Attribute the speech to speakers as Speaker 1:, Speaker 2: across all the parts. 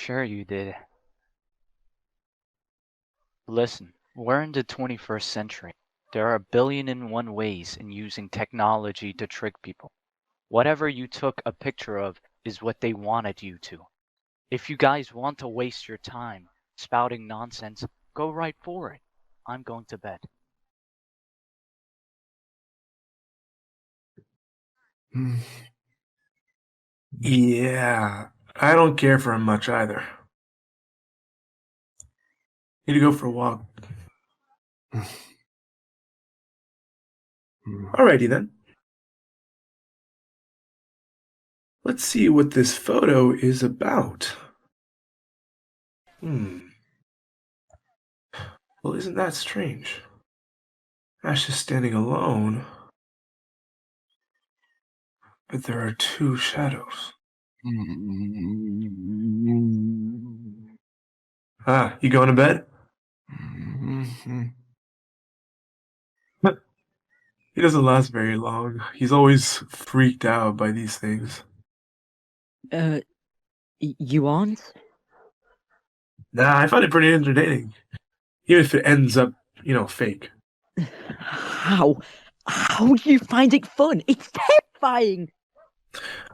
Speaker 1: Sure you did. Listen, we're in the 21st century. There are 1,000,000,001 ways in using technology to trick people. Whatever you took a picture of is what they wanted you to. If you guys want to waste your time spouting nonsense, go right for it. I'm going to bed.
Speaker 2: Yeah, I don't care for him much either. Need to go for a walk. Alrighty then. Let's see what this photo is about. Well, isn't that strange? Ash is standing alone, but there are two shadows. Ah, you going to bed? He doesn't last very long. He's always freaked out by these things.
Speaker 3: You aren't?
Speaker 2: Nah, I find it pretty entertaining. Even if it ends up, fake.
Speaker 3: How? How do you find it fun? It's terrifying!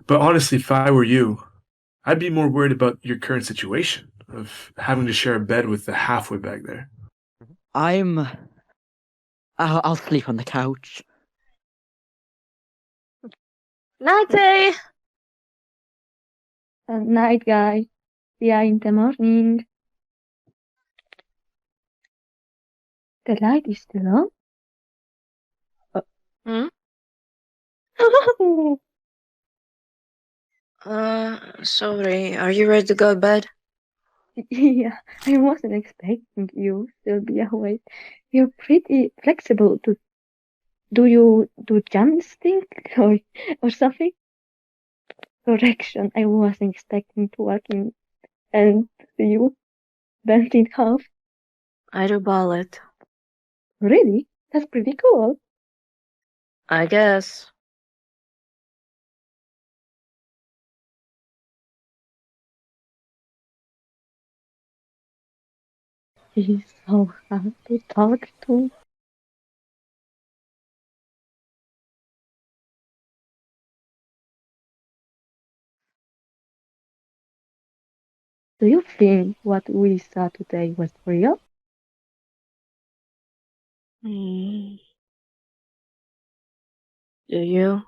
Speaker 2: But honestly, if I were you, I'd be more worried about your current situation of having to share a bed with the halfway back there.
Speaker 3: I'll sleep on the couch.
Speaker 4: Night, day! Night, guy. We are in the morning. The light is still on?
Speaker 5: Sorry, are you ready to go to bed?
Speaker 4: Yeah, I wasn't expecting you to be awake. You're pretty flexible. Do you do gymnastics or something? Correction, I wasn't expecting to walk in and see you bent in half.
Speaker 5: I do ballet.
Speaker 4: Really? That's pretty cool.
Speaker 5: I guess.
Speaker 4: He's so hard to talk to. Do you think what we saw today was real?
Speaker 5: Do you?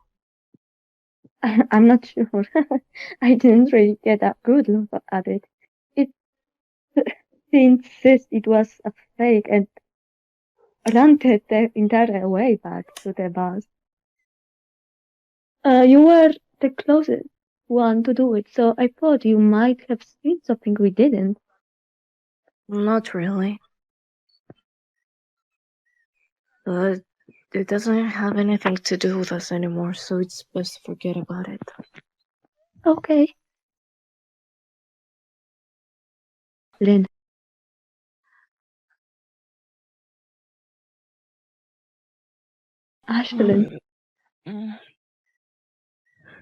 Speaker 4: I'm not sure. I didn't really get a good look at it. She insists it was a fake and ranted the entire way back to the bus. You were the closest one to do it, so I thought you might have seen something we didn't.
Speaker 5: Not really. But it doesn't have anything to do with us anymore, so it's best to forget about it.
Speaker 4: Okay. Lynn. Ashlyn.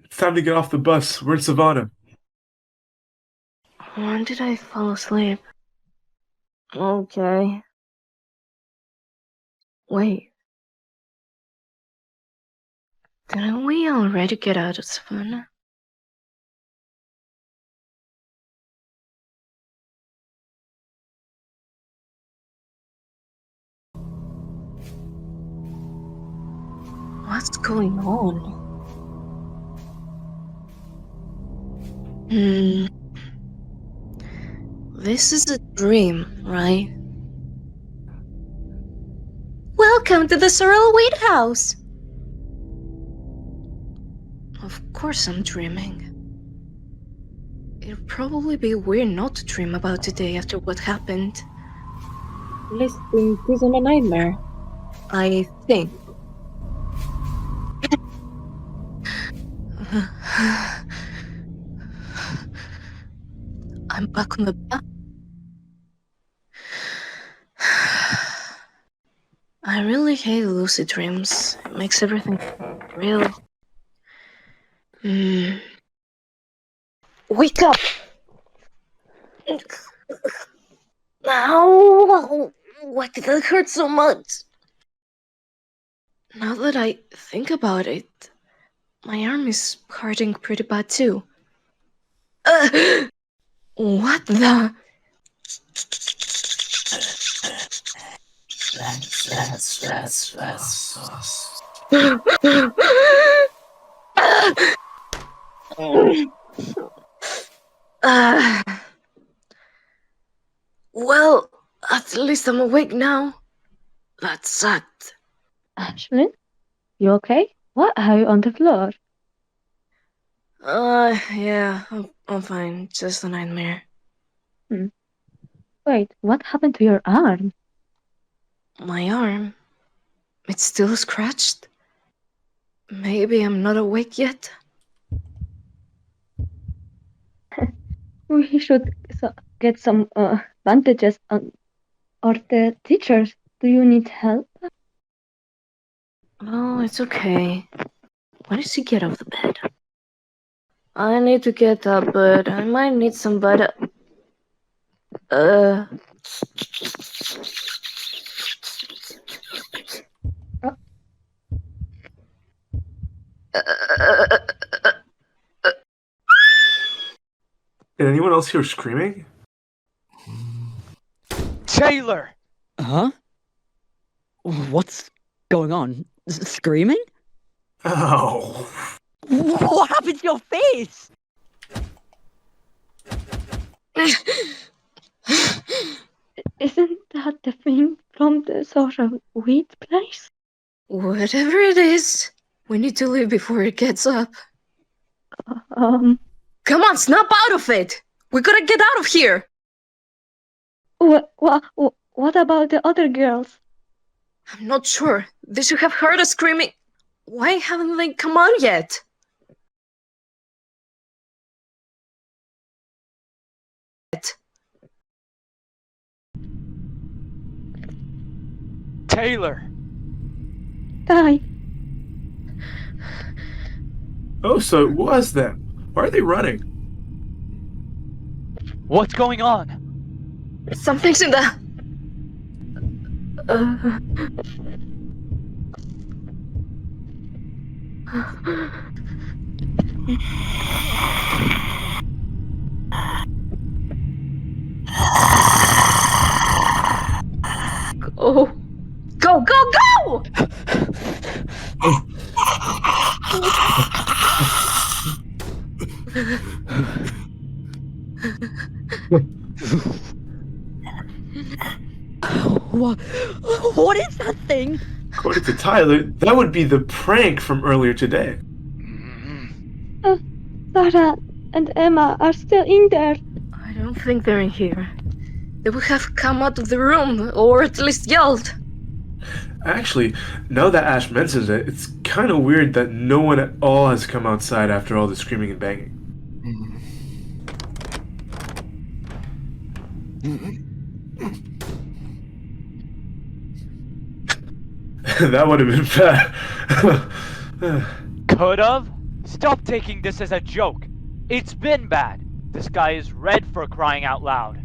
Speaker 2: It's time to get off the bus. We're in Savannah.
Speaker 5: When did I fall asleep? Okay. Wait. Didn't we already get out of Savannah? What's going on? This is a dream, right?
Speaker 6: Welcome to the Sorrel Wheat House!
Speaker 5: Of course I'm dreaming. It'd probably be weird not to dream about today after what happened. At least this isn't a nightmare. I think. I'm back on the bus. I really hate lucid dreams. It makes everything real.
Speaker 6: Wake up!
Speaker 5: Ow! Why did that hurt so much? Now that I think about it, my arm is hurting pretty bad too. What the? Well, at least I'm awake now. That sucked.
Speaker 4: Ashlyn, you okay? What are you on the floor?
Speaker 5: Yeah, I'm fine. Just a nightmare.
Speaker 4: Wait, what happened to your arm?
Speaker 5: My arm? It's still scratched? Maybe I'm not awake yet?
Speaker 4: We should get some bandages on, or the teachers. Do you need help?
Speaker 5: Oh, it's okay. When does he get off the bed? I need to get up, but I might need somebody.
Speaker 2: Did anyone else hear screaming?
Speaker 1: Taylor!
Speaker 3: Huh? What's going on? Screaming?
Speaker 2: Oh.
Speaker 3: What happened to your face?
Speaker 4: Isn't that the thing from the social weed place?
Speaker 5: Whatever it is, we need to leave before it gets up. Come on, snap out of it! We gotta get out of here!
Speaker 4: What about the other girls?
Speaker 5: I'm not sure. They should have heard us screaming. Why haven't they come out yet?
Speaker 1: Taylor!
Speaker 4: Die.
Speaker 2: Oh, so it was them. Why are they running?
Speaker 1: What's going on?
Speaker 5: Something's in the... Go! Go, go, go!
Speaker 3: What is that thing?
Speaker 2: According to Tyler, that would be the prank from earlier today.
Speaker 4: Sarah and Emma are still in there.
Speaker 5: I don't think they're in here. They would have come out of the room, or at least yelled.
Speaker 2: Actually, now that Ash mentions it, it's kind of weird that no one at all has come outside after all the screaming and banging. That would have been bad.
Speaker 1: Could've? Stop taking this as a joke. It's been bad. This guy is red for crying out loud.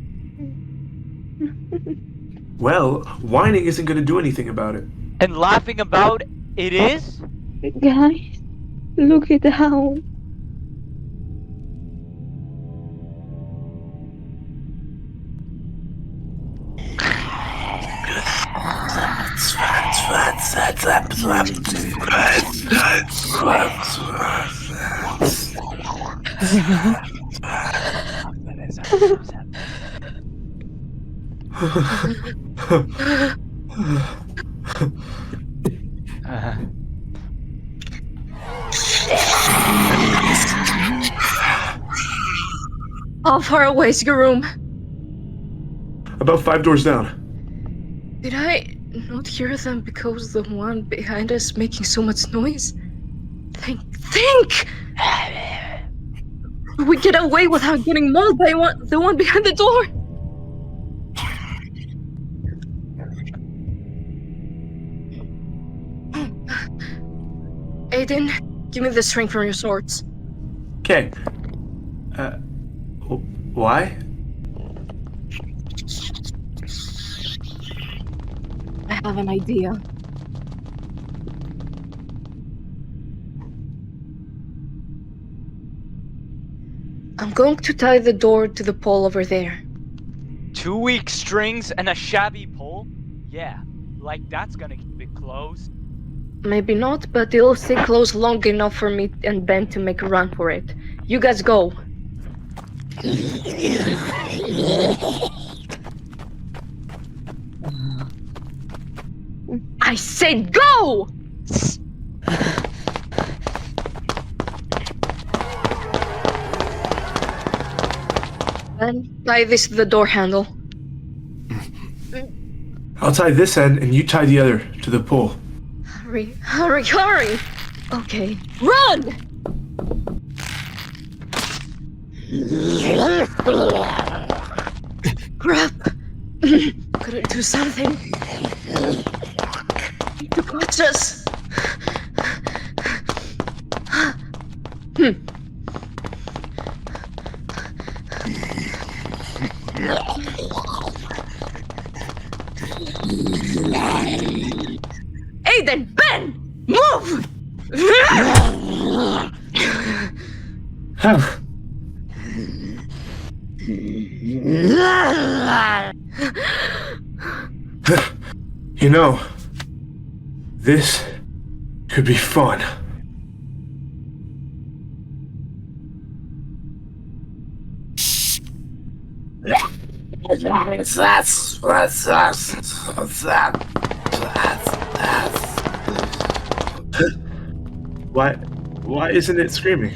Speaker 2: Well, whining isn't going to do anything about it.
Speaker 1: And laughing about it is?
Speaker 4: Guys, look it down.
Speaker 5: How far away is your room?
Speaker 2: About 5 doors down.
Speaker 5: Did I not hear them because the one behind us making so much noise? Think! We get away without getting mauled by the one behind the door. Aiden, give me the string from your swords.
Speaker 2: Okay. Why?
Speaker 5: have an idea. I'm going to tie the door to the pole over there.
Speaker 1: 2 weak strings and a shabby pole? Yeah, like that's gonna keep it closed.
Speaker 5: Maybe not, but it'll stay closed long enough for me and Ben to make a run for it. You guys go. I said go! Ben, tie this to the door handle.
Speaker 2: I'll tie this end and you tie the other to the pole.
Speaker 5: Hurry, hurry, hurry! Okay, run! Crap! Couldn't do something. Need to catch us. Aiden, Ben, move!
Speaker 2: You know, this could be fun. Why isn't it screaming?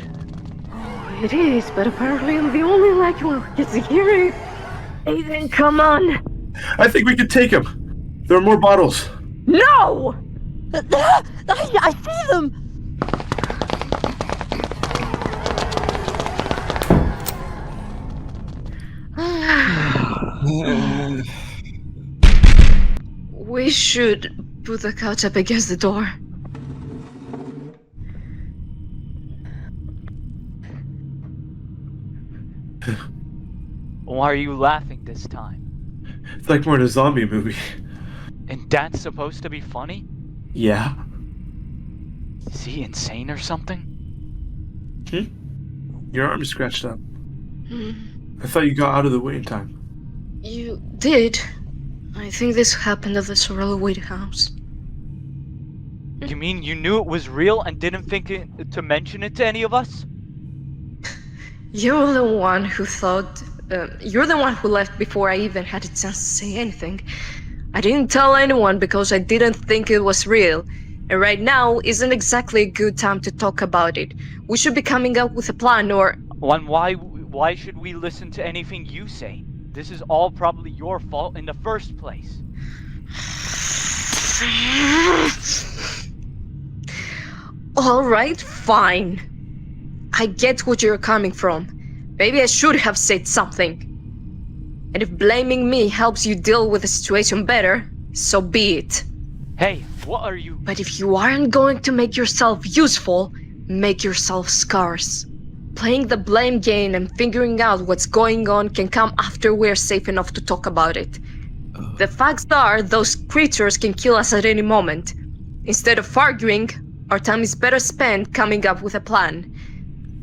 Speaker 5: It is, but apparently I'm the only like one who gets to hear it. Aiden, come on!
Speaker 2: I think we could take him. There are more bottles.
Speaker 5: No!
Speaker 3: I see them! We should put the couch up against the door.
Speaker 1: Why are you laughing this time?
Speaker 2: It's like we're in a zombie movie.
Speaker 1: And that's supposed to be funny?
Speaker 2: Yeah.
Speaker 1: Is he insane or something?
Speaker 2: Your arm is scratched up. I thought you got out of the way in time.
Speaker 5: You did. I think this happened at the Sorrel Wade house.
Speaker 1: You mean you knew it was real and didn't think to mention it to any of us?
Speaker 5: You're the one who thought... you're the one who left before I even had a chance to say anything. I didn't tell anyone because I didn't think it was real. And right now isn't exactly a good time to talk about it. We should be coming up with a plan or...
Speaker 1: Why should we listen to anything you say? This is all probably your fault in the first place.
Speaker 5: Alright, fine. I get what you're coming from. Maybe I should have said something. And if blaming me helps you deal with the situation better, so be it.
Speaker 1: Hey, what are you...
Speaker 5: But if you aren't going to make yourself useful, make yourself scarce. Playing the blame game and figuring out what's going on can come after we're safe enough to talk about it. The facts are, those creatures can kill us at any moment. Instead of arguing, our time is better spent coming up with a plan.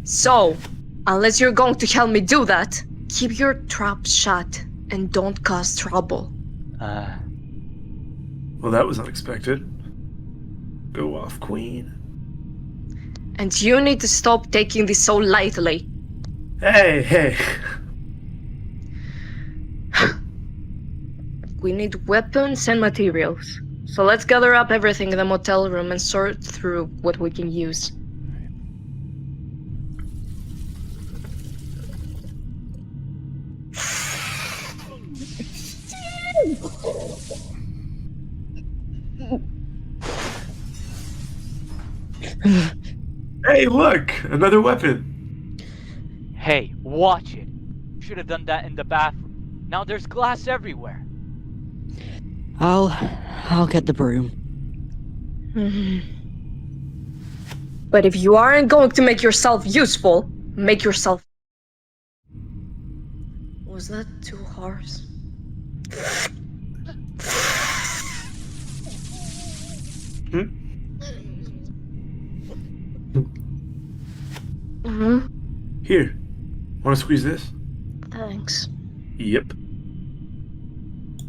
Speaker 5: So, unless you're going to help me do that, keep your trap shut and don't cause trouble.
Speaker 2: Well, that was unexpected. Go off, Queen.
Speaker 5: And you need to stop taking this so lightly.
Speaker 2: Hey!
Speaker 5: We need weapons and materials. So let's gather up everything in the motel room and sort through what we can use.
Speaker 2: Hey, look! Another weapon!
Speaker 1: Hey, watch it. Should have done that in the bathroom. Now there's glass everywhere.
Speaker 3: I'll get the broom.
Speaker 5: But if you aren't going to make yourself useful, make yourself... Was that too harsh?
Speaker 2: Here. Want to squeeze this?
Speaker 5: Thanks.
Speaker 2: Yep.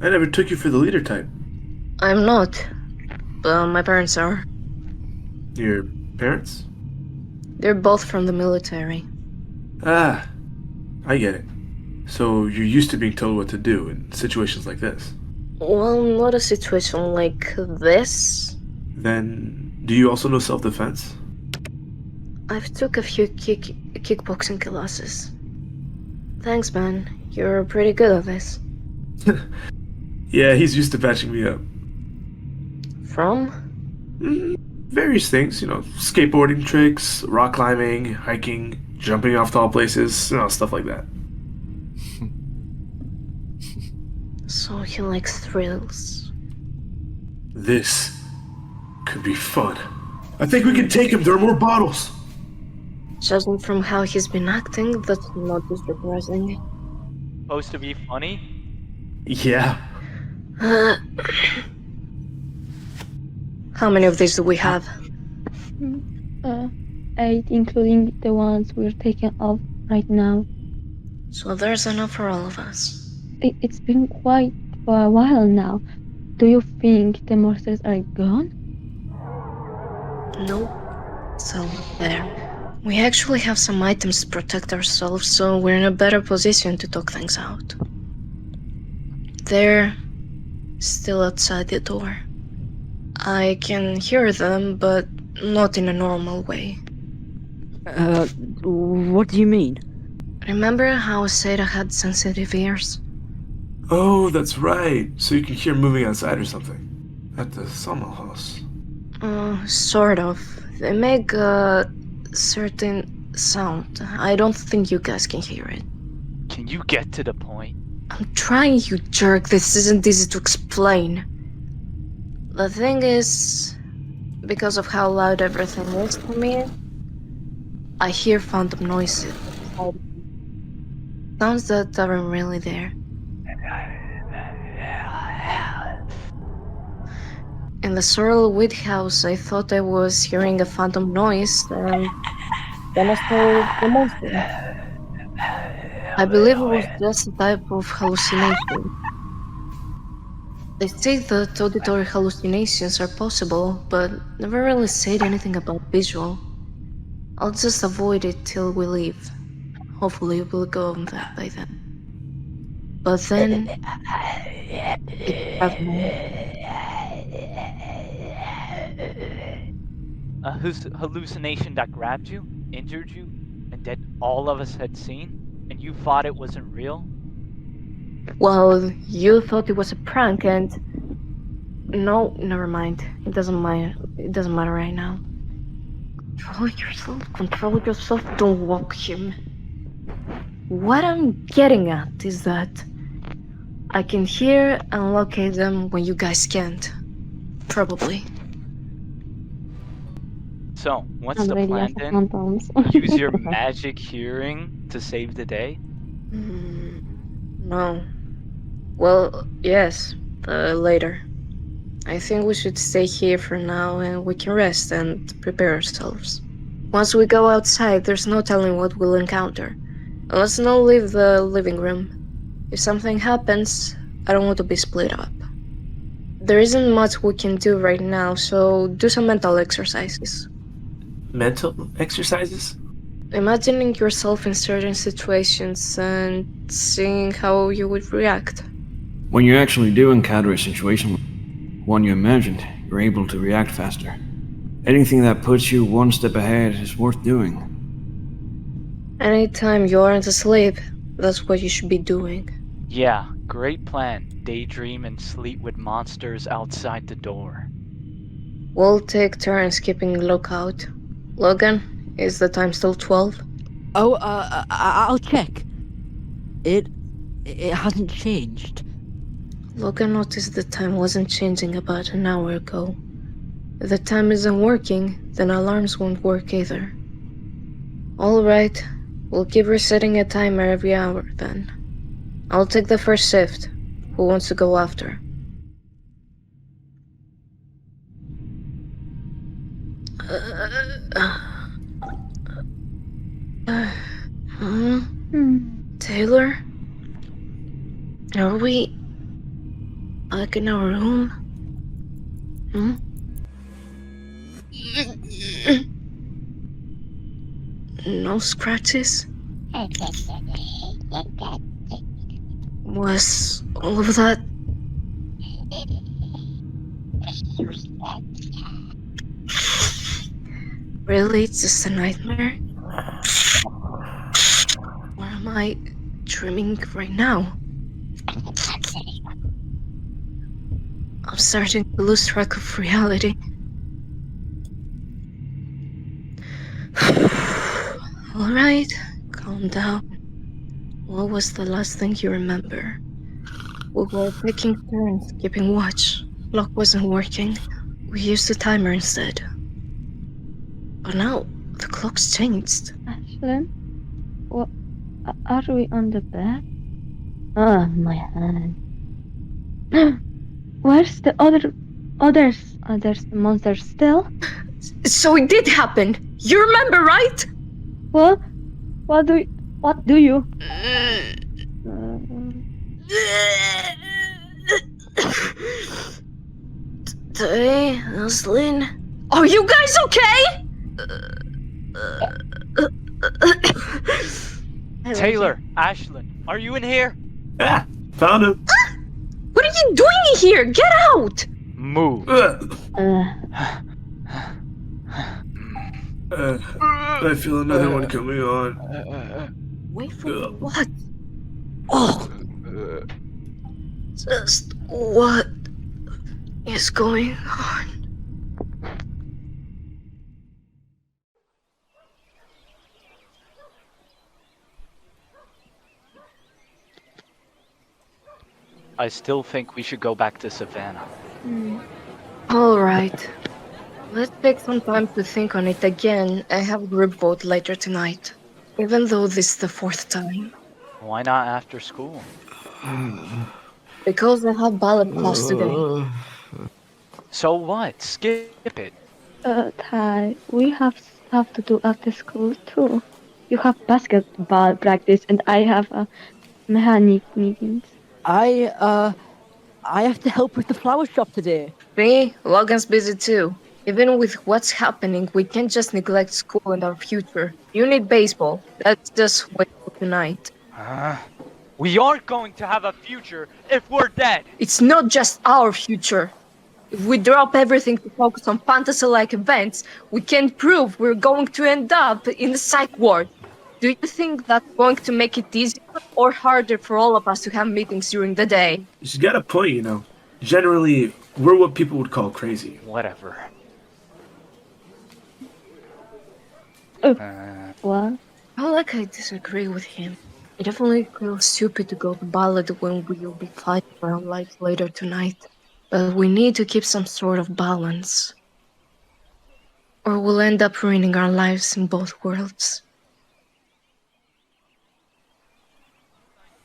Speaker 2: I never took you for the leader type.
Speaker 5: I'm not, but my parents are.
Speaker 2: Your parents?
Speaker 5: They're both from the military.
Speaker 2: Ah, I get it. So you're used to being told what to do in situations like this.
Speaker 5: Well, not a situation like this.
Speaker 2: Then, do you also know self-defense?
Speaker 5: I've took a few kickboxing classes. Thanks, man. You're pretty good at this.
Speaker 2: Yeah, he's used to patching me up.
Speaker 5: From?
Speaker 2: Various things, skateboarding tricks, rock climbing, hiking, jumping off tall places, stuff like that.
Speaker 5: So he likes thrills.
Speaker 2: This could be fun. I think we can take him. There are more bottles.
Speaker 5: Judging from how he's been acting, that's not too surprising.
Speaker 1: Supposed to be funny?
Speaker 2: Yeah.
Speaker 5: How many of these do we have?
Speaker 4: 8, including the ones we're taking off right now.
Speaker 5: So there's enough for all of us.
Speaker 4: It's been quite for a while now. Do you think the monsters are gone?
Speaker 5: Nope. So, there. We actually have some items to protect ourselves, so we're in a better position to talk things out. They're still outside the door. I can hear them, but not in a normal way.
Speaker 3: What do you mean?
Speaker 5: Remember how Seda had sensitive ears?
Speaker 2: Oh, that's right. So you can hear moving outside or something. At the summer house.
Speaker 5: Sort of. They make a certain sound. I don't think you guys can hear it.
Speaker 1: Can you get to the point?
Speaker 5: I'm trying, you jerk. This isn't easy to explain. The thing is, because of how loud everything is for me, I hear FanDub noises. Sounds that aren't really there. In the Sorrel Wheat House, I thought I was hearing a phantom noise, and then I saw the monster. I believe it was just a type of hallucination. They say that auditory hallucinations are possible, but never really said anything about visual. I'll just avoid it till we leave. Hopefully it will go on that by then. But then... it happened.
Speaker 1: A hallucination that grabbed you, injured you, and that all of us had seen, and you thought it wasn't real?
Speaker 5: Well, you thought it was a prank, and... No, never mind. It doesn't matter right now. Control yourself, don't walk him. What I'm getting at is that I can hear and locate them when you guys can't. Probably.
Speaker 1: So, what's
Speaker 4: I'm
Speaker 1: the
Speaker 4: ready
Speaker 1: plan
Speaker 4: for
Speaker 1: then?
Speaker 4: phantoms.
Speaker 1: Use your magic hearing to save the day?
Speaker 5: No. Well, yes, later. I think we should stay here for now and we can rest and prepare ourselves. Once we go outside, there's no telling what we'll encounter. Let's not leave the living room. If something happens, I don't want to be split up. There isn't much we can do right now, so do some mental exercises.
Speaker 2: Mental exercises?
Speaker 5: Imagining yourself in certain situations and seeing how you would react.
Speaker 7: When you actually do encounter a situation, one you imagined, you're able to react faster. Anything that puts you one step ahead is worth doing.
Speaker 5: Anytime you aren't asleep, that's what you should be doing.
Speaker 1: Yeah, great plan. Daydream and sleep with monsters outside the door.
Speaker 5: We'll take turns keeping lookout. Logan, is the time still 12?
Speaker 3: Oh, I'll check. It hasn't changed.
Speaker 5: Logan noticed the time wasn't changing about an hour ago. If the time isn't working, then alarms won't work either. Alright, we'll keep resetting a timer every hour then. I'll take the first shift. Who wants to go after? Taylor? Are we back in our room? No scratches? Was all of that... Really? It's just a nightmare? Or am I dreaming right now? I'm starting to lose track of reality. Alright, calm down. What was the last thing you remember? We were taking turns keeping watch. Lock wasn't working. We used the timer instead. But now, the clock's changed.
Speaker 4: Ashlyn? What? Are we on the bed? Oh, my hand. Where's the others monsters still?
Speaker 5: So it did happen! You remember, right?
Speaker 4: What? What do you?
Speaker 5: Tay, Aslin. Are you guys okay?
Speaker 1: Taylor, Ashlyn, are you in here?
Speaker 2: Ah, found him.
Speaker 5: What are you doing here? Get out!
Speaker 1: Move.
Speaker 2: I feel another one coming on.
Speaker 5: Wait for what? Oh! Just what is going on?
Speaker 1: I still think we should go back to Savannah.
Speaker 5: Alright. Let's take some time to think on it again and have a group vote later tonight. Even though this is the 4th time.
Speaker 1: Why not after school?
Speaker 5: Because I have ballet class today.
Speaker 1: So what? Skip it.
Speaker 4: Ty, we have stuff to do after school too. You have basketball practice and I have mechanic meetings.
Speaker 3: I have to help with the flower shop today.
Speaker 5: Me, Logan's busy too. Even with what's happening, we can't just neglect school and our future. You need baseball. Let's just wait for tonight.
Speaker 1: We aren't going to have a future if we're dead.
Speaker 5: It's not just our future. If we drop everything to focus on fantasy-like events, we can prove we're going to end up in the psych ward. Do you think that's going to make it easier or harder for all of us to have meetings during the day?
Speaker 2: She's got a point, you know. Generally, we're what people would call crazy.
Speaker 1: Whatever.
Speaker 4: What?
Speaker 5: Not like I disagree with him. It definitely feels stupid to go to ballad when we'll be fighting for our lives later tonight. But we need to keep some sort of balance. Or we'll end up ruining our lives in both worlds.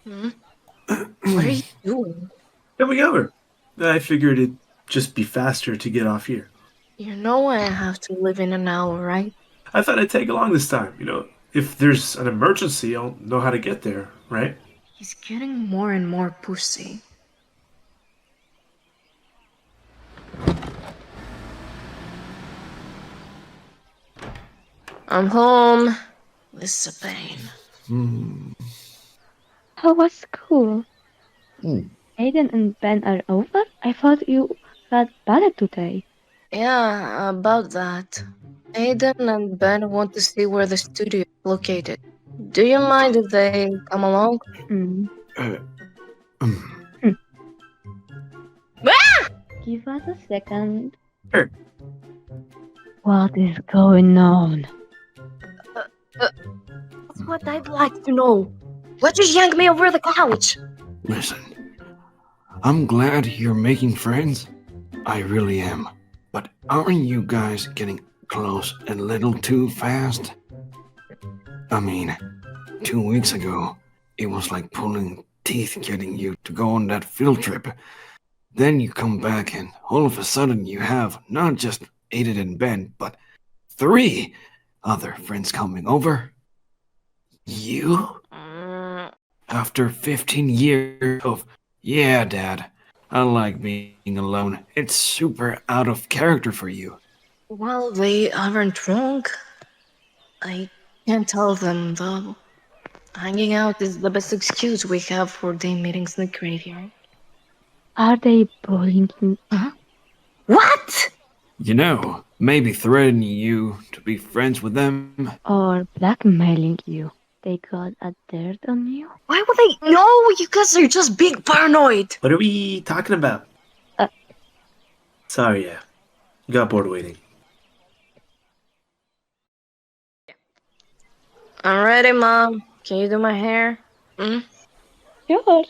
Speaker 5: What are you doing?
Speaker 2: Coming over. I figured it'd just be faster to get off here.
Speaker 5: You know I have to leave in an hour, right?
Speaker 2: I thought I'd tag along this time, you know. If there's an emergency, I'll know how to get there, right?
Speaker 5: He's getting more and more pussy. I'm home. This is a pain.
Speaker 4: How was school? Aiden and Ben are over? I thought you had ballet today.
Speaker 5: Yeah, about that. Aiden and Ben want to see where the studio is located. Do you mind if they come along?
Speaker 4: Give us a second.
Speaker 2: Sure.
Speaker 4: What is going on?
Speaker 5: That's what I'd like to know. Why'd you yank me over the couch?
Speaker 7: Listen, I'm glad you're making friends. I really am. But aren't you guys getting close a little too fast? I mean, 2 weeks ago, it was like pulling teeth getting you to go on that field trip. Then you come back and all of a sudden you have not just Aiden and Ben, but 3 other friends coming over. You? After 15 years of, yeah, Dad, I like being alone. It's super out of character for you.
Speaker 5: Well, they aren't wrong. I can't tell them, though. Hanging out is the best excuse we have for day meetings in the graveyard.
Speaker 4: Are they bullying you
Speaker 5: What?
Speaker 7: You know, maybe threatening you to be friends with them.
Speaker 4: or blackmailing you? They got a dirt on you?
Speaker 5: Why would they? No, you guys are just big paranoid.
Speaker 2: What are we talking about?
Speaker 4: Uh.
Speaker 2: Sorry, yeah. Got bored waiting.
Speaker 5: Alrighty, Mom. Can you do my hair?
Speaker 4: Sure.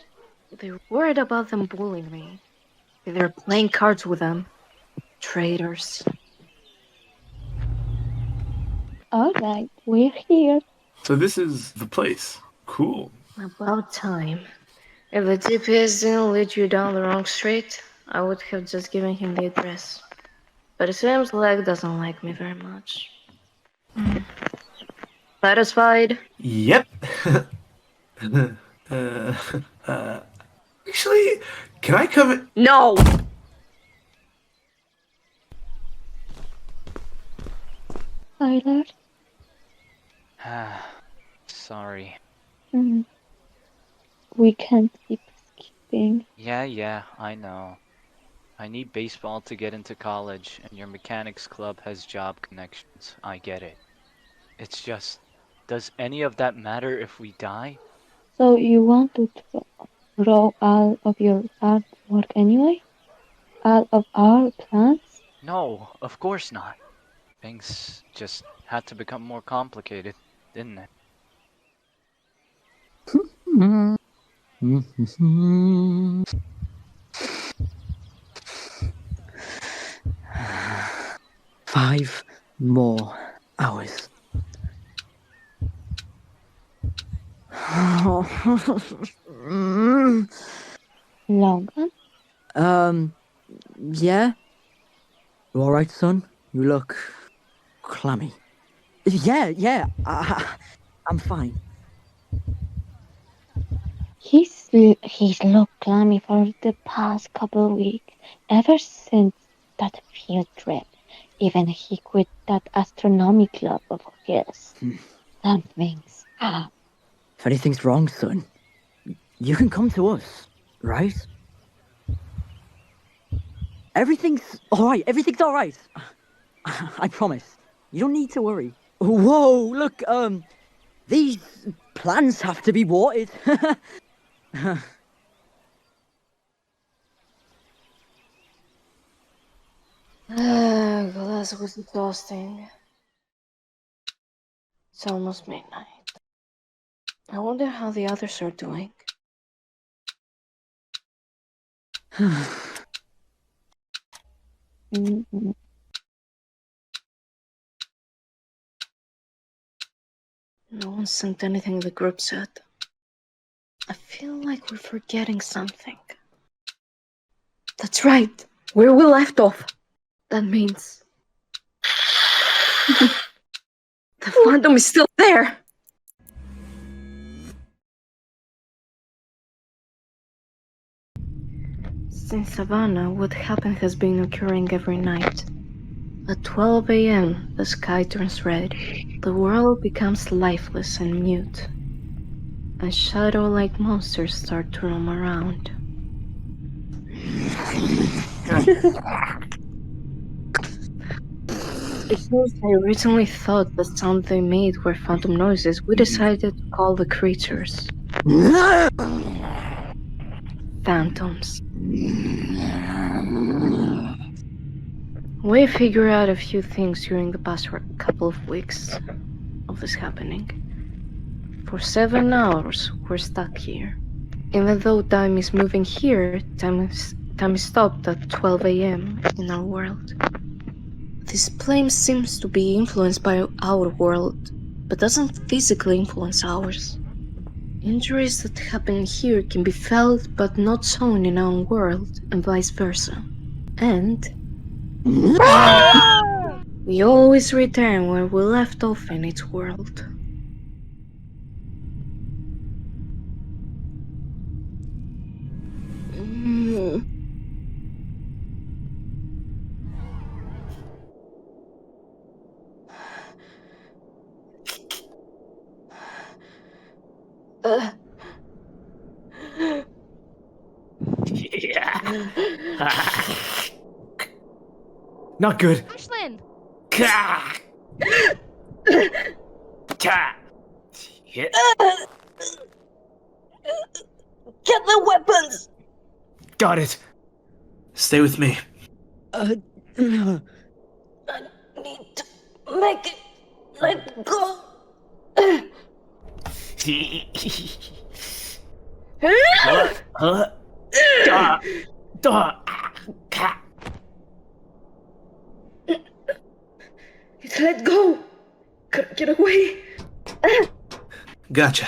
Speaker 5: They're worried about them bullying me. They're playing cards with them. Traitors.
Speaker 4: Alright, we're here.
Speaker 2: So this is the place. Cool.
Speaker 5: About time. If the GPS didn't lead you down the wrong street, I would have just given him the address. But it seems Leg doesn't like me very much. Satisfied?
Speaker 2: Yep. Actually, can I come in?
Speaker 5: No!
Speaker 4: Tyler?
Speaker 1: Sorry.
Speaker 4: We can't keep skipping.
Speaker 1: Yeah, I know. I need baseball to get into college, and your mechanics club has job connections. I get it. It's just, does any of that matter if we die?
Speaker 4: So you want to throw all of your artwork anyway? All of our plans?
Speaker 1: No, of course not. Things just had to become more complicated, didn't it?
Speaker 3: 5 more hours.
Speaker 4: Logan?
Speaker 3: Yeah? You alright, son? You look clammy. Yeah, I'm fine.
Speaker 4: He's looked clammy for the past couple weeks, ever since that field trip. Even he quit that astronomy club of his. Something's up.
Speaker 3: If anything's wrong, son, you can come to us, right? Everything's alright. I promise. You don't need to worry. Whoa, look, these plants have to be watered.
Speaker 5: Glass was exhausting. It's almost midnight. I wonder how the others are doing. No one sent anything in the group chat. I feel like we're forgetting something. That's right, where we left off. That means the FanDub is still there. Since Savannah, what happened has been occurring every night. At 12 a.m., the sky turns red. The world becomes lifeless and mute. And shadow-like monsters start to roam around. Because I originally thought the sound they made were phantom noises, we decided to call the creatures phantoms. We figured out a few things during the past couple of weeks of this happening. For 7 hours, we're stuck here. Even though time is moving here, time is stopped at 12 a.m. in our world. This plane seems to be influenced by our world, but doesn't physically influence ours. Injuries that happen here can be felt but not shown in our world, and vice versa. And We always return where we left off in its world.
Speaker 8: Not good.
Speaker 6: Ashlyn!
Speaker 3: Get the weapons!
Speaker 8: Got it.
Speaker 2: Stay with me.
Speaker 3: I need to make it let go.
Speaker 5: It's let go! Get away!
Speaker 2: Gotcha.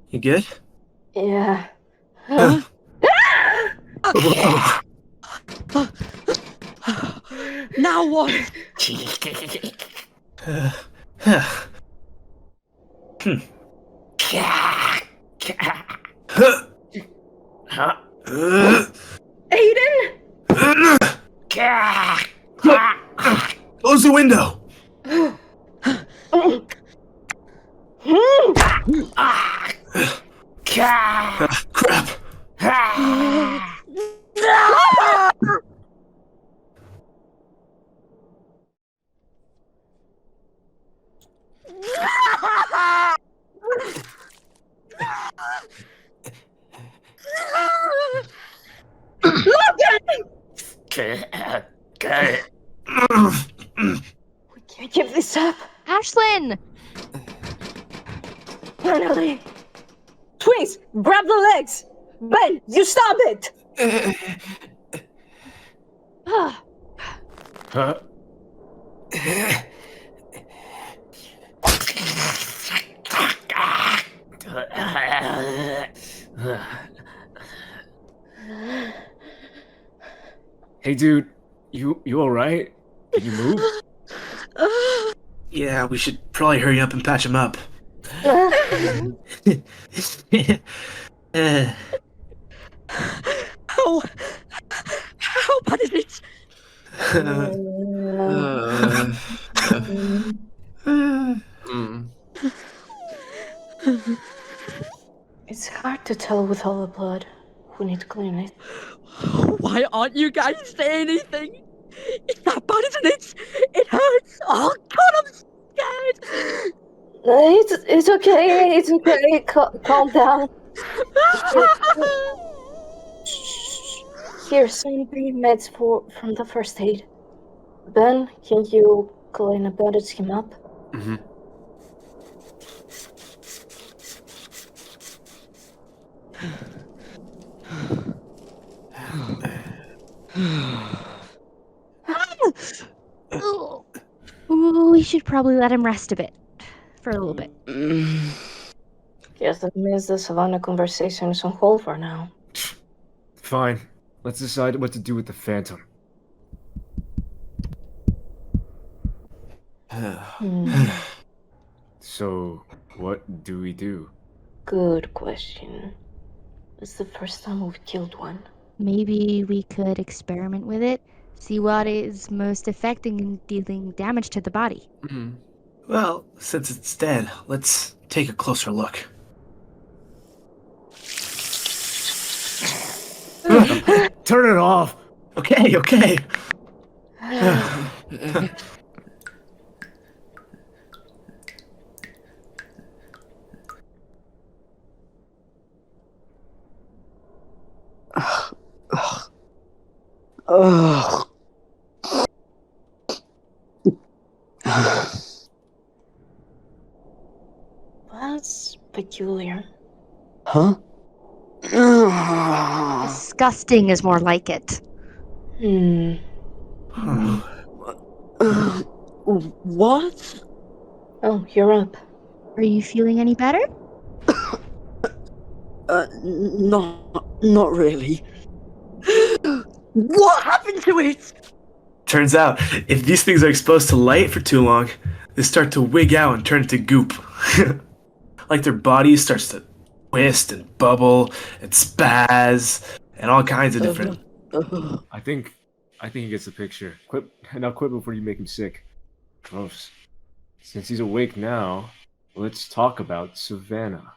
Speaker 2: You good?
Speaker 5: Yeah.
Speaker 3: Now what?
Speaker 5: Aiden!
Speaker 2: Close the window. Crap.
Speaker 5: We can't give this up.
Speaker 6: Ashlyn!
Speaker 5: Finally! Twins, grab the legs! Ben, you stop it!
Speaker 8: Huh? Hey, dude, you alright? Can you move?
Speaker 2: Yeah, we should probably hurry up and patch him up.
Speaker 3: How bad is it?
Speaker 5: It's hard to tell with all the blood. We need to clean it.
Speaker 3: Why aren't you guys saying anything? It's that bad, isn't it? It hurts. Oh God, I'm scared.
Speaker 5: It's okay, it's okay. Calm down. Here's some pain meds from the first aid. Ben, can you clean and bandage him up?
Speaker 8: Mm-hmm.
Speaker 6: We should probably let him rest a bit. For a little bit.
Speaker 5: Guess that means the Savannah conversation is on hold for now.
Speaker 8: Fine. Let's decide what to do with the Phantom. So, what do we do?
Speaker 5: Good question. It's the first time we've killed one.
Speaker 6: Maybe we could experiment with it, see what is most effective in dealing damage to the body.
Speaker 2: Well, since it's dead, let's take a closer look.
Speaker 8: Turn it off!
Speaker 2: Okay.
Speaker 5: That's peculiar.
Speaker 3: Huh?
Speaker 6: Disgusting is more like it.
Speaker 3: What?
Speaker 5: Oh, you're up.
Speaker 6: Are you feeling any better?
Speaker 3: Not really. What happened to it?
Speaker 2: Turns out, if these things are exposed to light for too long, they start to wig out and turn into goop. Like their body starts to twist and bubble and spaz and all kinds of different.
Speaker 8: I think he gets the picture. Quit before you make him sick. Gross. Since he's awake now, let's talk about Savannah.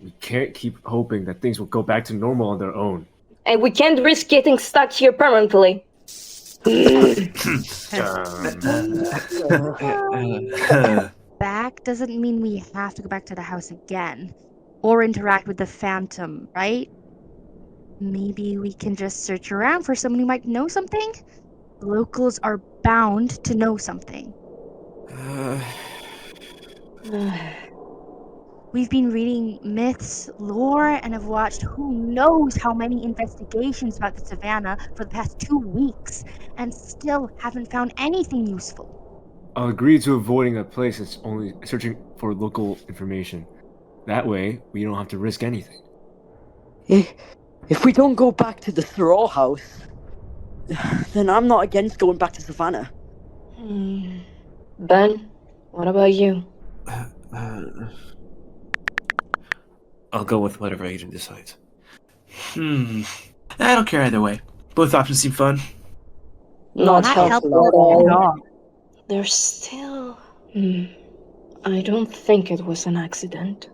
Speaker 8: We can't keep hoping that things will go back to normal on their own.
Speaker 5: And we can't risk getting stuck here permanently.
Speaker 6: Back doesn't mean we have to go back to the house again. Or interact with the phantom, right? Maybe we can just search around for someone who might know something? Locals are bound to know something. We've been reading myths, lore, and have watched who knows how many investigations about the savannah for the past 2 weeks, and still haven't found anything useful.
Speaker 8: I'll agree to avoiding a place that's only searching for local information. That way, we don't have to risk anything.
Speaker 3: If we don't go back to the Straw House, then I'm not against going back to Savannah.
Speaker 5: Ben, what about you?
Speaker 9: I'll go with whatever Agent decides.
Speaker 2: I don't care either way. Both options seem fun.
Speaker 5: Not helpful
Speaker 6: helpful
Speaker 5: at all. There's still... I don't think it was an accident.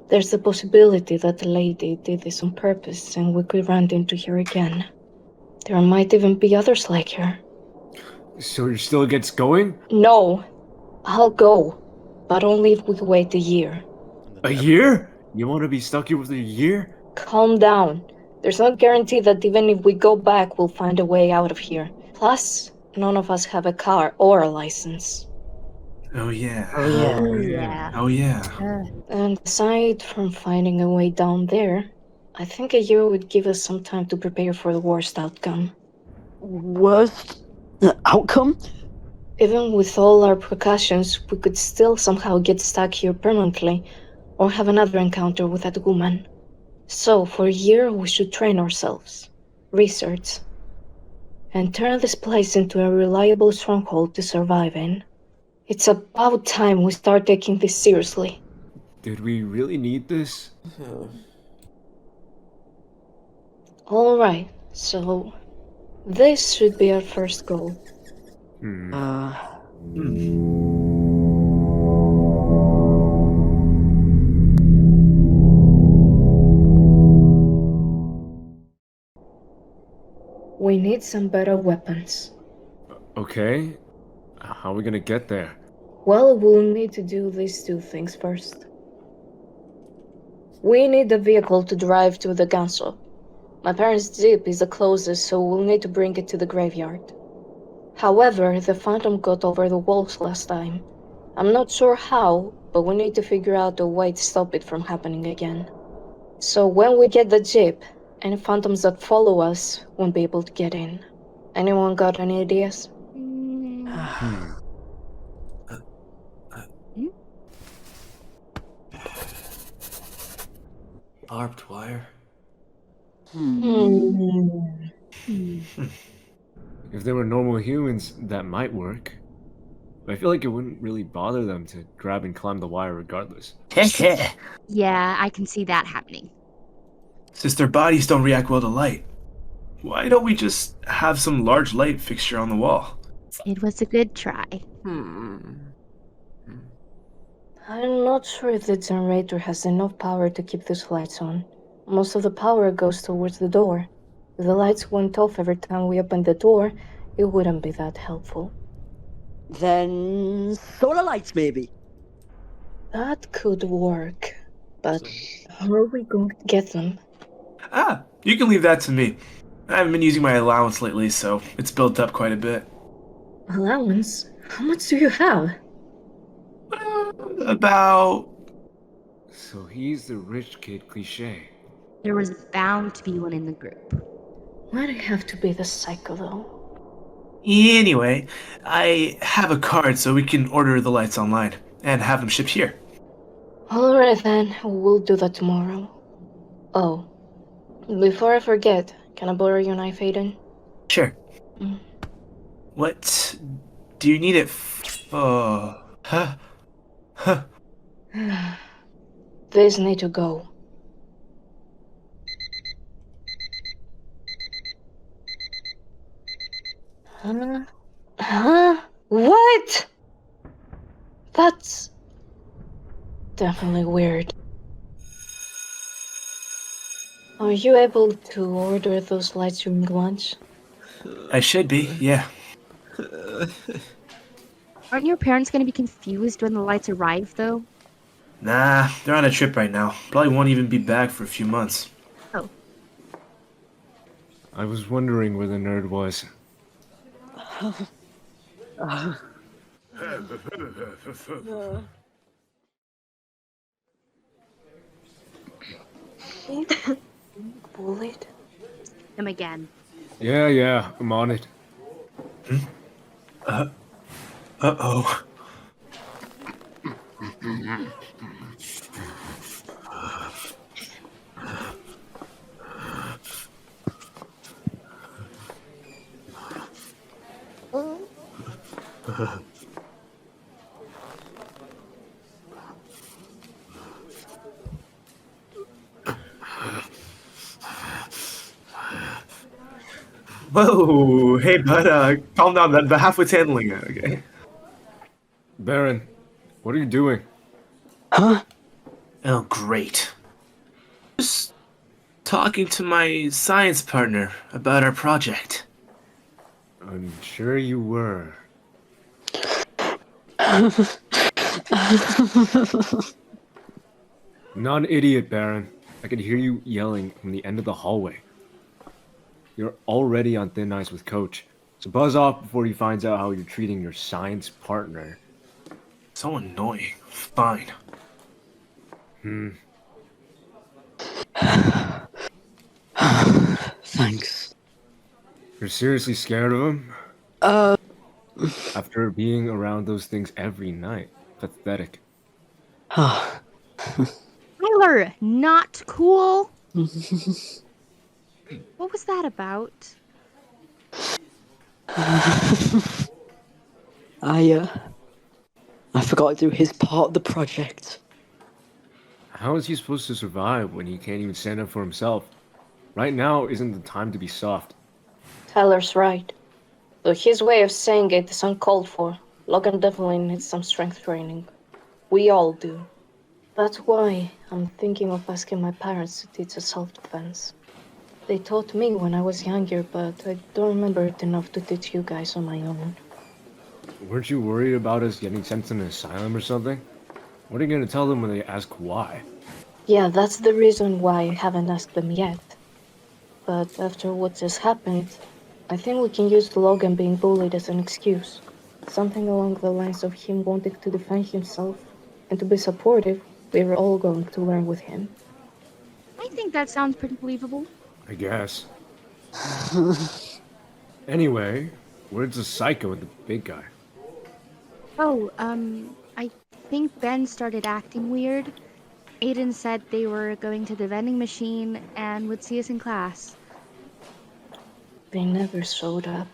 Speaker 5: There's the possibility that the lady did this on purpose and we could run into her again. There might even be others like her.
Speaker 8: So you're still against going?
Speaker 5: No, I'll go. But only if we wait a year.
Speaker 8: A year? You want to be stuck here with a year?
Speaker 5: Calm down. There's no guarantee that even if we go back, we'll find a way out of here. Plus, none of us have a car or a license.
Speaker 2: Oh yeah.
Speaker 5: And aside from finding a way down there, I think a year would give us some time to prepare for the worst outcome.
Speaker 3: Worst outcome?
Speaker 5: Even with all our precautions, we could still somehow get stuck here permanently, or have another encounter with that woman. So, for a year, we should train ourselves, research, and turn this place into a reliable stronghold to survive in. It's about time we start taking this seriously.
Speaker 8: Did we really need this?
Speaker 5: Alright, so this should be our first goal. We need some better weapons.
Speaker 8: Okay. How are we gonna get there?
Speaker 5: Well, we'll need to do these 2 things first. We need a vehicle to drive to the gun shop. My parents' Jeep is the closest, so we'll need to bring it to the graveyard. However, the Phantom got over the walls last time. I'm not sure how, but we need to figure out a way to stop it from happening again. So when we get the Jeep, any Phantoms that follow us won't be able to get in. Anyone got any ideas?
Speaker 9: Barbed wire.
Speaker 8: If they were normal humans, that might work. But I feel like it wouldn't really bother them to grab and climb the wire regardless.
Speaker 6: Yeah, I can see that happening.
Speaker 2: Since their bodies don't react well to light, why don't we just have some large light fixture on the wall?
Speaker 6: It was a good try.
Speaker 5: I'm not sure if the generator has enough power to keep these lights on. Most of the power goes towards the door. If the lights went off every time we opened the door, it wouldn't be that helpful.
Speaker 3: Then solar lights, maybe.
Speaker 5: That could work, but how are we going to get them?
Speaker 2: You can leave that to me. I haven't been using my allowance lately, so it's built up quite a bit.
Speaker 5: Allowance? How much do you have?
Speaker 2: About...
Speaker 8: So he's the rich kid cliché.
Speaker 6: There was bound to be one in the group.
Speaker 5: Why'd it have to be the psycho, though?
Speaker 2: Anyway, I have a card so we can order the lights online and have them shipped here.
Speaker 5: Alright then, we'll do that tomorrow. Oh, before I forget, can I borrow your knife, Aiden?
Speaker 2: Sure. What do you need it for? Huh? Huh?
Speaker 5: These need to go. Huh? Huh? What? That's definitely weird. Are you able to order those lights during lunch?
Speaker 2: I should be, yeah.
Speaker 6: Aren't your parents going to be confused when the lights arrive, though?
Speaker 2: Nah, they're on a trip right now. Probably won't even be back for a few months.
Speaker 6: Oh.
Speaker 8: I was wondering where the nerd was.
Speaker 5: Bullied?
Speaker 6: Him again.
Speaker 8: Yeah, I'm on it.
Speaker 2: Uh-oh. Whoa, hey bud, calm down, the halfwit's handling it, okay?
Speaker 8: Baron, what are you doing?
Speaker 2: Huh? Oh, great. Just talking to my science partner about our project.
Speaker 8: I'm sure you were. Not an idiot, Baron. I could hear you yelling from the end of the hallway. You're already on thin ice with Coach, so buzz off before he finds out how you're treating your science partner.
Speaker 2: So annoying. Fine.
Speaker 3: Thanks.
Speaker 8: You're seriously scared of him? After being around those things every night. Pathetic.
Speaker 6: Tyler, not cool. What was that about?
Speaker 3: I forgot to do his part of the project.
Speaker 8: How is he supposed to survive when he can't even stand up for himself? Right now isn't the time to be soft.
Speaker 5: Tyler's right. Though his way of saying it is uncalled for, Logan definitely needs some strength training. We all do. That's why I'm thinking of asking my parents to teach us self-defense. They taught me when I was younger, but I don't remember it enough to teach you guys on my own.
Speaker 8: Weren't you worried about us getting sent to an asylum or something? What are you gonna tell them when they ask why?
Speaker 5: Yeah, that's the reason why I haven't asked them yet. But after what just happened, I think we can use Logan being bullied as an excuse. Something along the lines of him wanting to defend himself. And to be supportive, we were all going to learn with him.
Speaker 6: I think that sounds pretty believable.
Speaker 8: I guess. Anyway, where's the psycho with the big guy?
Speaker 6: Oh, I think Ben started acting weird. Aiden said they were going to the vending machine and would see us in class.
Speaker 5: They never showed up.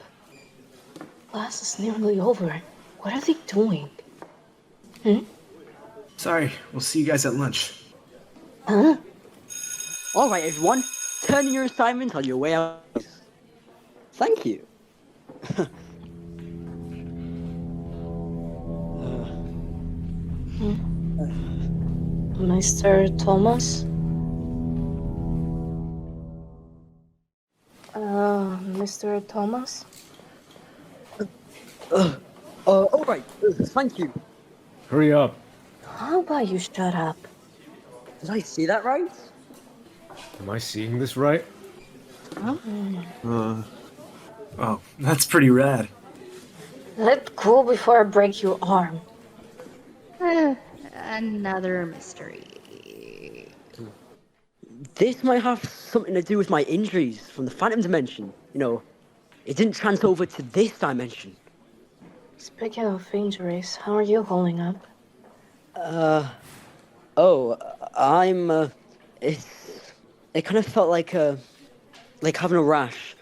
Speaker 5: Class is nearly over. What are they doing?
Speaker 2: Sorry, we'll see you guys at lunch.
Speaker 5: Huh?
Speaker 3: Alright, everyone. Turn in your assignment on your way out. Thank you.
Speaker 5: Mr. Thomas? Mr. Thomas?
Speaker 3: Alright, thank you.
Speaker 8: Hurry up.
Speaker 5: How about you shut up?
Speaker 3: Did I see that right?
Speaker 8: Am I seeing this right?
Speaker 2: Oh, that's pretty rad.
Speaker 5: Let go before I break your arm.
Speaker 6: Another mystery.
Speaker 3: This might have something to do with my injuries from the Phantom Dimension. You know, it didn't transfer over to this dimension.
Speaker 5: Speaking of injuries, how are you holding up?
Speaker 3: It kind of felt like having a rash.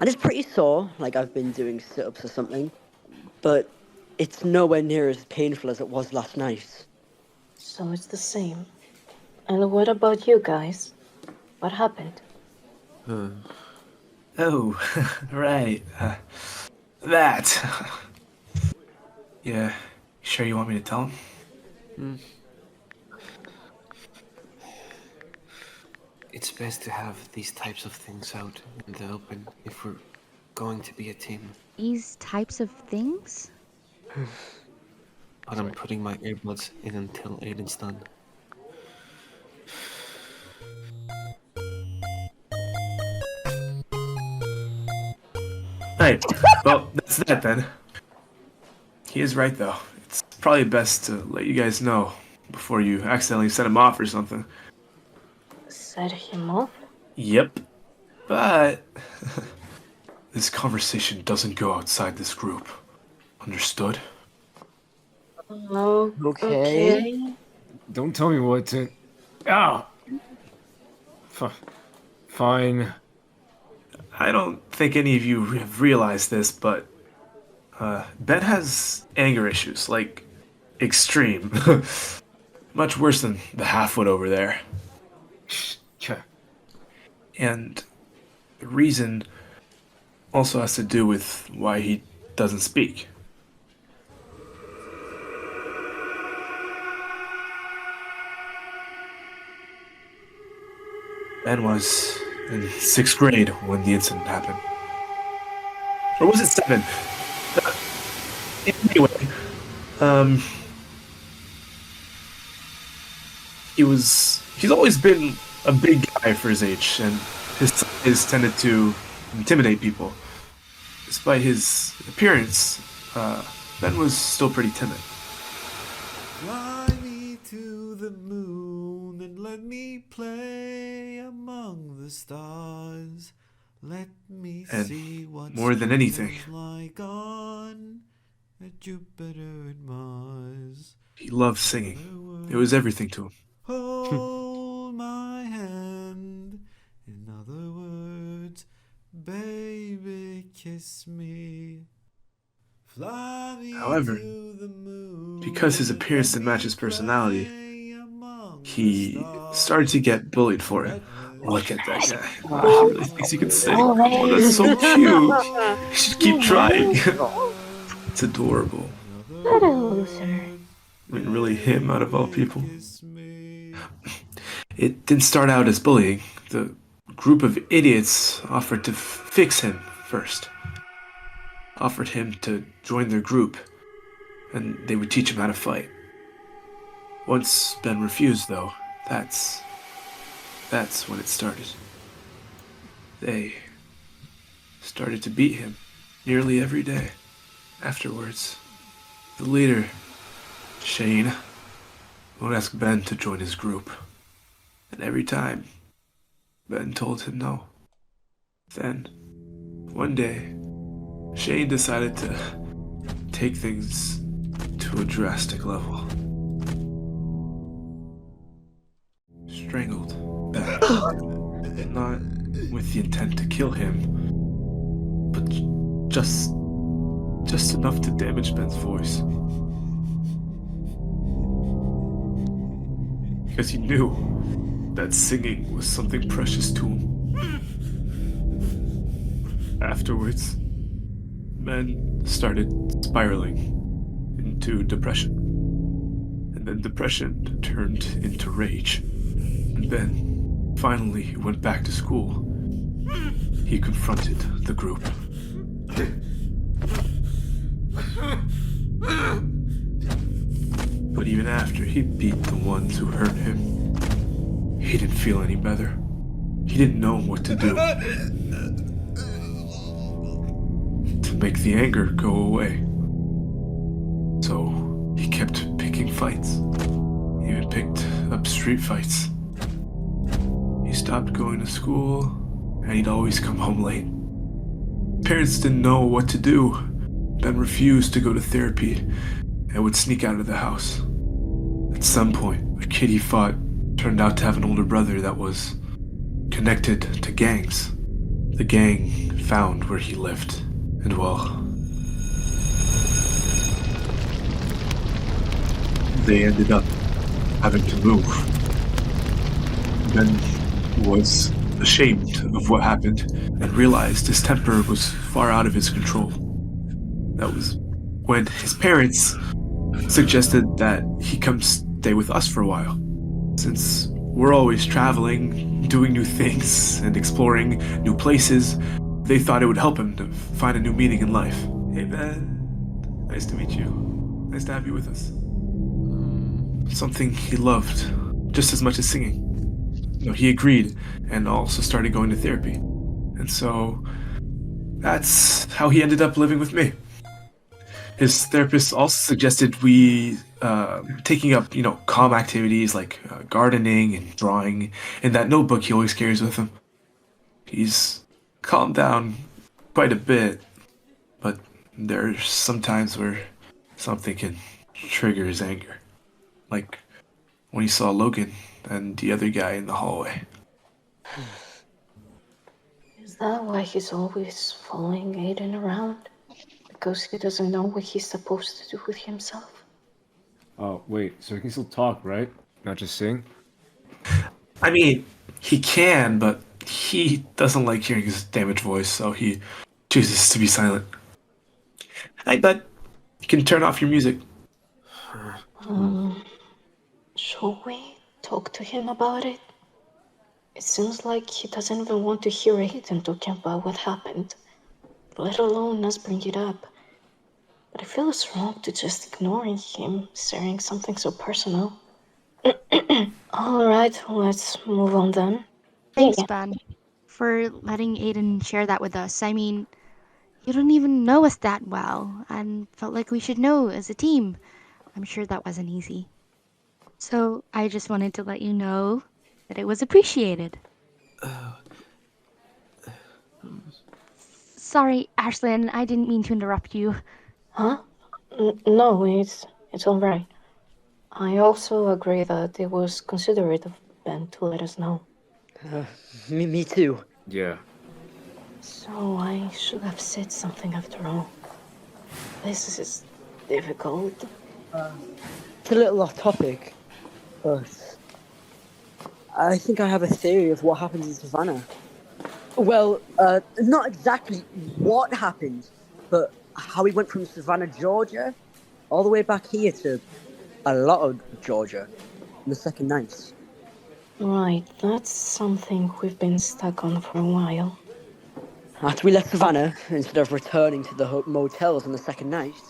Speaker 3: And it's pretty sore, like I've been doing sit-ups or something. But it's nowhere near as painful as it was last night.
Speaker 5: So it's the same. And what about you guys? What happened?
Speaker 2: Oh, right. That. Yeah. Sure you want me to tell him?
Speaker 9: It's best to have these types of things out in the open if we're going to be a team.
Speaker 6: These types of things?
Speaker 9: But I'm putting my earbuds in until Aiden's done.
Speaker 2: Right. Well, that's that then. He is right though. It's probably best to let you guys know before you accidentally set him off or something.
Speaker 5: Set him off?
Speaker 2: Yep. But this conversation doesn't go outside this group. Understood?
Speaker 5: Oh,
Speaker 3: Okay.
Speaker 8: Don't tell me what to. Ow! Fine.
Speaker 2: I don't think any of you have realized this, but Ben has anger issues, like extreme. Much worse than the halfwit over there. And the reason also has to do with why he doesn't speak. Ben was in 6th grade when the incident happened. Or was it 7? Anyway, he's always been a big guy for his age, and his size tended to intimidate people. Despite his appearance, Ben was still pretty timid.
Speaker 10: Fly me to the moon and let me play among the stars. Let me
Speaker 2: And
Speaker 10: see what
Speaker 2: more than anything,
Speaker 10: like on Jupiter and Mars.
Speaker 2: he loved singing. It was everything to him.
Speaker 10: Hold my hand. In other words, baby, kiss me. Fly me
Speaker 2: However,
Speaker 10: to the moon.
Speaker 2: because his appearance didn't match his personality, he started to get bullied for it. Look at that guy. Oh, he really thinks he can sing. Oh, that's so cute. You should keep trying. It's adorable.
Speaker 5: What a loser.
Speaker 2: I mean, really him out of all people. It didn't start out as bullying. The group of idiots offered to fix him first. Offered him to join their group, and they would teach him how to fight. Once Ben refused, though, that's when it started. They started to beat him nearly every day. Afterwards, the leader, Shane, would ask Ben to join his group. And every time, Ben told him no. Then, one day, Shane decided to take things to a drastic level. Strangled Ben. Not with the intent to kill him, but just enough to damage Ben's voice. Because he knew that singing was something precious to him. Afterwards, Ben started spiraling into depression. And then depression turned into rage. And then, finally, went back to school. He confronted the group. But even after he beat the ones who hurt him, he didn't feel any better. He didn't know what to do to make the anger go away. So he kept picking fights. He even picked up street fights. He stopped going to school, and he'd always come home late. Parents didn't know what to do. Ben refused to go to therapy and would sneak out of the house. At some point, a kid he fought turned out to have an older brother that was connected to gangs. the gang found where he lived, and well, they ended up having to move. Ben was ashamed of what happened and realized his temper was far out of his control. That was when his parents suggested that he come stay with us for a while. Since we're always traveling, doing new things, and exploring new places, they thought it would help him to find a new meaning in life. Hey Ben, nice to meet you. Nice to have you with us. Something he loved just as much as singing. He agreed and also started going to therapy. And so that's how he ended up living with me. His therapist also suggested we taking up, calm activities like gardening and drawing in that notebook he always carries with him. He's calmed down quite a bit, but there's some times where something can trigger his anger. Like when he saw Logan and the other guy in the hallway.
Speaker 5: Is that why he's always following Aiden around? Because he doesn't know what he's supposed to do with himself?
Speaker 8: Oh, wait, so he can still talk, right? Not just sing?
Speaker 2: I mean, he can, but he doesn't like hearing his damaged voice, so he chooses to be silent. Hi, bud. You can turn off your music.
Speaker 5: Should we talk to him about it? It seems like he doesn't even want to hear Aiden talking about what happened, let alone us bring it up. But I feel it's wrong to just ignoring him, sharing something so personal. Alright, let's move on then.
Speaker 6: Thanks, Ben, for letting Aiden share that with us. I mean, you don't even know us that well, and felt like we should know as a team. I'm sure that wasn't easy. So I just wanted to let you know that it was appreciated. Sorry, Ashlyn, I didn't mean to interrupt you.
Speaker 5: Huh? No, it's alright. I also agree that it was considerate of Ben to let us know.
Speaker 3: Me too.
Speaker 8: Yeah.
Speaker 5: So I should have said something after all. This is difficult.
Speaker 3: It's a little off topic, but I think I have a theory of what happens in Savannah. Well, not exactly what happened, but how we went from Savannah, Georgia, all the way back here to a lot of Georgia in the second night.
Speaker 5: Right, that's something we've been stuck on for a while.
Speaker 3: After we left Savannah, instead of returning to the motels on the second night,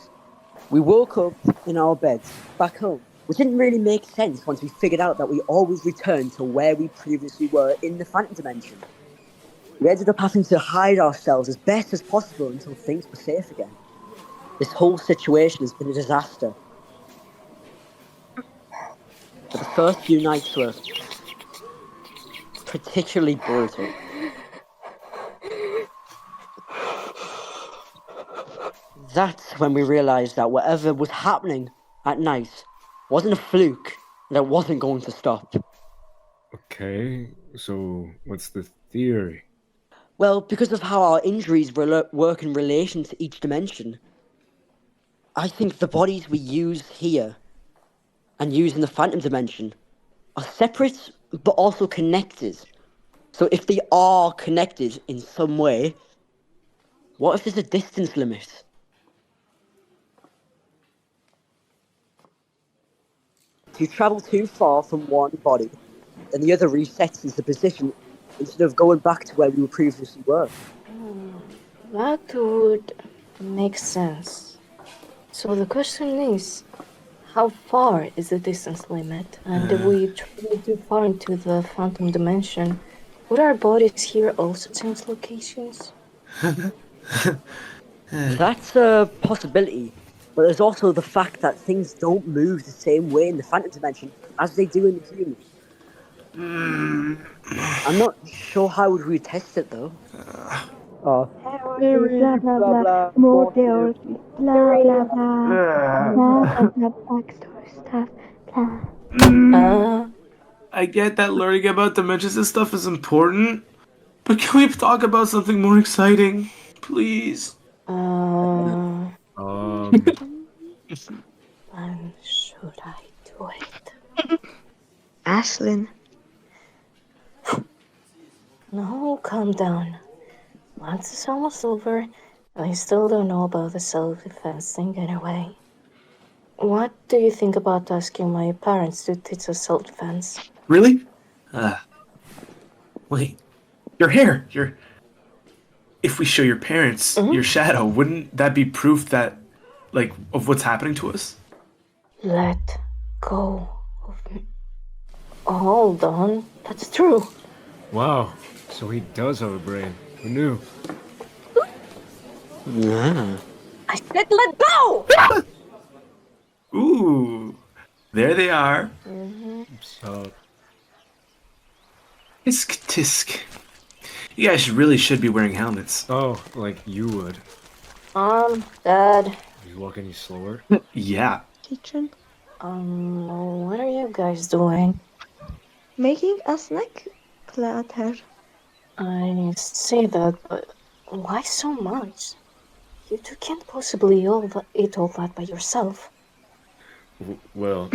Speaker 3: we woke up in our beds back home, which didn't really make sense once we figured out that we always returned to where we previously were in the Phantom Dimension. We ended up having to hide ourselves as best as possible until things were safe again. This whole situation has been a disaster. But the first few nights were particularly brutal. That's when we realized that whatever was happening at night wasn't a fluke, and it wasn't going to stop.
Speaker 8: Okay, so what's the theory?
Speaker 3: Well, because of how our injuries work in relation to each dimension, I think the bodies we use here and use in the Phantom Dimension are separate but also connected. So if they are connected in some way, what if there's a distance limit? If you travel too far from one body, then the other resets into position instead of going back to where we previously were.
Speaker 5: That would make sense. So the question is, how far is the distance limit? And if we travel too far into the Phantom Dimension, would our bodies here also change locations?
Speaker 3: That's a possibility, but there's also the fact that things don't move the same way in the Phantom Dimension as they do in the human. I'm not sure how would we test it though.
Speaker 4: Blah blah blah, motel, blah blah blah, backstory stuff, blah.
Speaker 2: I get that learning about dimensions and stuff is important, But can we talk about something more exciting? Please.
Speaker 5: When should I do it?
Speaker 4: Ashlyn.
Speaker 5: No, calm down. Once it's almost over, I still don't know about the self-defense thing anyway. What do you think about asking my parents to teach us self-defense?
Speaker 2: Really? Wait. Your hair. If we show your parents your shadow, wouldn't that be proof that, like, of what's happening to us?
Speaker 5: Let go of me. Hold on, that's true.
Speaker 8: Wow, so he does have a brain. Who knew?
Speaker 5: I said let go!
Speaker 2: Ooh. There they are.
Speaker 8: So,
Speaker 2: Tisk tisk. You guys really should be wearing helmets.
Speaker 8: oh, like you would.
Speaker 5: Dad.
Speaker 8: You walk any slower?
Speaker 2: Yeah.
Speaker 4: Kitchen.
Speaker 5: What are you guys doing?
Speaker 4: Making a snack platter.
Speaker 5: I see that, but why so much? You two can't possibly eat all that by yourself.
Speaker 8: Well,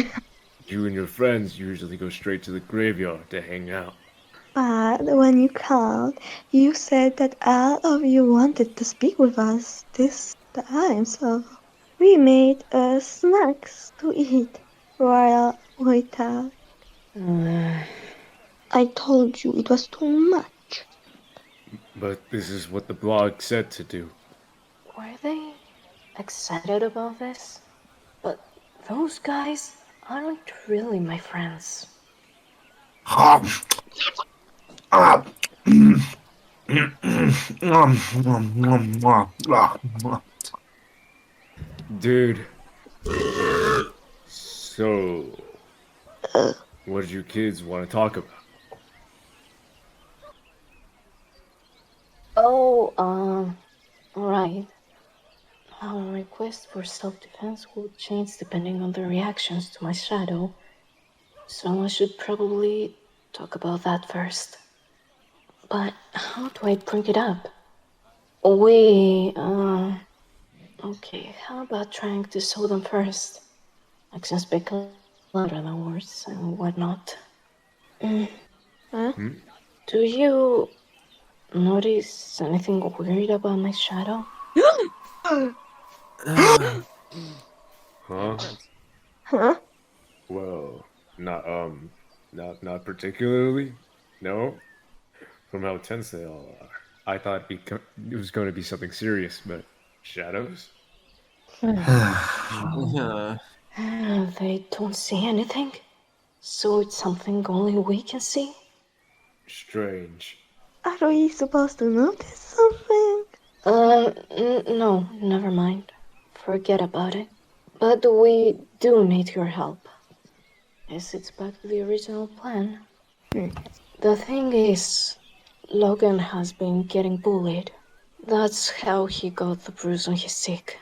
Speaker 8: you and your friends usually go straight to the graveyard to hang out.
Speaker 4: But when you called, you said that all of you wanted to speak with us this time, so we made snacks to eat while we talked. I told you it was too much.
Speaker 8: But this is what the blog said to do.
Speaker 5: Were they excited about this? But those guys aren't really my friends.
Speaker 8: Dude. So, what did you kids want to talk about?
Speaker 5: Right. Our request for self-defense will change depending on the reactions to my shadow. So I should probably talk about that first. But how do I bring it up? Okay, how about trying to show them first? I can speak louder than words and whatnot. Do you notice anything weird about my shadow?
Speaker 8: Huh?
Speaker 4: Huh?
Speaker 8: Well, not particularly. No. From how tense they all are, I thought it was going to be something serious, but shadows?
Speaker 5: They don't see anything? So it's something only we can see?
Speaker 8: Strange.
Speaker 4: Are we supposed to notice something?
Speaker 5: No, never mind. Forget about it. But we do need your help. Yes, it's back to the original plan. The thing is, Logan has been getting bullied. That's how he got the bruise on his cheek.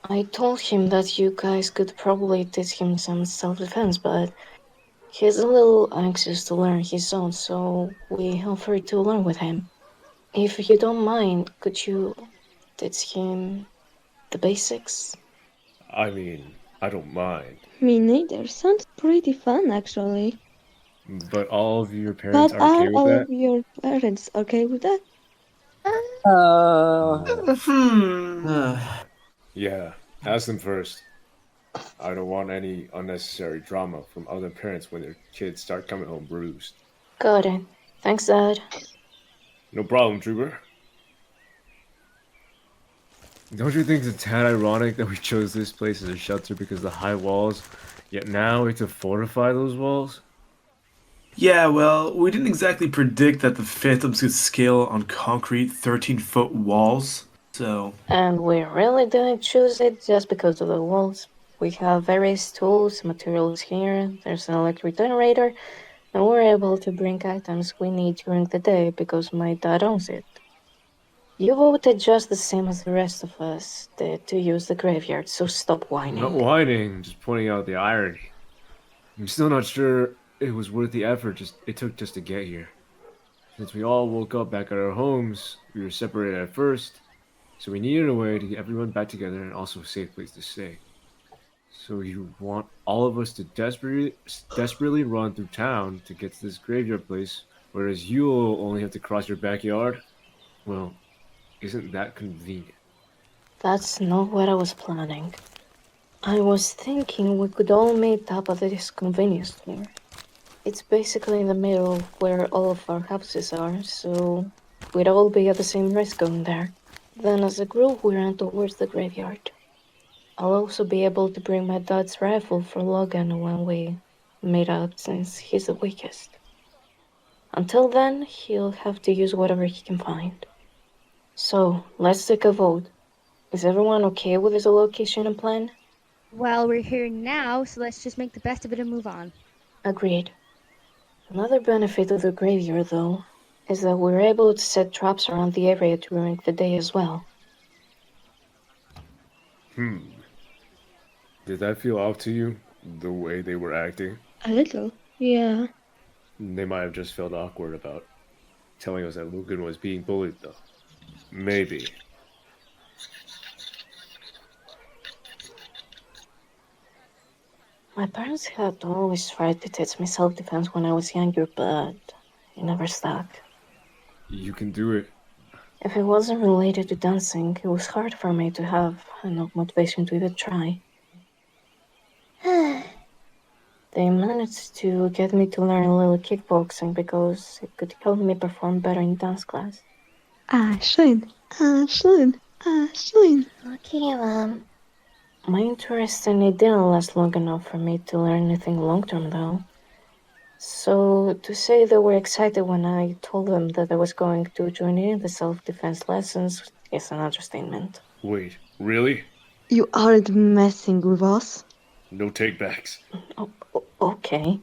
Speaker 5: I told him that you guys could probably teach him some self-defense, but he's a little anxious to learn his own, so we offered to learn with him. If you don't mind, could you teach him the basics?
Speaker 8: I mean, I don't mind.
Speaker 4: Me neither. Sounds pretty fun, actually.
Speaker 8: But all of your parents
Speaker 4: But
Speaker 8: are okay
Speaker 4: are
Speaker 8: with
Speaker 4: all
Speaker 8: that?
Speaker 4: of your parents okay with that?
Speaker 8: Yeah, ask them first. I don't want any unnecessary drama from other parents when their kids start coming home bruised.
Speaker 5: Got it. Thanks, Dad.
Speaker 8: No problem, Trooper. Don't you think it's a tad ironic that we chose this place as a shelter because of the high walls, yet now we have to fortify those walls?
Speaker 2: Yeah, well, we didn't exactly predict that the Phantoms could scale on concrete 13-foot walls, so...
Speaker 5: And we really didn't choose it just because of the walls. We have various tools, materials here, there's an electric generator, and we're able to bring items we need during the day because my dad owns it. You voted just the same as the rest of us did to use the graveyard, so stop whining.
Speaker 8: Not whining, just pointing out the irony. I'm still not sure it was worth the effort it took just to get here. Since we all woke up back at our homes, we were separated at first, so we needed a way to get everyone back together and also a safe place to stay. So you want all of us to desperately run through town to get to this graveyard place, whereas you'll only have to cross your backyard? Well, isn't that convenient?
Speaker 5: That's not what I was planning. I was thinking we could all meet up at this convenience store. It's basically in the middle of where all of our houses are, so we'd all be at the same risk going there. Then as a group we ran towards the graveyard. I'll also be able to bring my dad's rifle for Logan when we meet up, since he's the weakest. Until then, he'll have to use whatever he can find. So, let's take a vote. Is everyone okay with this location and plan?
Speaker 6: Well, we're here now, so let's just make the best of it and move on.
Speaker 5: Agreed. Another benefit of the graveyard, though, is that we're able to set traps around the area during the day as well.
Speaker 8: Did that feel off to you? The way they were acting?
Speaker 4: A little, yeah.
Speaker 8: They might have just felt awkward about telling us that Logan was being bullied, though. Maybe.
Speaker 5: My parents had always tried to teach me self-defense when I was younger, but it never stuck.
Speaker 8: You can do it.
Speaker 5: If it wasn't related to dancing, it was hard for me to have enough motivation to even try. They managed to get me to learn a little kickboxing because it could help me perform better in dance class.
Speaker 4: Ashlyn.
Speaker 5: Okay, Mom. My interest in it didn't last long enough for me to learn anything long-term, though. So, to say they were excited when I told them that I was going to join in the self-defense lessons is an understatement.
Speaker 8: Wait, really?
Speaker 4: You aren't messing with us?
Speaker 8: No takebacks.
Speaker 5: Okay.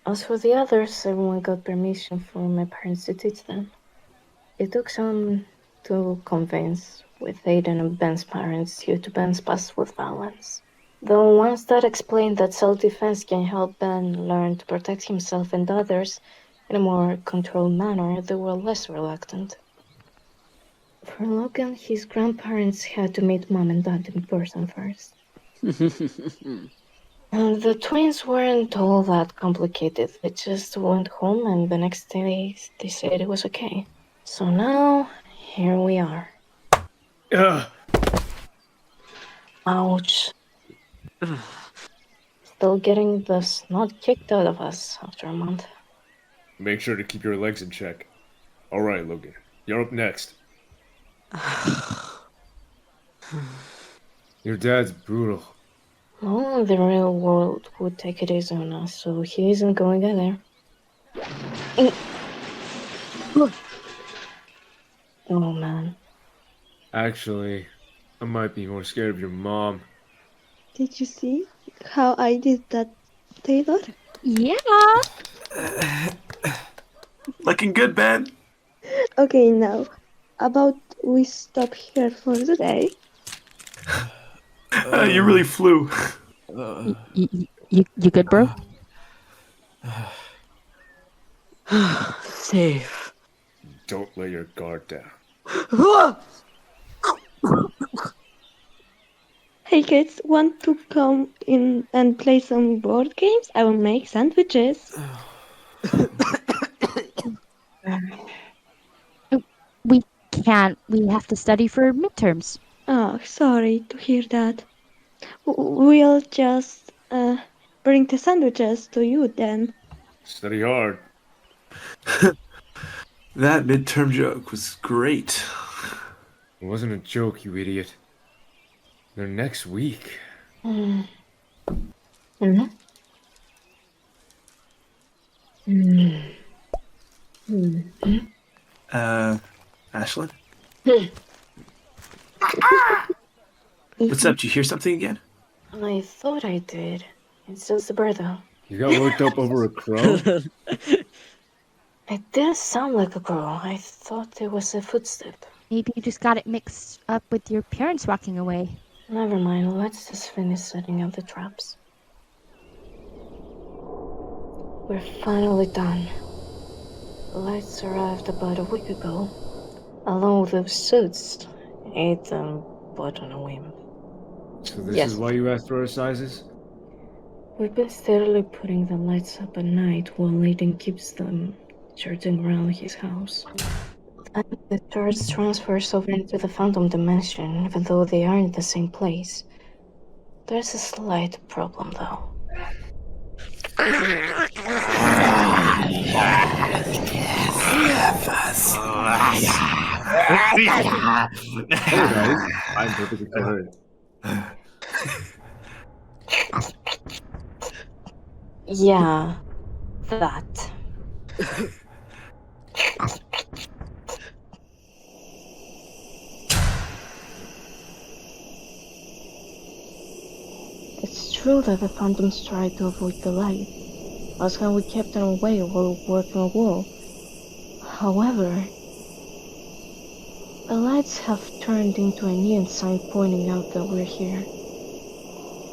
Speaker 5: As for the others, everyone got permission from my parents to teach them. It took some to convince, with Aiden and Ben's parents due to Ben's past with violence. Though once that explained that self-defense can help Ben learn to protect himself and others in a more controlled manner, they were less reluctant. For Logan, his grandparents had to meet Mom and Dad in person first. And the twins weren't all that complicated. They just went home and the next day they said it was okay. So now, here we are. Ouch. Still getting the snot kicked out of us after a month.
Speaker 8: Make sure to keep your legs in check. Alright, Logan. You're up next. Your dad's brutal.
Speaker 5: Well, the real world would take it easy on us, so he isn't going either. Oh man.
Speaker 8: Actually, I might be more scared of your mom.
Speaker 4: Did you see how I did that, Taylor?
Speaker 6: Yeah!
Speaker 2: Looking good, Ben.
Speaker 4: Okay, now, about we stop here for the day.
Speaker 2: You really flew.
Speaker 6: You good, bro?
Speaker 3: Safe.
Speaker 8: Don't let your guard down.
Speaker 4: Hey kids, want to come in and play some board games? I will make sandwiches.
Speaker 6: We can't. We have to study for midterms.
Speaker 4: Oh, sorry to hear that. We'll just bring the sandwiches to you then.
Speaker 8: Study hard.
Speaker 2: That midterm joke was great.
Speaker 8: It wasn't a joke, you idiot. They're next week.
Speaker 2: Ashlyn? What's up? Did you hear something again?
Speaker 5: I thought I did. It's just a bird, though.
Speaker 8: You got worked up over a crow?
Speaker 5: It didn't sound like a crow. I thought it was a footstep.
Speaker 6: Maybe you just got it mixed up with your parents walking away.
Speaker 5: Never mind, let's just finish setting up the traps. We're finally done. Lights arrived about a week ago, along with the suits. Ate them, bought on a whim.
Speaker 8: So this
Speaker 5: Yes.
Speaker 8: is why you asked for our sizes?
Speaker 5: We've been steadily putting the lights up at night while Aiden keeps them charging around his house. Then the charge transfers over into the phantom dimension, even though they are in the same place. There's a slight problem, though.
Speaker 8: Hey guys, I'm perfectly coherent.
Speaker 5: Yeah, that. It's true that the phantoms tried to avoid the light. That's how we kept them away while working a wall. However, the lights have turned into a neon sign pointing out that we're here.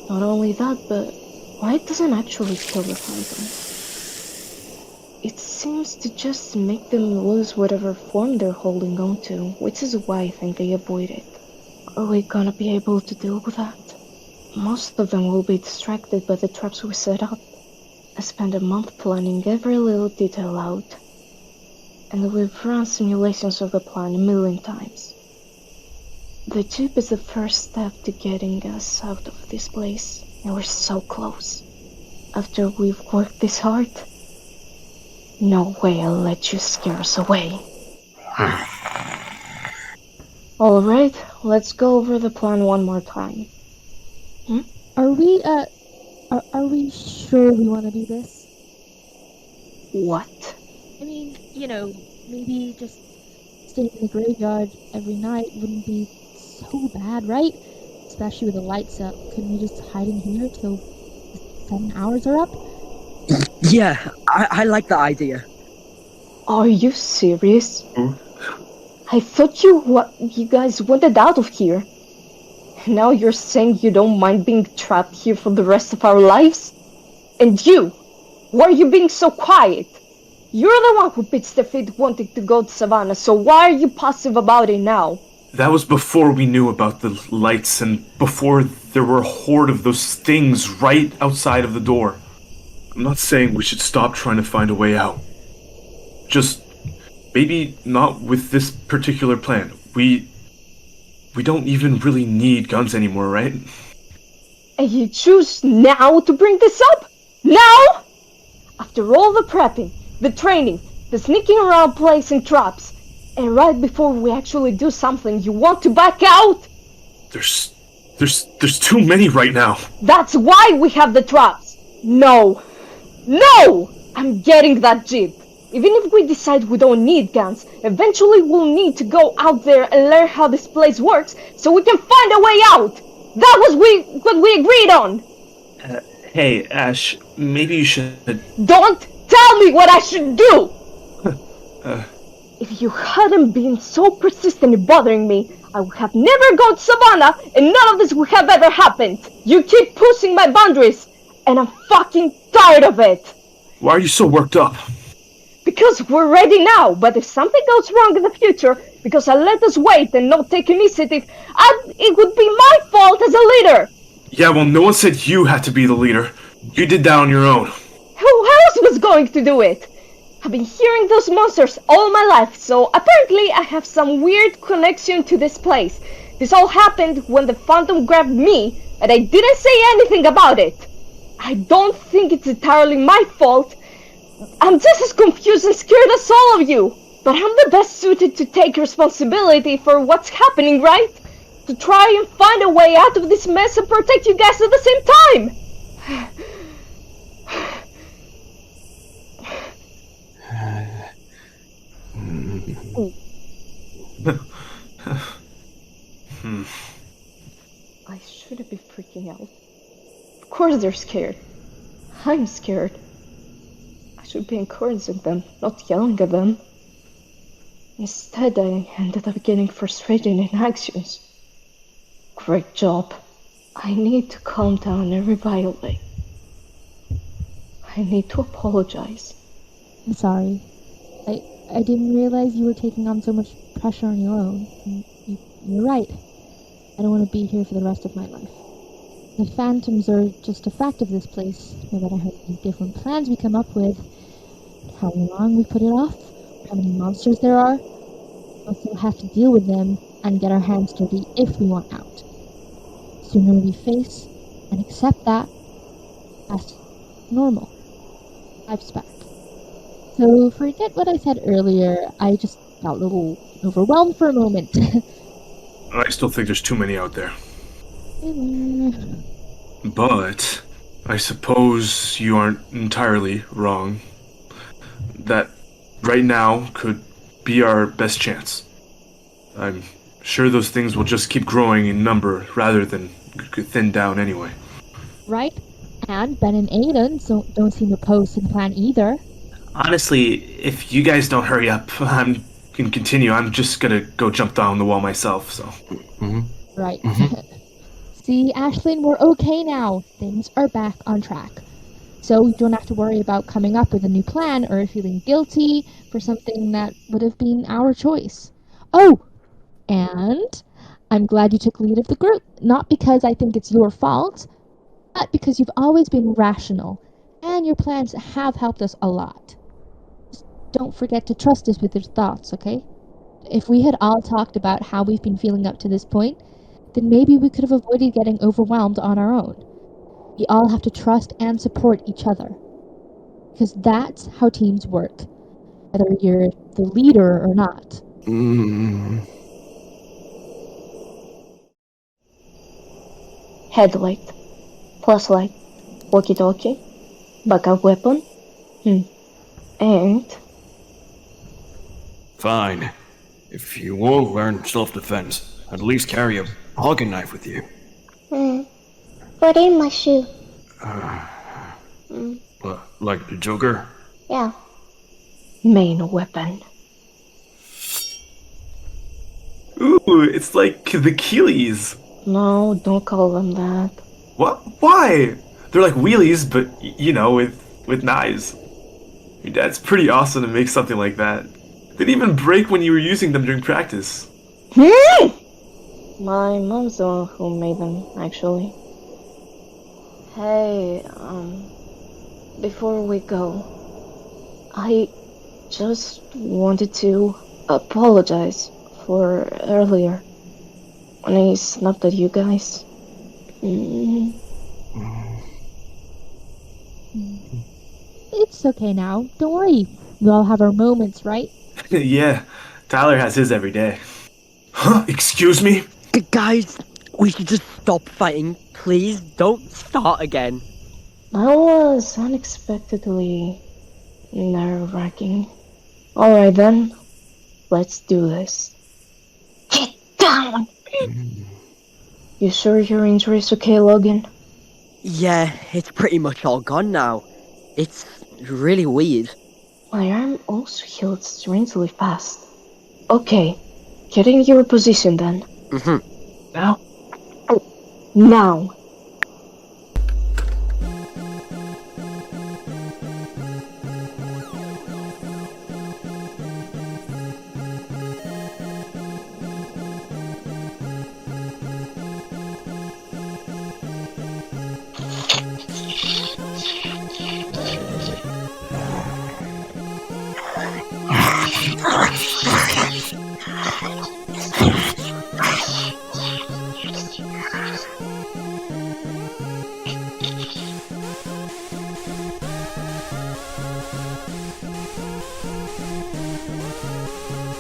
Speaker 5: Not only that, but light doesn't actually kill the phantoms. It seems to just make them lose whatever form they're holding on to, which is why I think they avoid it. Are we gonna be able to deal with that? Most of them will be distracted by the traps we set up. I spent a month planning every little detail out. And we've run simulations of the plan a million times. The jeep is the first step to getting us out of this place, and we're so close. After we've worked this hard, no way I'll let you scare us away. Alright, let's go over the plan one more time.
Speaker 6: Are we sure we want to do this?
Speaker 5: What?
Speaker 6: I mean, maybe just staying in the graveyard every night wouldn't be so bad, right? Especially with the lights up. Couldn't we just hide in here till the 7 hours are up?
Speaker 3: Yeah, I like that idea.
Speaker 5: Are you serious? I thought you guys wanted out of here. Now you're saying you don't mind being trapped here for the rest of our lives? And you? Why are you being so quiet? You're the one who pitched the fit wanting to go to Savannah, so why are you passive about it now?
Speaker 2: That was before we knew about the lights and before there were a horde of those things right outside of the door. I'm not saying we should stop trying to find a way out. Just maybe not with this particular plan. We don't even really need guns anymore, right?
Speaker 5: And you choose now to bring this up? Now? After all the prepping, the training, the sneaking around placing traps, and right before we actually do something, you want to back out?
Speaker 2: There's too many right now.
Speaker 5: That's why we have the traps. No! I'm getting that jeep. Even if we decide we don't need guns, eventually we'll need to go out there and learn how this place works so we can find a way out. That was what we agreed on.
Speaker 2: Hey, Ash, maybe you should...
Speaker 5: Don't tell me what I should do! If you hadn't been so persistent in bothering me, I would have never gone to Savannah and none of this would have ever happened. You keep pushing my boundaries, and I'm fucking tired of it.
Speaker 2: Why are you so worked up?
Speaker 5: Because we're ready now, but if something goes wrong in the future, because I let us wait and not take initiative, it would be my fault as a leader.
Speaker 2: Yeah, well, no one said you had to be the leader. You did that on your own.
Speaker 5: Who else was going to do it? I've been hearing those monsters all my life, so apparently I have some weird connection to this place. This all happened when the phantom grabbed me, and I didn't say anything about it. I don't think it's entirely my fault. I'm just as confused and scared as all of you. But I'm the best suited to take responsibility for what's happening, right? To try and find a way out of this mess and protect you guys at the same time. I shouldn't be freaking out. Of course they're scared. I'm scared. I should be encouraging them, not yelling at them. Instead, I ended up getting frustrated in actions. Great job. I need to calm down and reevaluate. I need to apologize.
Speaker 6: I'm sorry.
Speaker 11: I didn't realize you were taking on so much pressure on your own. You're right. I don't want to be here for the rest of my life. The phantoms are just a fact of this place, no matter how many different plans we come up with, how long we put it off, how many monsters there are. We also have to deal with them and get our hands dirty if we want out. The sooner we face and accept that, that's normal. Life's back. So forget what I said earlier. I just got a little overwhelmed for a moment.
Speaker 2: I still think there's too many out there. But I suppose you aren't entirely wrong. That right now could be our best chance. I'm sure those things will just keep growing in number rather than thin down anyway.
Speaker 11: Right? And Ben and Aiden don't seem opposed to the plan either.
Speaker 2: Honestly, if you guys don't hurry up, I'm gonna continue. I'm just gonna go jump down the wall myself, so.
Speaker 11: Right. See, Ashlyn, we're okay now. Things are back on track. So we don't have to worry about coming up with a new plan or feeling guilty for something that would have been our choice. Oh, and I'm glad you took lead of the group. Not because I think it's your fault, but because you've always been rational, and your plans have helped us a lot. Just don't forget to trust us with your thoughts, okay? If we had all talked about how we've been feeling up to this point, then maybe we could have avoided getting overwhelmed on our own. We all have to trust and support each other. Because that's how teams work, whether you're the leader or not.
Speaker 5: Headlight, flashlight, walkie-talkie, backup weapon, and...
Speaker 7: Fine. If you won't learn self-defense, at least carry a pocket knife with you.
Speaker 5: Put in my shoe.
Speaker 7: Like the Joker?
Speaker 5: Yeah. Main weapon.
Speaker 2: Ooh, it's like the Keeleys.
Speaker 5: No, don't call them that.
Speaker 2: What? Why? They're like wheelies, but, with knives. Your dad's pretty awesome to make something like that. They'd even break when you were using them during practice.
Speaker 5: My mom's the one who made them, actually. Hey, before we go, I just wanted to apologize for earlier when I snapped at you guys.
Speaker 11: It's okay now. Don't worry. We all have our moments, right?
Speaker 2: Yeah, Tyler has his every day. Huh? Excuse me?
Speaker 3: Guys, we should just stop fighting. Please don't start again.
Speaker 5: That was unexpectedly nerve-wracking. Alright then, let's do this. Get down! You sure your injury's okay, Logan?
Speaker 3: Yeah, it's pretty much all gone now. It's really weird.
Speaker 5: My arm also healed strangely fast. Okay, get in your position then.
Speaker 2: Now?
Speaker 5: Now!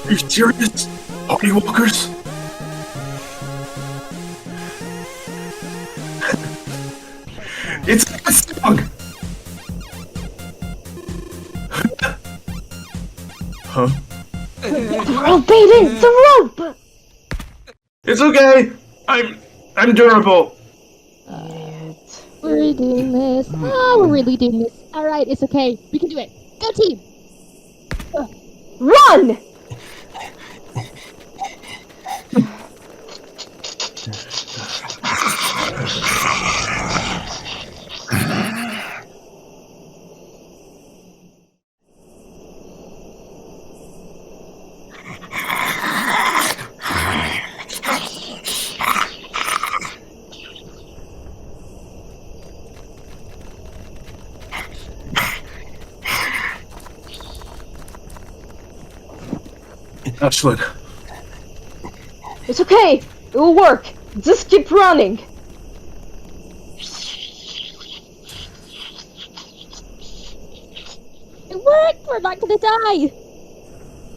Speaker 2: Are you serious? Party walkers? It's a song! Huh?
Speaker 5: The rope, Aiden! The rope!
Speaker 2: It's okay! I'm durable!
Speaker 11: We're doing this. Oh, we're really doing this. Alright, it's okay. We can do it. Go team!
Speaker 5: Run!
Speaker 2: Ashlyn.
Speaker 5: It's okay. It will work. Just keep running.
Speaker 11: It worked! We're not gonna die!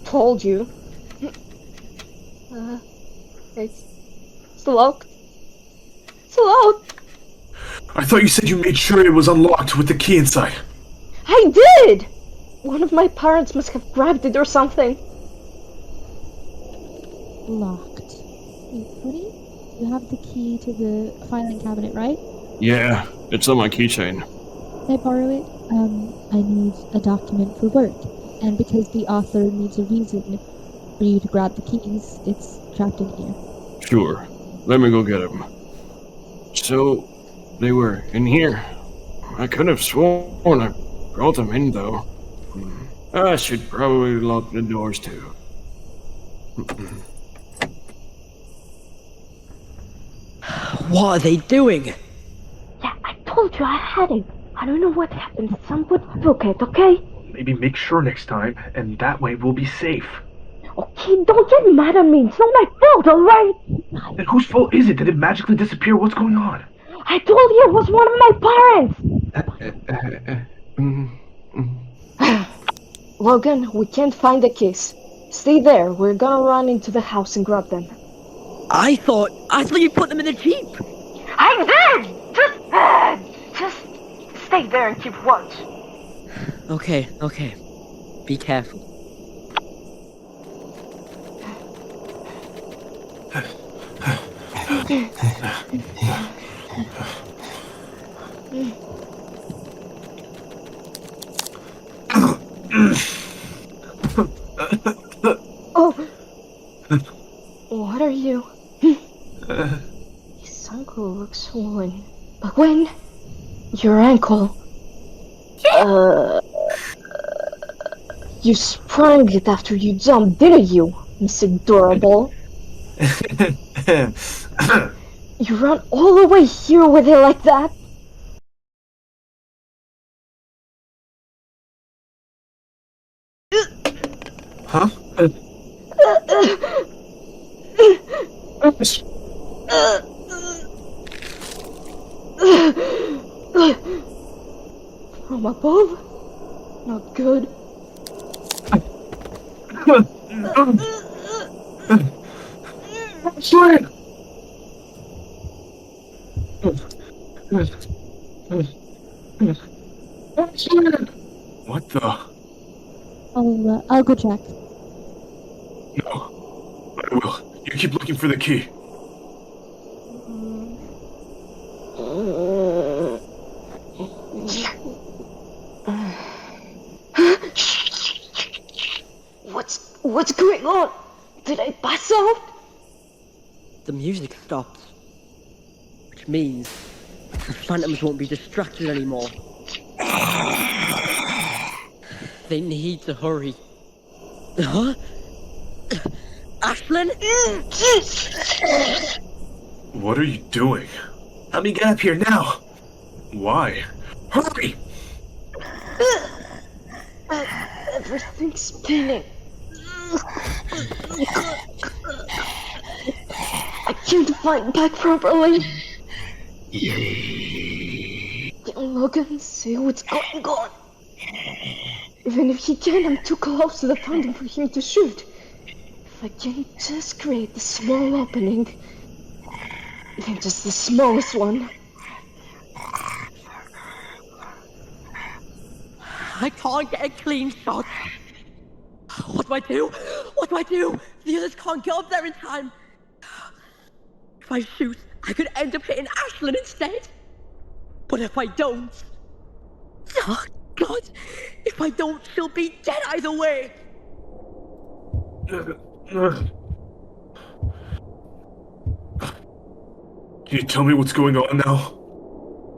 Speaker 5: Told you. It's locked. It's locked.
Speaker 2: I thought you said you made sure it was unlocked with the key inside.
Speaker 5: I did! One of my parents must have grabbed it or something.
Speaker 11: Locked. Wait, Cody? You have the key to the filing cabinet, right?
Speaker 7: Yeah, it's on my keychain.
Speaker 11: Can I borrow it? I need a document for work. And because the author needs a reason for you to grab the keys, it's trapped in here.
Speaker 7: Sure. Let me go get them. So, they were in here. I could have sworn I brought them in, though. I should probably lock the doors, too.
Speaker 3: What are they doing?
Speaker 5: Yeah, I told you I had it. I don't know what happened. Someone took it, okay?
Speaker 2: Maybe make sure next time, and that way we'll be safe.
Speaker 5: Okay, don't get mad at me. It's not my fault, alright?
Speaker 2: Then whose fault is it? Did it magically disappear? What's going on?
Speaker 5: I told you it was one of my parents! Logan, we can't find the keys. Stay there. We're gonna run into the house and grab them.
Speaker 3: I thought you put them in the Jeep.
Speaker 5: I did! Just stay there and keep watch.
Speaker 3: Okay. Be careful.
Speaker 5: Oh! What are you? His ankle looks swollen. But when? Your ankle. You sprang it after you jumped, didn't you, Mr. Adorable? You ran all the way here with it like that?
Speaker 2: Huh?
Speaker 5: From above? Not good.
Speaker 2: Ashlyn! What the?
Speaker 11: I'll go check.
Speaker 2: No. I will. You keep looking for the key.
Speaker 5: What's going on? Did I pass out?
Speaker 3: The music stopped. Which means the phantoms won't be distracted anymore. They need to hurry. Huh? Ashlyn?
Speaker 2: What are you doing? Let me get up here now. Why? Hurry!
Speaker 5: Everything's spinning. I can't find back properly. Logan, see what's going on. Even if he can, I'm too close to the fountain for him to shoot. If I can just create a small opening, even just the smallest one.
Speaker 3: I can't get a clean shot. What do I do? What do I do? The others can't get up there in time. If I shoot, I could end up hitting Ashlyn instead. But if I don't... Oh, God. If I don't, she'll be dead either way.
Speaker 2: Can you tell me what's going on now?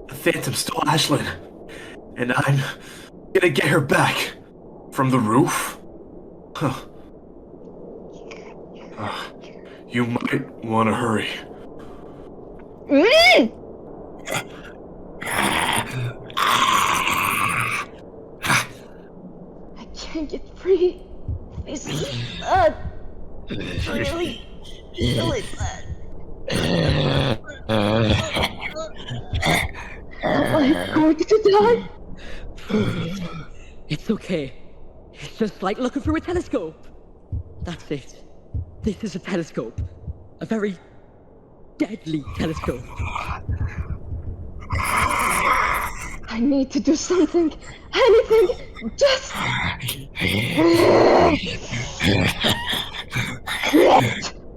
Speaker 2: The Phantom stole Ashlyn. And I'm gonna get her back. From the roof? Huh. You might want to hurry.
Speaker 5: I can't get free. This is bad.
Speaker 12: really, really bad.
Speaker 4: Am I going to die?
Speaker 3: It's okay. It's just like looking through a telescope. That's it. This is a telescope. A very deadly telescope.
Speaker 4: I need to do something. Anything. Just.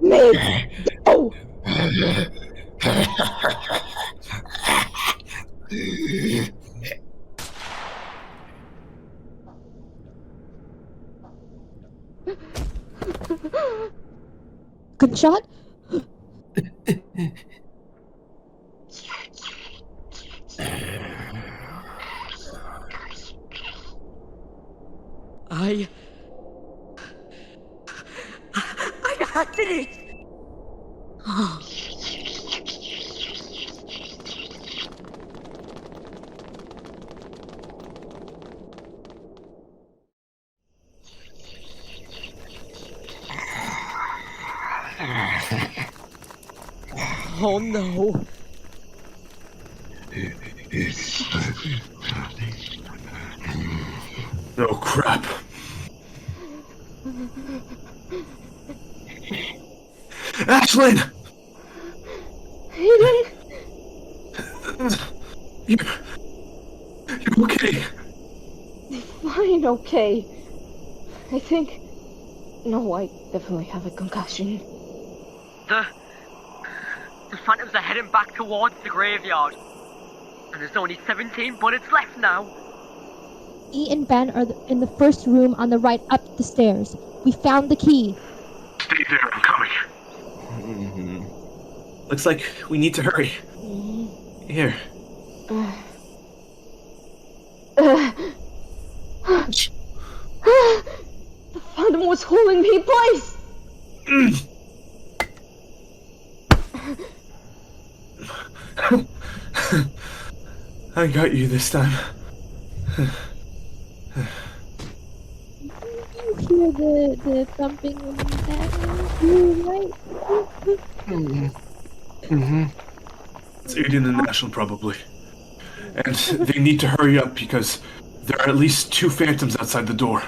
Speaker 4: Let me go.
Speaker 11: Gunshot?
Speaker 3: I acted it! Oh no.
Speaker 2: Oh crap. Ashlyn!
Speaker 4: Aiden!
Speaker 2: You're okay.
Speaker 4: Fine, okay. I think. No, I definitely have a concussion.
Speaker 3: The phantoms are heading back towards the graveyard. And there's only 17 bullets left now.
Speaker 11: E and Ben are in the first room on the right up the stairs. We found the key.
Speaker 2: Stay there, I'm coming. Looks like we need to hurry. Here.
Speaker 4: The phantom was holding me in place!
Speaker 2: I got you this time.
Speaker 11: You hear the thumping in that room, right?
Speaker 2: It's Aiden and Ashlyn, probably. And they need to hurry up because there are at least 2 phantoms outside the door.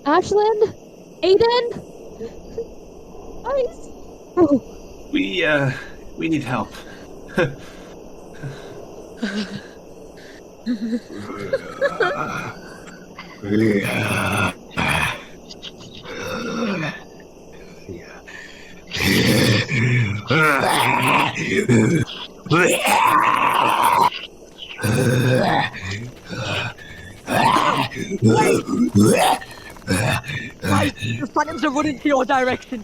Speaker 11: Ashlyn? Aiden? Guys? Oh.
Speaker 2: We need help.
Speaker 3: The phantoms are running to your direction.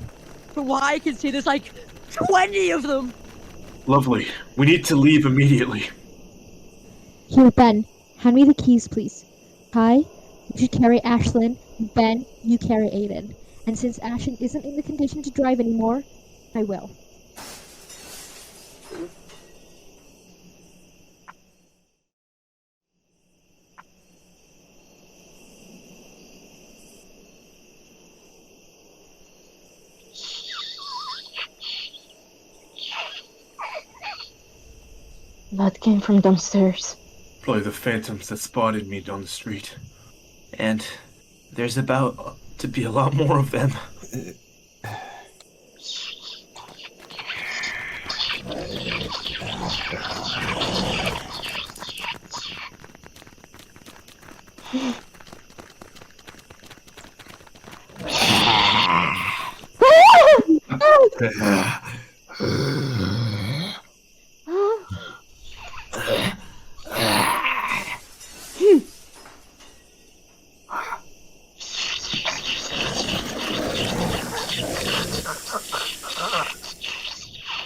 Speaker 3: From what I can see, there's like 20 of them.
Speaker 2: Lovely. We need to leave immediately.
Speaker 11: Here, Ben. Hand me the keys, please. Kai, you should carry Ashlyn. Ben, you carry Aiden. And since Ashlyn isn't in the condition to drive anymore, I will.
Speaker 4: That came from downstairs.
Speaker 2: Probably the phantoms that spotted me down the street. And there's about to be a lot more of them.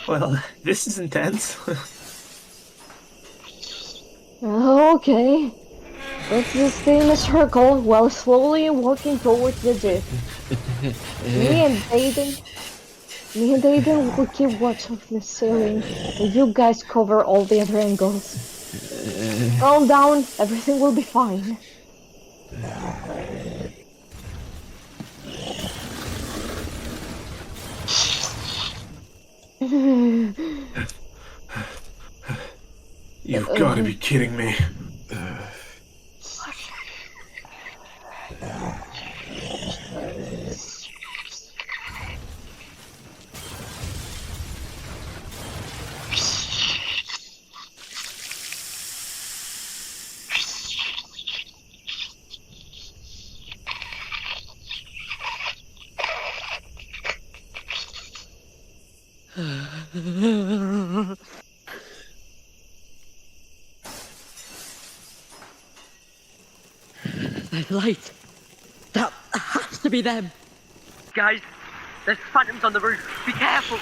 Speaker 2: Well, this is intense.
Speaker 4: Okay. Let's just stay in a circle while slowly walking towards the jeep. Me and Aiden will keep watch of the ceiling, and you guys cover all the other angles. Calm down. Everything will be fine.
Speaker 2: You've got to be kidding me.
Speaker 3: That light. That has to be them. Guys, there's phantoms on the roof. Be careful.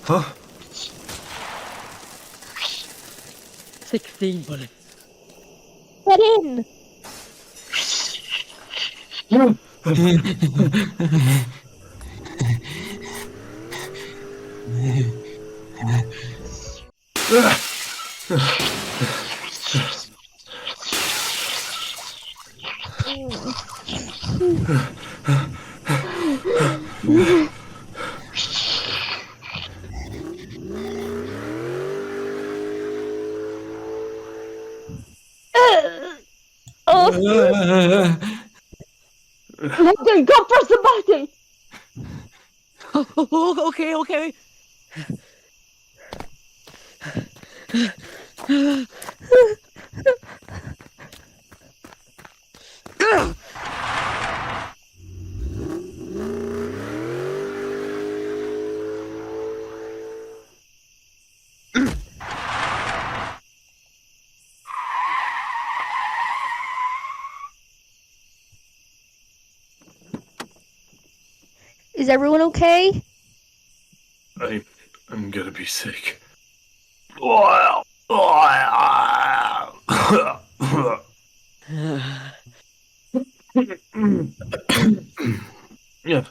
Speaker 2: Huh?
Speaker 3: 16 bullets.
Speaker 11: Get in!
Speaker 4: Logan, go press the button!
Speaker 3: Okay.
Speaker 6: Is everyone okay?
Speaker 2: I'm gonna be sick. Yeah.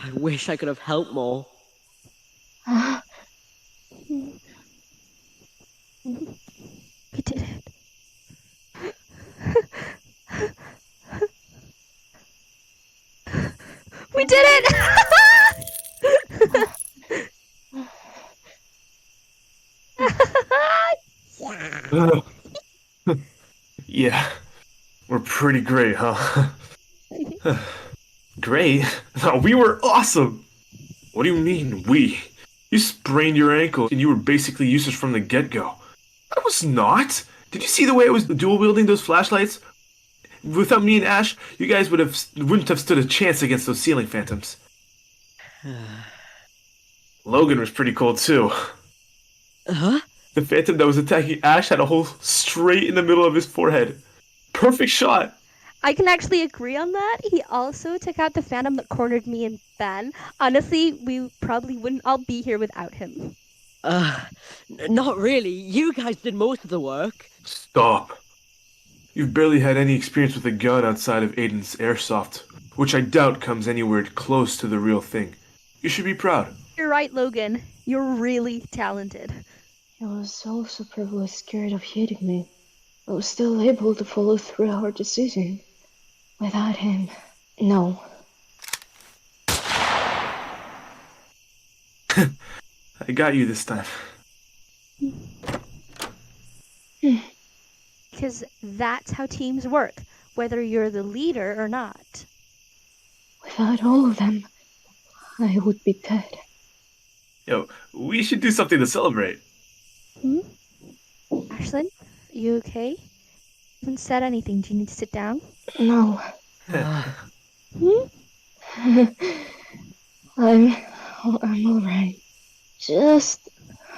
Speaker 3: I wish I could have helped more.
Speaker 6: We did it. We did it!
Speaker 2: Yeah. We're pretty great, huh? Great? No, we were awesome! What do you mean, we? You sprained your ankle and you were basically useless from the get-go. I was not! Did you see the way I was dual-wielding those flashlights? Without me and Ash, you guys wouldn't have stood a chance against those ceiling phantoms. Logan was pretty cool, too.
Speaker 3: Huh?
Speaker 2: The phantom that was attacking Ash had a hole straight in the middle of his forehead. Perfect shot!
Speaker 6: I can actually agree on that. He also took out the phantom that cornered me and Ben. Honestly, we probably wouldn't all be here without him.
Speaker 3: Not really. You guys did most of the work.
Speaker 2: Stop. You've barely had any experience with a gun outside of Aiden's airsoft, which I doubt comes anywhere close to the real thing. You should be proud.
Speaker 6: You're right, Logan. You're really talented.
Speaker 4: I was also probably scared of hitting me. I was still able to follow through our decision. Without him, no.
Speaker 2: I got you this time.
Speaker 6: Because that's how teams work, whether you're the leader or not.
Speaker 4: Without all of them, I would be dead.
Speaker 2: Yo, we should do something to celebrate.
Speaker 6: Ashlyn, you okay? You haven't said anything. Do you need to sit down?
Speaker 4: No. I'm alright. Just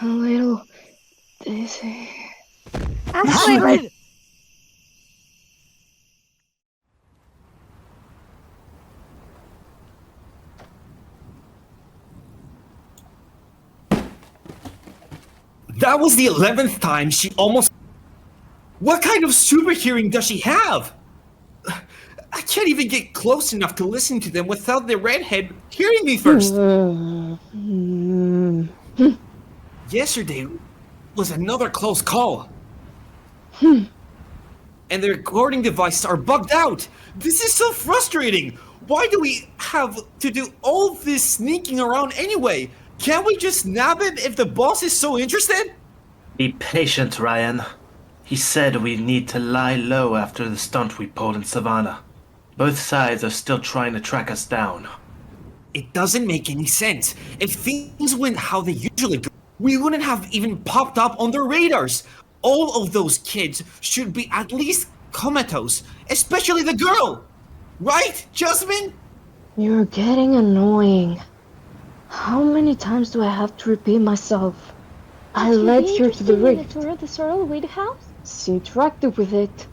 Speaker 4: a little dizzy.
Speaker 6: Ashlyn!
Speaker 13: That was the 11th time she almost... What kind of super hearing does she have? I can't even get close enough to listen to them without the redhead hearing me first. Yesterday was another close call. And the recording devices are bugged out. This is so frustrating. Why do we have to do all this sneaking around anyway? Can't we just nab it if the boss is so interested?
Speaker 2: Be patient, Ryan. He said we need to lie low after the stunt we pulled in Savannah. Both sides are still trying to track us down.
Speaker 13: It doesn't make any sense. If things went how they usually go, we wouldn't have even popped up on their radars. All of those kids should be at least comatose, especially the girl. Right, Jasmine?
Speaker 5: You're getting annoying. How many times do I have to repeat myself? I led her to the rift.
Speaker 4: The sorrel with the house?
Speaker 5: She interacted with it.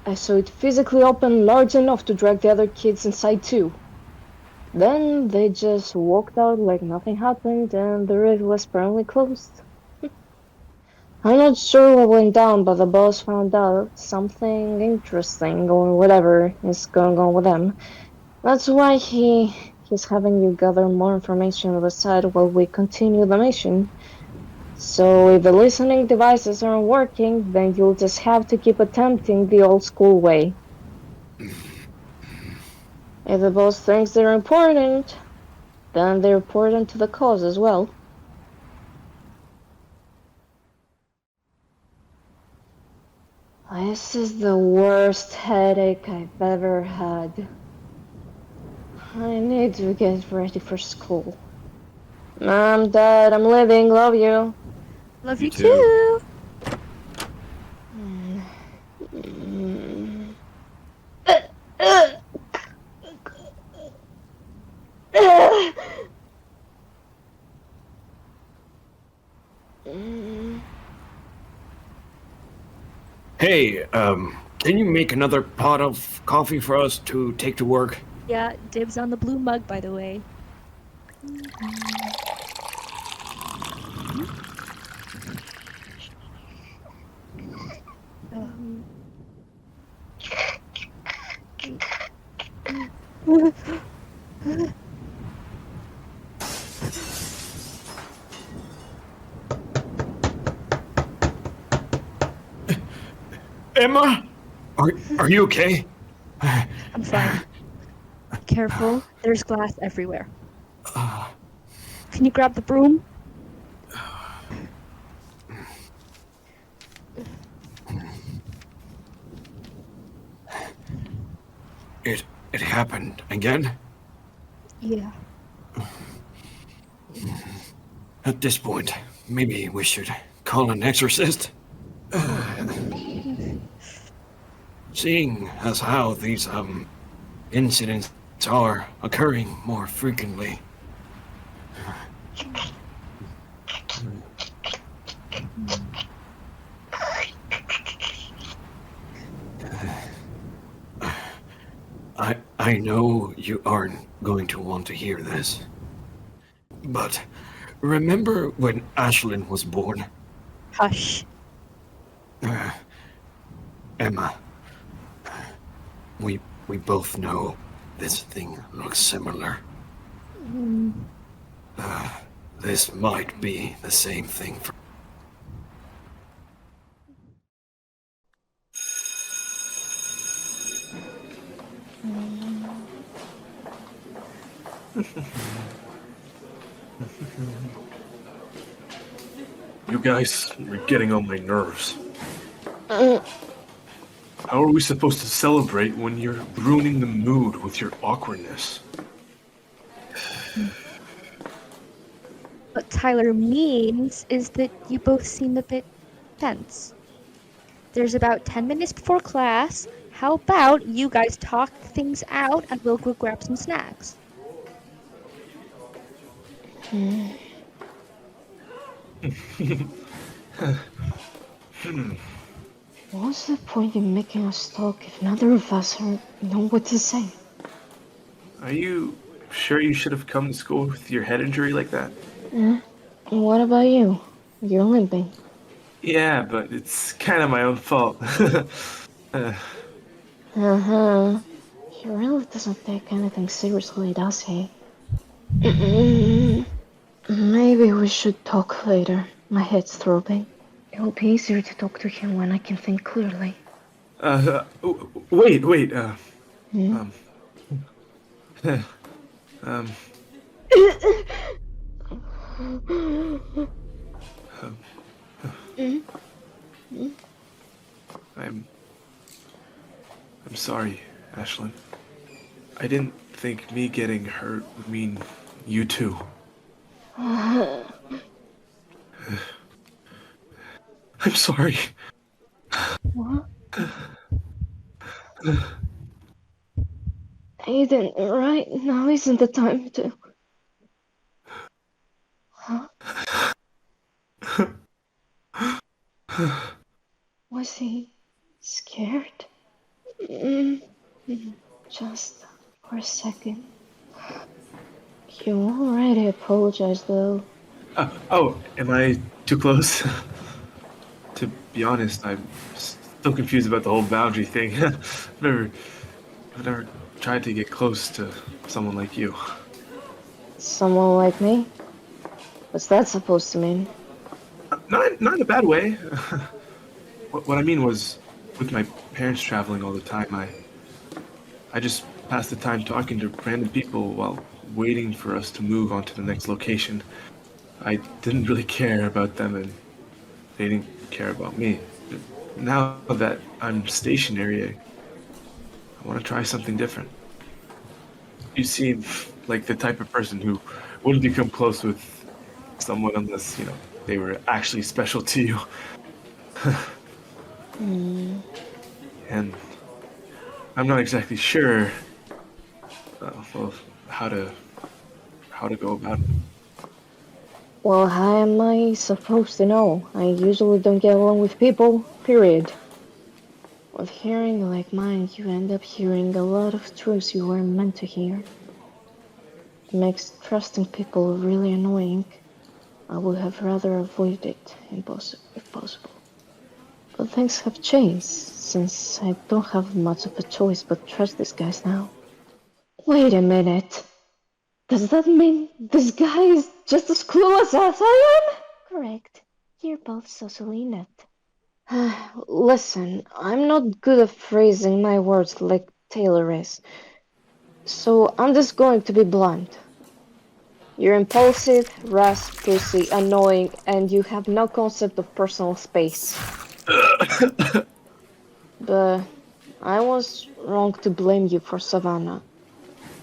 Speaker 5: I saw it physically open large enough to drag the other kids inside too. Then they just walked out like nothing happened and the rift was permanently closed. I'm not sure what went down, but the boss found out something interesting or whatever is going on with them. That's why he's having you gather more information on the side while we continue the mission. So if the listening devices aren't working, then you'll just have to keep attempting the old school way. If the boss thinks they're important, then they're important to the cause as well. This is the worst headache I've ever had. I need to get ready for school. Mom, Dad, I'm leaving. Love you.
Speaker 6: Love you too.
Speaker 7: Hey, can you make another pot of coffee for us to take to work?
Speaker 6: Yeah, dibs on the blue mug, by the way.
Speaker 7: Emma? Are you okay?
Speaker 6: I'm fine. Careful, there's glass everywhere. Can you grab the broom?
Speaker 7: It happened again?
Speaker 6: Yeah.
Speaker 7: At this point, maybe we should call an exorcist? Seeing as how these, incidents are occurring more frequently. I know you aren't going to want to hear this, but remember when Ashlyn was born?
Speaker 6: Hush.
Speaker 7: Emma, we both know this thing looks similar. This might be the same thing for...
Speaker 2: You guys are getting on my nerves. How are we supposed to celebrate when you're ruining the mood with your awkwardness?
Speaker 6: What Tyler means is that you both seem a bit tense. There's about 10 minutes before class. How about you guys talk things out and we'll go grab some snacks?
Speaker 5: What's the point in making us talk if neither of us know what to say?
Speaker 2: Are you sure you should have come to school with your head injury like that?
Speaker 5: What about you? You're limping.
Speaker 2: Yeah, but it's kind of my own fault.
Speaker 5: Uh-huh. He really doesn't take anything seriously, does he? Maybe we should talk later. My head's throbbing. It'll be easier to talk to him when I can think clearly.
Speaker 2: Wait.
Speaker 5: Hmm?
Speaker 2: Um, I'm sorry, Ashlyn. I didn't think me getting hurt would mean you too. I'm sorry.
Speaker 5: What? Aiden, right now isn't the time to... Huh? Was he scared? Just for a second. You already apologized, though.
Speaker 2: Am I too close? To be honest, I'm still confused about the whole boundary thing. I've never tried to get close to someone like you.
Speaker 5: Someone like me? What's that supposed to mean?
Speaker 2: Not in a bad way. What I mean was, with my parents traveling all the time, I just passed the time talking to random people while waiting for us to move on to the next location. I didn't really care about them, and they didn't care about me. Now that I'm stationary, I want to try something different. You seem like the type of person who wouldn't become close with someone unless, they were actually special to you. And I'm not exactly sure, how to go about it.
Speaker 5: Well, how am I supposed to know? I usually don't get along with people, period. With hearing like mine, you end up hearing a lot of truths you weren't meant to hear. It makes trusting people really annoying. I would have rather avoided it if possible. But things have changed, since I don't have much of a choice but trust these guys now. Wait a minute. Does that mean this guy is just as clueless as I am?
Speaker 11: Correct. You're both socially inept.
Speaker 5: Listen, I'm not good at phrasing my words like Taylor is. So I'm just going to be blunt. You're impulsive, rash, pussy, annoying, and you have no concept of personal space. But I was wrong to blame you for Savannah.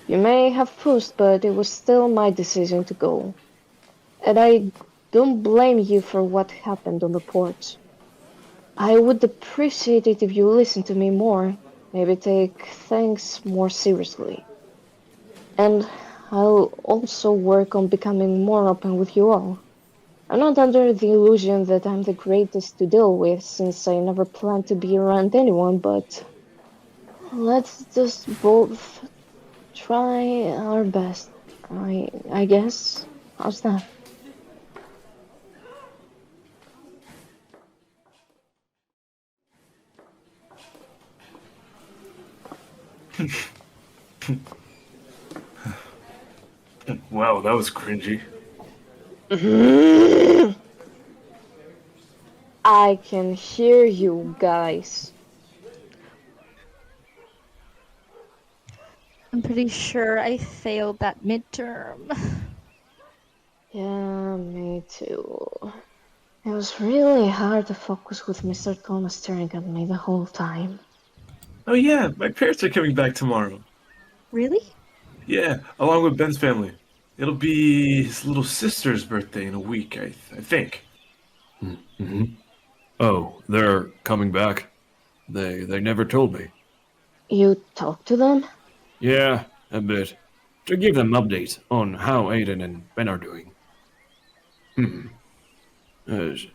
Speaker 5: You may have pushed, but it was still my decision to go. And I don't blame you for what happened on the porch. I would appreciate it if you listened to me more, maybe take things more seriously. And I'll also work on becoming more open with you all. I'm not under the illusion that I'm the greatest to deal with, since I never planned to be around anyone, but let's just both try our best. I guess. How's that?
Speaker 2: Wow, that was cringy.
Speaker 5: I can hear you guys.
Speaker 6: I'm pretty sure I failed that midterm.
Speaker 5: Yeah, me too. It was really hard to focus with Mr. Thomas staring at me the whole time.
Speaker 2: Oh yeah, my parents are coming back tomorrow.
Speaker 6: Really?
Speaker 2: Yeah, along with Ben's family. It'll be his little sister's birthday in a week, I think.
Speaker 7: Mm-hmm. Oh, they're coming back. They never told me.
Speaker 5: You talked to them?
Speaker 7: Yeah, a bit. To give them updates on how Aiden and Ben are doing.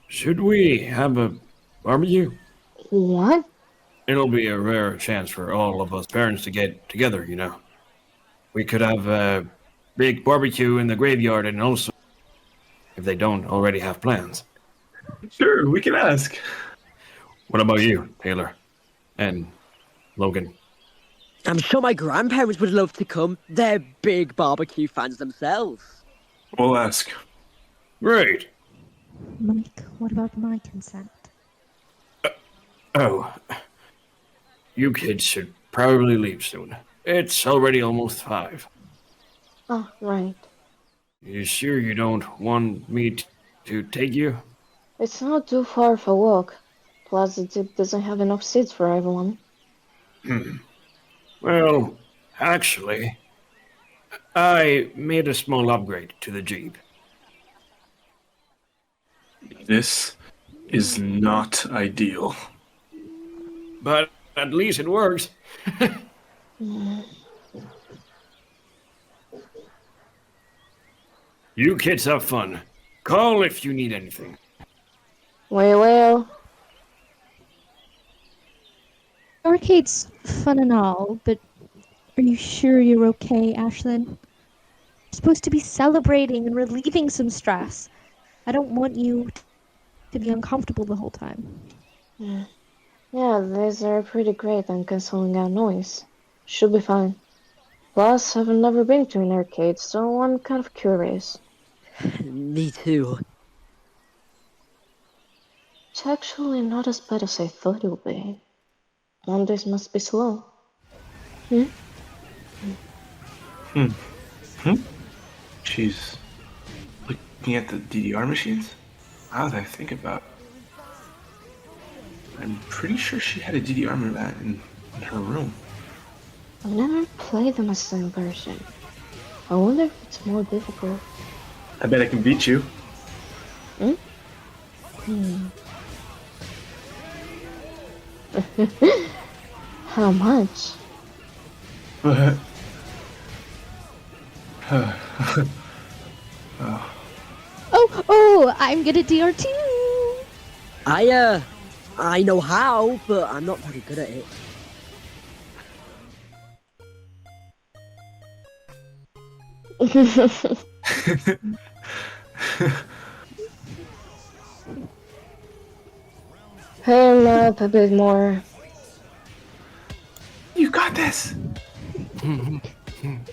Speaker 7: Should we have a barbecue?
Speaker 5: What?
Speaker 7: It'll be a rare chance for all of us parents to get together, We could have a big barbecue in the graveyard and also, if they don't already have plans,
Speaker 2: Sure, we can ask.
Speaker 7: What about you, Taylor? And Logan?
Speaker 3: I'm sure my grandparents would love to come. They're big barbecue fans themselves.
Speaker 2: We'll ask.
Speaker 7: Great.
Speaker 6: Mike, what about my consent?
Speaker 7: Oh. You kids should probably leave soon. It's already almost 5.
Speaker 5: Oh, right.
Speaker 7: You sure you don't want me to take you?
Speaker 5: It's not too far of a walk. Plus, the jeep doesn't have enough seats for everyone.
Speaker 7: Well, actually, I made a small upgrade to the Jeep.
Speaker 2: This is not ideal.
Speaker 7: But at least it works. You kids have fun. Call if you need anything.
Speaker 5: We will.
Speaker 11: Arcade's fun and all, but are you sure you're okay, Ashlyn? You're supposed to be celebrating and relieving some stress. I don't want you to be uncomfortable the whole time.
Speaker 5: Yeah, these are pretty great and cancelling out noise. Should be fine. Plus, I've never been to an arcade, so I'm kind of curious.
Speaker 3: Me too.
Speaker 5: It's actually not as bad as I thought it would be. Mondays must be slow.
Speaker 2: She's looking at the DDR machines? How did I think about? I'm pretty sure she had a DDR machine in her room.
Speaker 5: I've never played them as in person. I wonder if it's more difficult.
Speaker 2: I bet I can beat you.
Speaker 5: How much?
Speaker 11: Oh, I'm good at DR too!
Speaker 3: I know how, but I'm not very good at it.
Speaker 5: Hang up a bit more.
Speaker 2: You got this!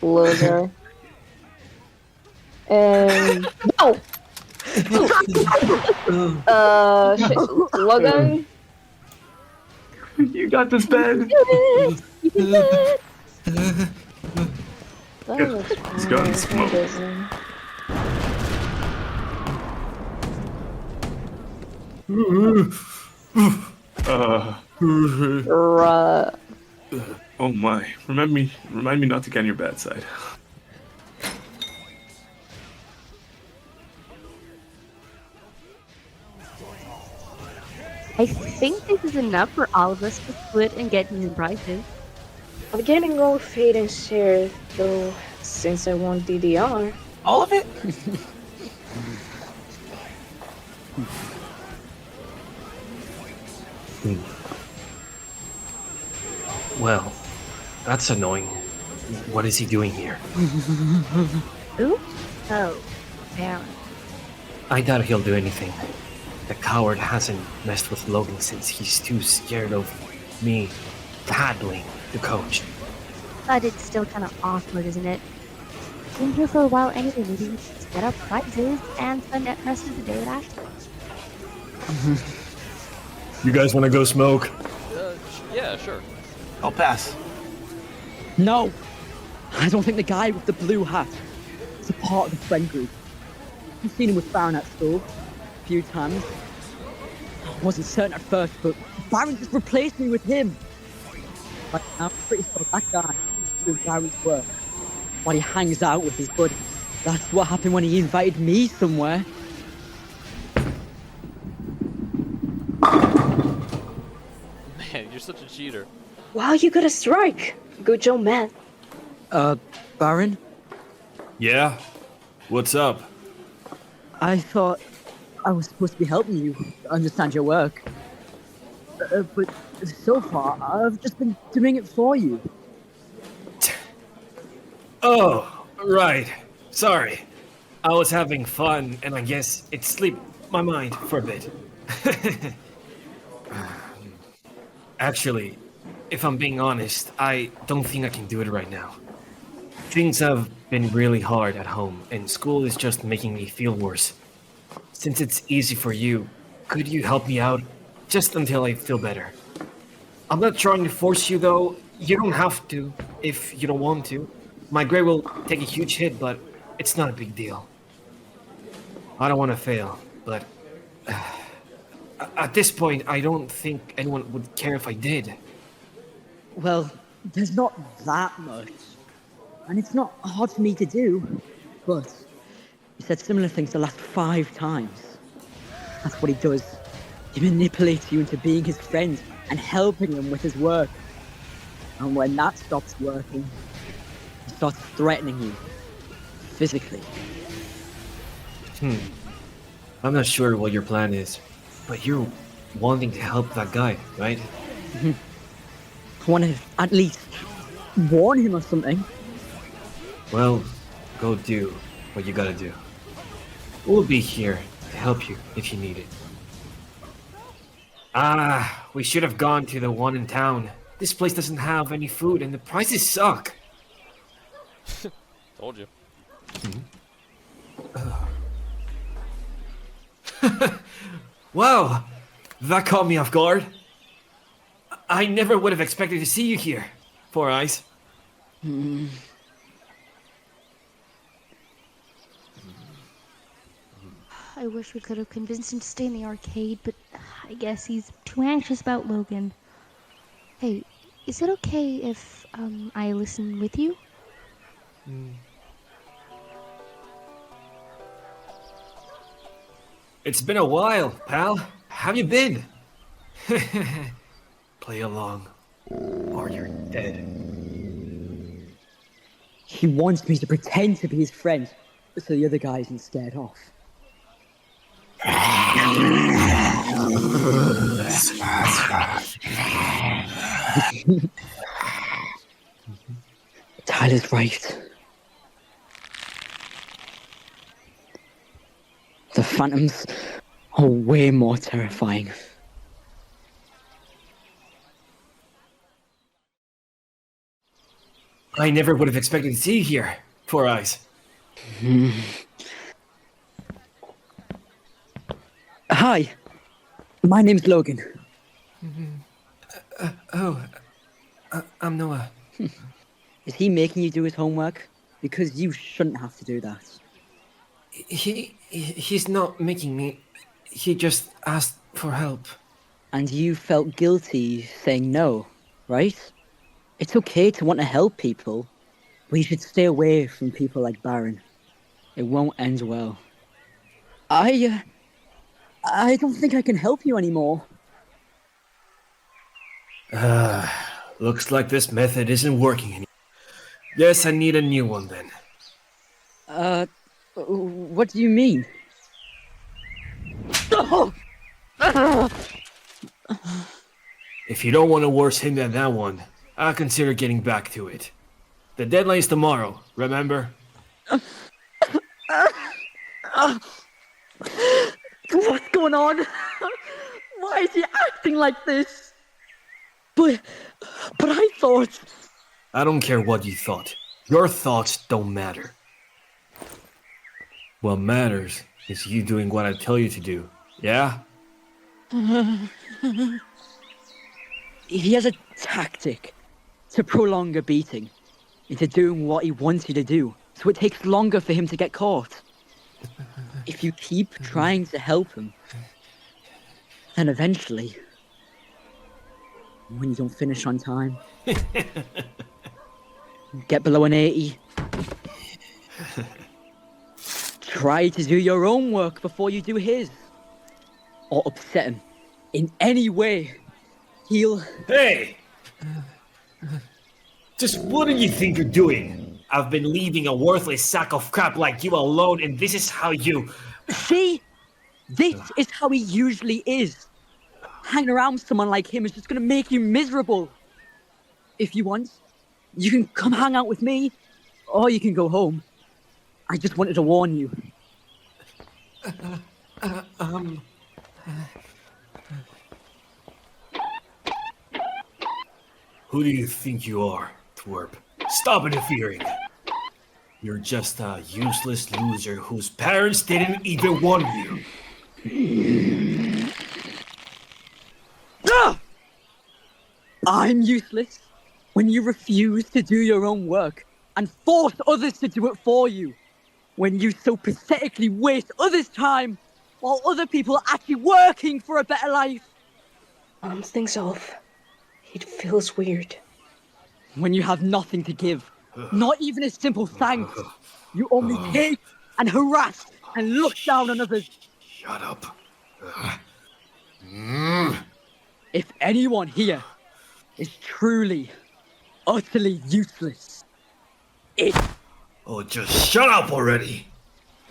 Speaker 5: Loser. And no! Shit. Logan?
Speaker 2: You got this, Ben!
Speaker 5: That looks
Speaker 2: He's got the smoke. Oh my. Remind me not to get on your bad side.
Speaker 6: I think this is enough for all of us to split and get decent prizes.
Speaker 5: I'm getting all fade and share, though, since I want DDR.
Speaker 12: All of it?
Speaker 9: Well, that's annoying. What is he doing here?
Speaker 6: Ooh? Oh, Baron.
Speaker 9: I doubt he'll do anything. The coward hasn't messed with Logan since he's too scared of me paddling the coach.
Speaker 6: But it's still kind of awkward, isn't it? Been here for a while anyway, maybe just get our prizes and spend the rest of the day with Ashley.
Speaker 7: You guys want to go smoke?
Speaker 14: Yeah, sure.
Speaker 12: I'll pass.
Speaker 3: No! I don't think the guy with the blue hat is a part of the friend group. I've seen him with Baron at school a few times. I wasn't certain at first, but Baron just replaced me with him. But I'm pretty sure that guy is doing Baron's work while he hangs out with his buddies. That's what happened when he invited me somewhere.
Speaker 14: Man, you're such a cheater.
Speaker 5: Wow, you got a strike! Good job, man.
Speaker 3: Baron?
Speaker 7: Yeah? What's up?
Speaker 3: I thought I was supposed to be helping you understand your work. But so far, I've just been doing it for you.
Speaker 7: Oh, right. Sorry. I was having fun, and I guess it slipped my mind for a bit. Actually, if I'm being honest, I don't think I can do it right now. Things have been really hard at home, and school is just making me feel worse. Since it's easy for you, could you help me out? Just until I feel better. I'm not trying to force you, though. You don't have to, if you don't want to. My grade will take a huge hit, but it's not a big deal. I don't want to fail, but at this point, I don't think anyone would care if I did.
Speaker 3: Well, there's not that much. And it's not hard for me to do. But he said similar things the last 5 times. That's what he does. He manipulates you into being his friend and helping him with his work. And when that stops working, he starts threatening you. Physically.
Speaker 7: I'm not sure what your plan is, but you're wanting to help that guy, right?
Speaker 3: I want to at least warn him of something.
Speaker 7: Well, go do what you gotta do. We'll be here to help you if you need it. We should have gone to the one in town. This place doesn't have any food and the prices suck.
Speaker 14: Told you.
Speaker 7: Wow, that caught me off guard. I never would have expected to see you here, Four Eyes.
Speaker 6: I wish we could have convinced him to stay in the arcade, but I guess he's too anxious about Logan. Hey, is it okay if I listen with you?
Speaker 7: It's been a while, pal. How you been? Play along, or you're dead.
Speaker 3: He wants me to pretend to be his friend, so the other guy isn't scared off. Tyler's right. The phantoms are way more terrifying.
Speaker 7: I never would have expected to see you here, Four Eyes.
Speaker 3: Hi, my name's Logan.
Speaker 7: I'm Noah.
Speaker 3: Is he making you do his homework? Because you shouldn't have to do that.
Speaker 7: He's not making me. He just asked for help.
Speaker 3: And you felt guilty saying no, right? It's okay to want to help people, but you should stay away from people like Baron. It won't end well. I don't think I can help you anymore.
Speaker 7: Looks like this method isn't working anymore. Guess I need a new one then.
Speaker 3: What do you mean?
Speaker 7: If you don't want a worse hit than that one, I'll consider getting back to it. The deadline is tomorrow, remember?
Speaker 3: What's going on? Why is he acting like this? But I thought...
Speaker 7: I don't care what you thought. Your thoughts don't matter. What matters is you doing what I tell you to do, yeah?
Speaker 3: He has a tactic to prolong a beating into doing what he wants you to do, so it takes longer for him to get caught. If you keep trying to help him, then eventually, when you don't finish on time, get below an 80, try to do your own work before you do his, or upset him in any way, he'll...
Speaker 7: Hey! Just what do you think you're doing? I've been leaving a worthless sack of crap like you alone, and this is how you...
Speaker 3: See? This is how he usually is. Hanging around with someone like him is just gonna make you miserable. If you want, you can come hang out with me, or you can go home. I just wanted to warn you.
Speaker 13: Who do you think you are, twerp? Stop interfering. You're just a useless loser whose parents didn't even want you.
Speaker 3: I'm useless when you refuse to do your own work and force others to do it for you. When you so pathetically waste others' time while other people are actually working for a better life.
Speaker 5: Things off. It feels weird.
Speaker 3: When you have nothing to give, not even a simple thanks, you only take and harass and look down on others.
Speaker 13: Shut up.
Speaker 3: If anyone here is truly, utterly useless,
Speaker 13: Oh, just shut up already!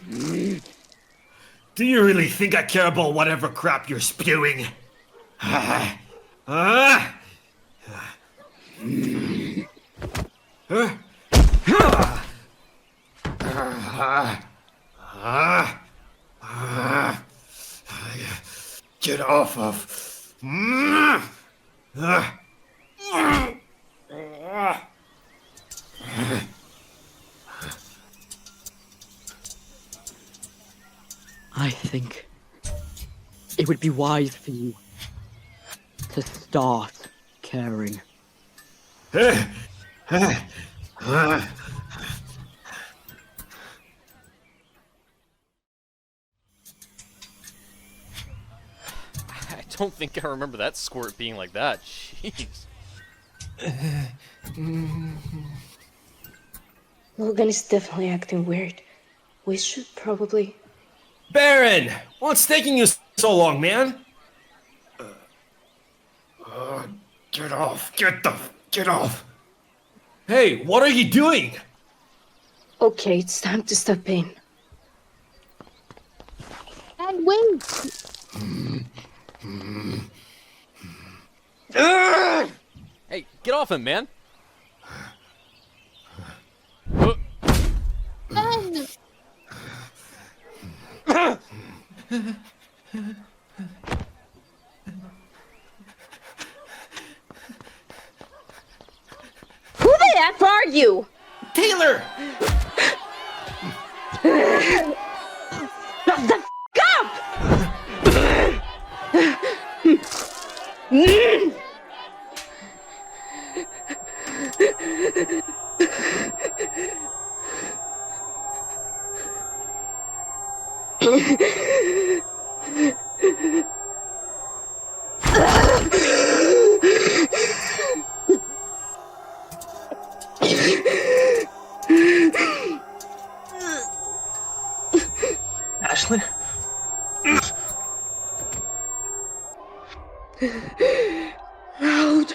Speaker 13: Do you really think I care about whatever crap you're spewing? Get off of...
Speaker 3: I think it would be wise for you to start caring.
Speaker 14: I don't think I remember that squirt being like that. Jeez.
Speaker 5: Logan is definitely acting weird. We should probably...
Speaker 13: Baron! What's taking you so long, man? Get off. Get off. Hey, what are you doing?
Speaker 5: Okay, it's time to step in.
Speaker 11: And wait!
Speaker 14: Hey, get off him, man!
Speaker 11: Ben!
Speaker 5: Who the F are you?
Speaker 13: Taylor!
Speaker 5: Shut the F up!
Speaker 9: Ashlyn?
Speaker 5: Loud.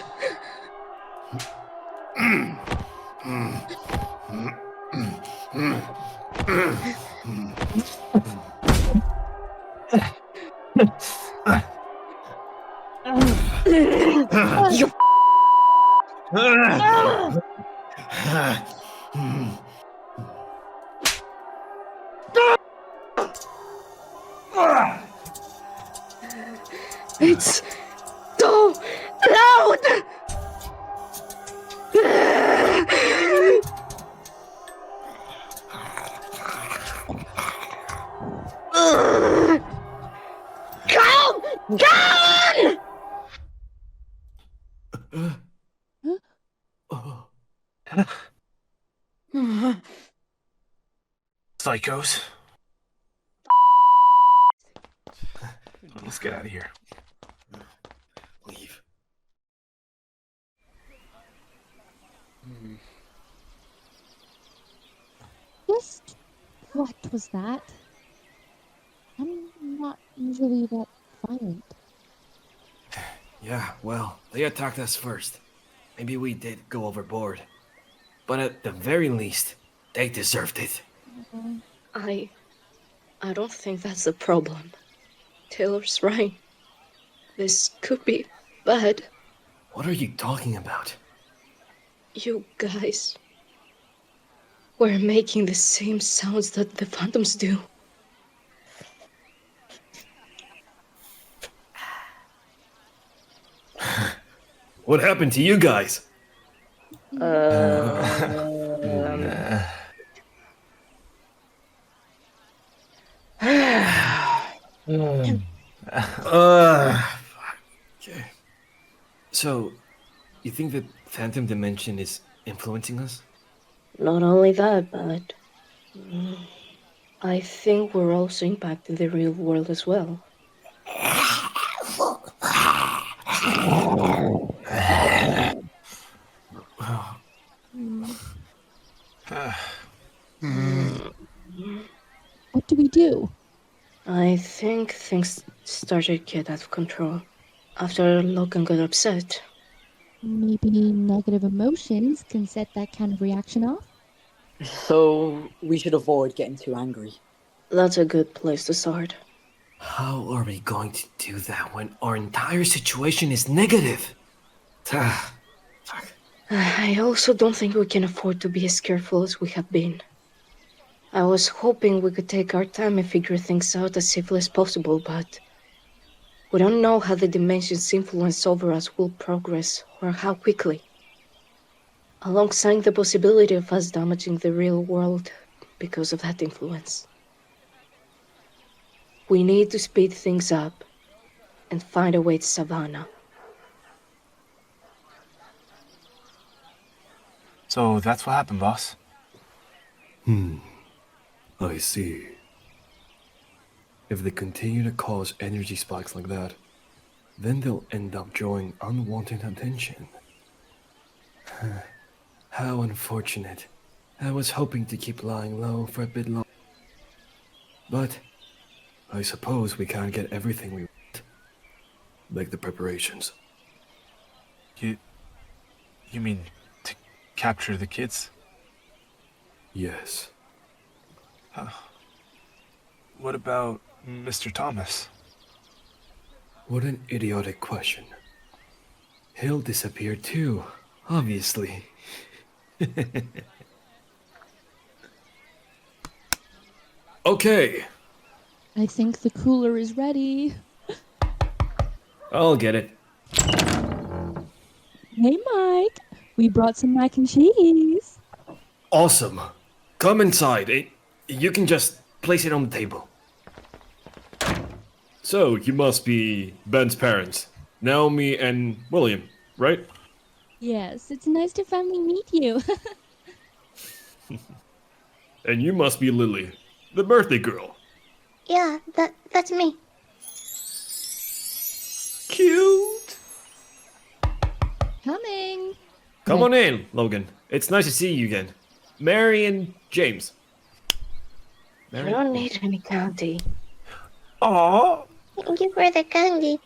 Speaker 5: You It's so loud! Calm down!
Speaker 2: Psychos. Let's get out of here.
Speaker 13: Leave.
Speaker 11: Just what was that? I'm not usually that violent.
Speaker 7: Yeah, well, they attacked us first. Maybe we did go overboard. But at the very least, they deserved it.
Speaker 5: I don't think that's the problem. Taylor's right. This could be bad.
Speaker 7: What are you talking about?
Speaker 5: You guys were making the same sounds that the phantoms do.
Speaker 13: What happened to you guys?
Speaker 7: Okay. So, you think that Phantom Dimension is influencing us?
Speaker 5: Not only that, but I think we're also impacting the real world as well.
Speaker 11: What do we do?
Speaker 5: I think things started to get out of control after Logan got upset.
Speaker 11: Maybe negative emotions can set that kind of reaction off?
Speaker 3: So we should avoid getting too angry.
Speaker 5: That's a good place to start.
Speaker 7: How are we going to do that when our entire situation is negative?
Speaker 5: I also don't think we can afford to be as careful as we have been. I was hoping we could take our time and figure things out as safely as possible, but we don't know how the dimension's influence over us will progress or how quickly. Alongside the possibility of us damaging the real world because of that influence. We need to speed things up and find a way to Savannah.
Speaker 15: So that's what happened, boss.
Speaker 7: I see. If they continue to cause energy spikes like that, then they'll end up drawing unwanted attention. How unfortunate. I was hoping to keep lying low for a bit longer. But I suppose we can't get everything we want. Like the preparations.
Speaker 15: You mean to capture the kids?
Speaker 7: Yes.
Speaker 15: What about Mr. Thomas?
Speaker 7: What an idiotic question. He'll disappear too, obviously. Okay,
Speaker 11: I think the cooler is ready.
Speaker 13: I'll get it.
Speaker 11: Hey, Mike. We brought some mac and cheese.
Speaker 7: awesome. Come inside. You can just place it on the table.
Speaker 8: So, you must be Ben's parents, Naomi and William, right?
Speaker 11: Yes, it's nice to finally meet you.
Speaker 8: And you must be Lily, the birthday girl.
Speaker 12: Yeah, that's me.
Speaker 8: Cute.
Speaker 11: Coming.
Speaker 8: Come on in, Logan. It's nice to see you again. Mary and James.
Speaker 5: You don't need any candy.
Speaker 15: Aww.
Speaker 12: Thank you for the candy.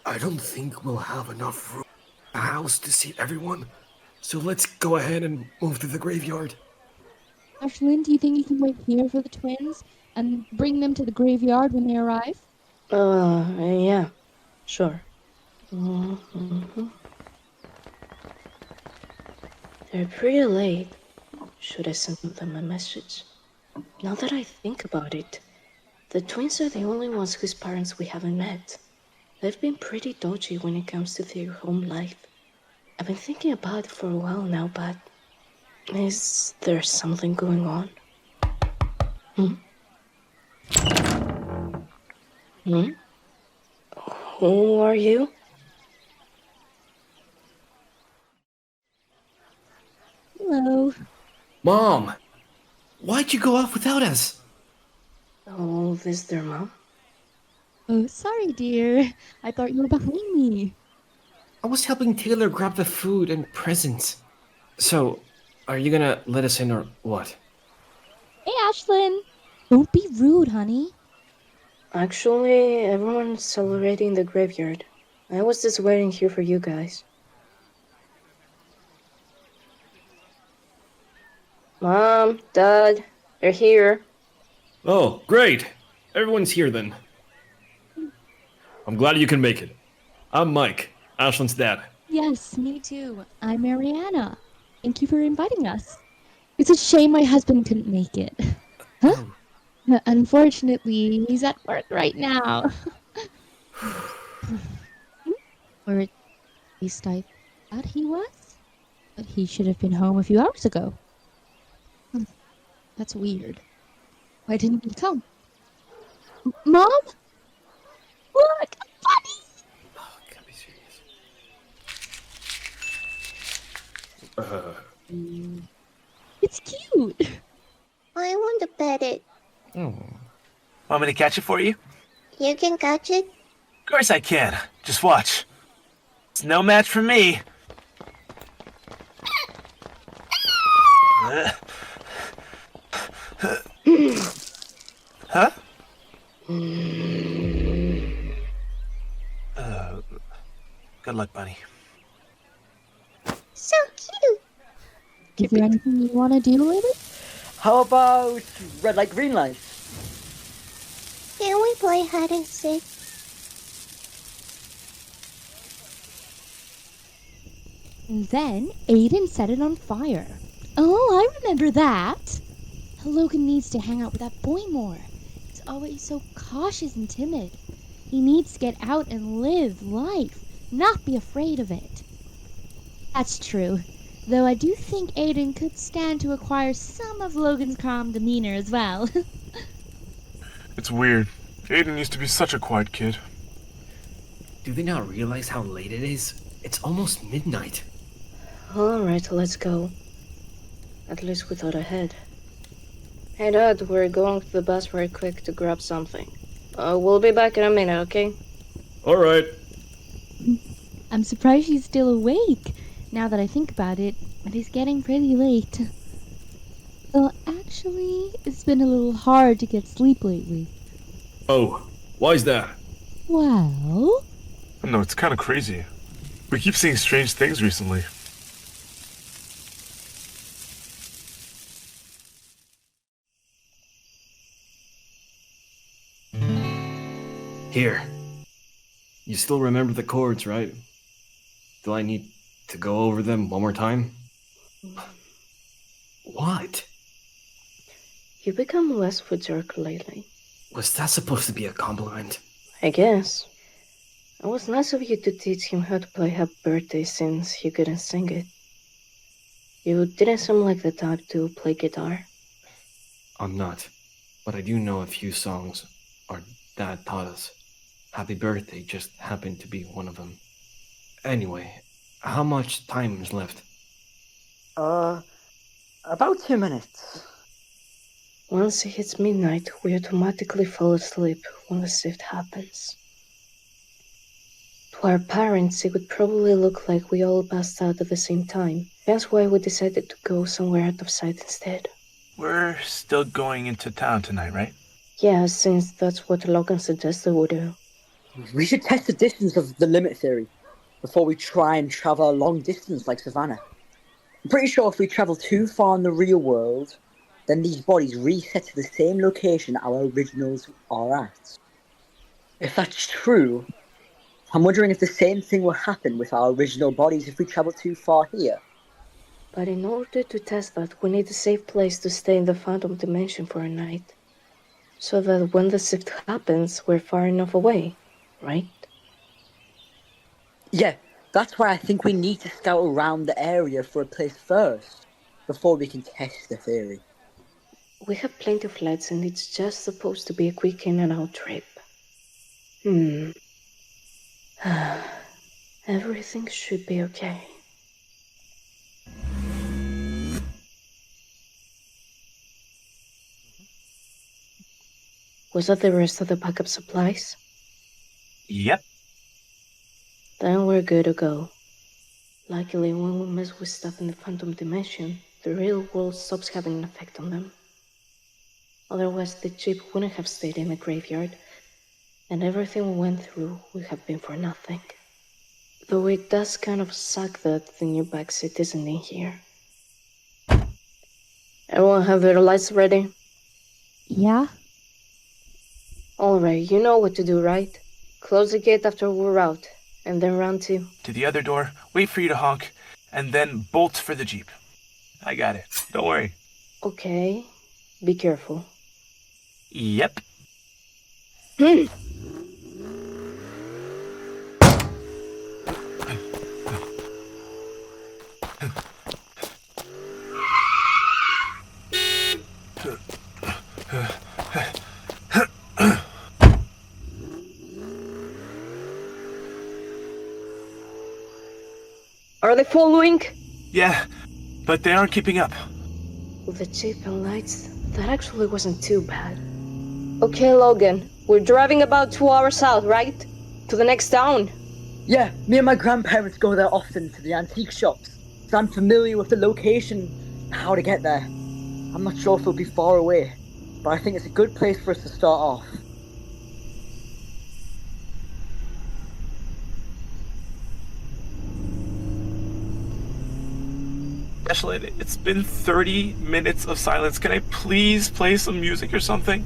Speaker 7: I don't think we'll have enough room in the house to seat everyone. So let's go ahead and move to the graveyard.
Speaker 11: Ashlyn, do you think you can wait here for the twins and bring them to the graveyard when they arrive?
Speaker 5: Yeah, sure. Mm-hmm. They're pretty late. Should I send them a message? Now that I think about it, the twins are the only ones whose parents we haven't met. They've been pretty dodgy when it comes to their home life. I've been thinking about it for a while now, but is there something going on? Who are you?
Speaker 11: Hello.
Speaker 13: Mom! Why'd you go off without us?
Speaker 5: Oh, this their mom?
Speaker 11: Oh, sorry, dear. I thought you were behind me.
Speaker 13: I was helping Taylor grab the food and presents. So, are you gonna let us in or what?
Speaker 11: Hey, Ashlyn. Don't be rude, honey.
Speaker 5: Actually, everyone's celebrating the graveyard. I was just waiting here for you guys. Mom, Dad, they're here.
Speaker 8: Oh, great. Everyone's here then. I'm glad you can make it. I'm Mike, Ashlyn's dad.
Speaker 11: Yes, me too. I'm Mariana. Thank you for inviting us. It's a shame my husband couldn't make it. Huh? Unfortunately, he's at work right now. Or at least I thought he was. But he should have been home a few hours ago. That's weird. Why didn't he come? Mom? What? Buddy!
Speaker 9: Oh, can't be serious.
Speaker 11: It's cute.
Speaker 12: I want to pet it.
Speaker 15: Want me to catch it for you?
Speaker 12: You can catch it?
Speaker 15: Of course I can. Just watch. It's no match for me. Huh? Good luck, bunny.
Speaker 12: So cute.
Speaker 11: Is there anything you want to do with it?
Speaker 3: How about red light, green light?
Speaker 12: Can we play hide and seek?
Speaker 11: And then Aiden set it on fire. Oh, I remember that. Logan needs to hang out with that boy more. He's always so cautious and timid. He needs to get out and live life, not be afraid of it. That's true, though I do think Aiden could stand to acquire some of Logan's calm demeanor as well.
Speaker 15: It's weird. Aiden used to be such a quiet kid.
Speaker 9: Do they not realize how late it is? It's almost midnight.
Speaker 5: Alright, let's go. At least we thought ahead. Hey Dad, we're going to the bus very quick to grab something. We'll be back in a minute, okay?
Speaker 8: Alright.
Speaker 11: I'm surprised she's still awake. Now that I think about it, it is getting pretty late. Well, actually, it's been a little hard to get sleep lately.
Speaker 8: Oh, why's that?
Speaker 11: Well?
Speaker 15: No, it's kind of crazy. We keep seeing strange things recently.
Speaker 9: Here. You still remember the chords, right? Do I need to go over them one more time? What?
Speaker 5: You become less of a jerk lately.
Speaker 9: Was that supposed to be a compliment?
Speaker 5: I guess. It was nice of you to teach him how to play Happy Birthday since he couldn't sing it. You didn't seem like the type to play guitar.
Speaker 9: I'm not. But I do know a few songs our dad taught us. Happy Birthday just happened to be one of them. Anyway, how much time is left?
Speaker 3: About 2 minutes.
Speaker 5: Once it hits midnight, we automatically fall asleep when the shift happens. To our parents, it would probably look like we all passed out at the same time. That's why we decided to go somewhere out of sight instead.
Speaker 15: We're still going into town tonight, right?
Speaker 5: Yeah, since that's what Logan suggested we do.
Speaker 3: We should test the distance of the limit theory before we try and travel a long distance like Savannah. I'm pretty sure if we travel too far in the real world, then these bodies reset to the same location our originals are at. If that's true, I'm wondering if the same thing will happen with our original bodies if we travel too far here.
Speaker 5: But in order to test that, we need a safe place to stay in the phantom dimension for a night. So that when the shift happens, we're far enough away, right?
Speaker 3: Yeah, that's why I think we need to scout around the area for a place first, before we can test the theory.
Speaker 5: We have plenty of lights and it's just supposed to be a quick in and out trip. Everything should be okay. Was that the rest of the backup supplies?
Speaker 15: Yep.
Speaker 5: Then we're good to go. Luckily, when we mess with stuff in the phantom dimension, the real world stops having an effect on them. Otherwise, the chip wouldn't have stayed in the graveyard, and everything we went through would have been for nothing. Though it does kind of suck that the new backseat isn't in here. Everyone have their lights ready?
Speaker 11: Yeah?
Speaker 5: Alright, you know what to do, right? Close the gate after we're out, and then run to
Speaker 15: the other door, wait for you to honk, and then bolt for the Jeep. I got it. Don't worry.
Speaker 5: Okay, be careful.
Speaker 15: Yep.
Speaker 5: Are they following?
Speaker 15: Yeah, but they aren't keeping up.
Speaker 5: With the jeep and lights, that actually wasn't too bad. Okay, Logan, we're driving about 2 hours south, right? To the next town.
Speaker 3: Yeah, me and my grandparents go there often to the antique shops, so I'm familiar with the location and how to get there. I'm not sure if it'll be far away, but I think it's a good place for us to start off.
Speaker 15: Ashlyn, it's been 30 minutes of silence. Can I please play some music or something?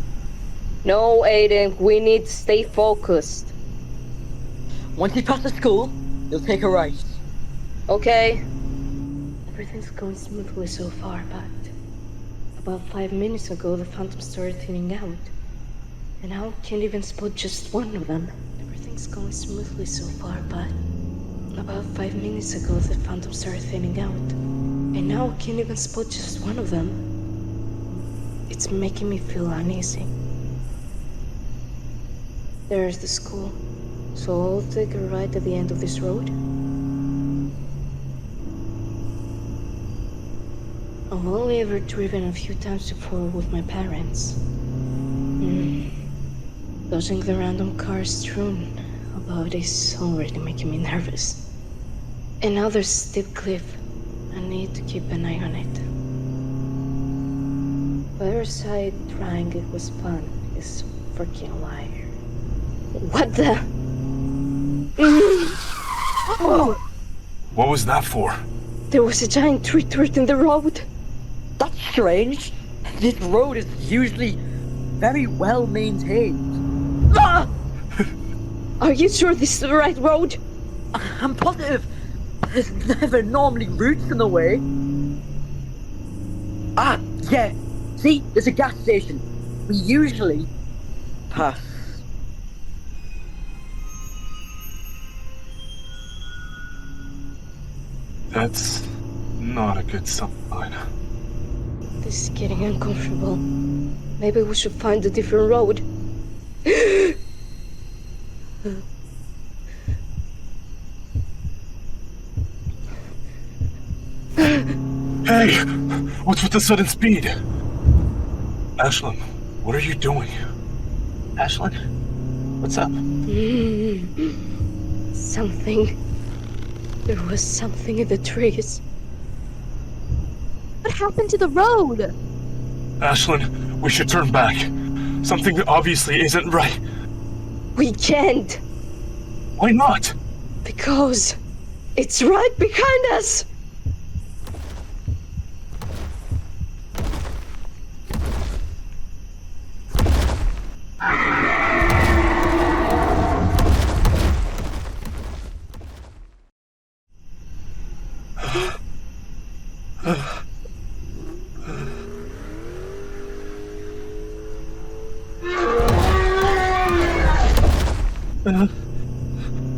Speaker 5: No, Aiden, we need to stay focused.
Speaker 3: Once you pass the school, you'll take a right.
Speaker 5: Okay. Everything's going smoothly so far, but about 5 minutes ago the phantoms started thinning out. And now I can't even spot just one of them. Everything's going smoothly so far, but about 5 minutes ago the phantoms started thinning out. And now I can't even spot just one of them. It's making me feel uneasy. There's the school, so I'll take a right at the end of this road. I've only ever driven a few times before with my parents. Dodging the random cars strewn about is already making me nervous. And now there's a steep cliff. I need to keep an eye on it. Fireside trying it was fun is freaking a liar. What the?
Speaker 15: What was that for?
Speaker 5: There was a giant tree dirt in the road.
Speaker 3: That's strange. This road is usually very well maintained. Ah!
Speaker 5: Are you sure this is the right road?
Speaker 3: I'm positive. There's never normally roots in the way. Ah, yeah. See, there's a gas station. We usually pass.
Speaker 15: That's not a good sign.
Speaker 5: This is getting uncomfortable. Maybe we should find a different road.
Speaker 15: Hey! What's with the sudden speed? Ashlyn, what are you doing? Ashlyn? What's up?
Speaker 5: Something. There was something in the trees.
Speaker 11: What happened to the road?
Speaker 15: Ashlyn, we should turn back. Something obviously isn't right.
Speaker 5: We can't.
Speaker 15: Why not?
Speaker 5: Because it's right behind us.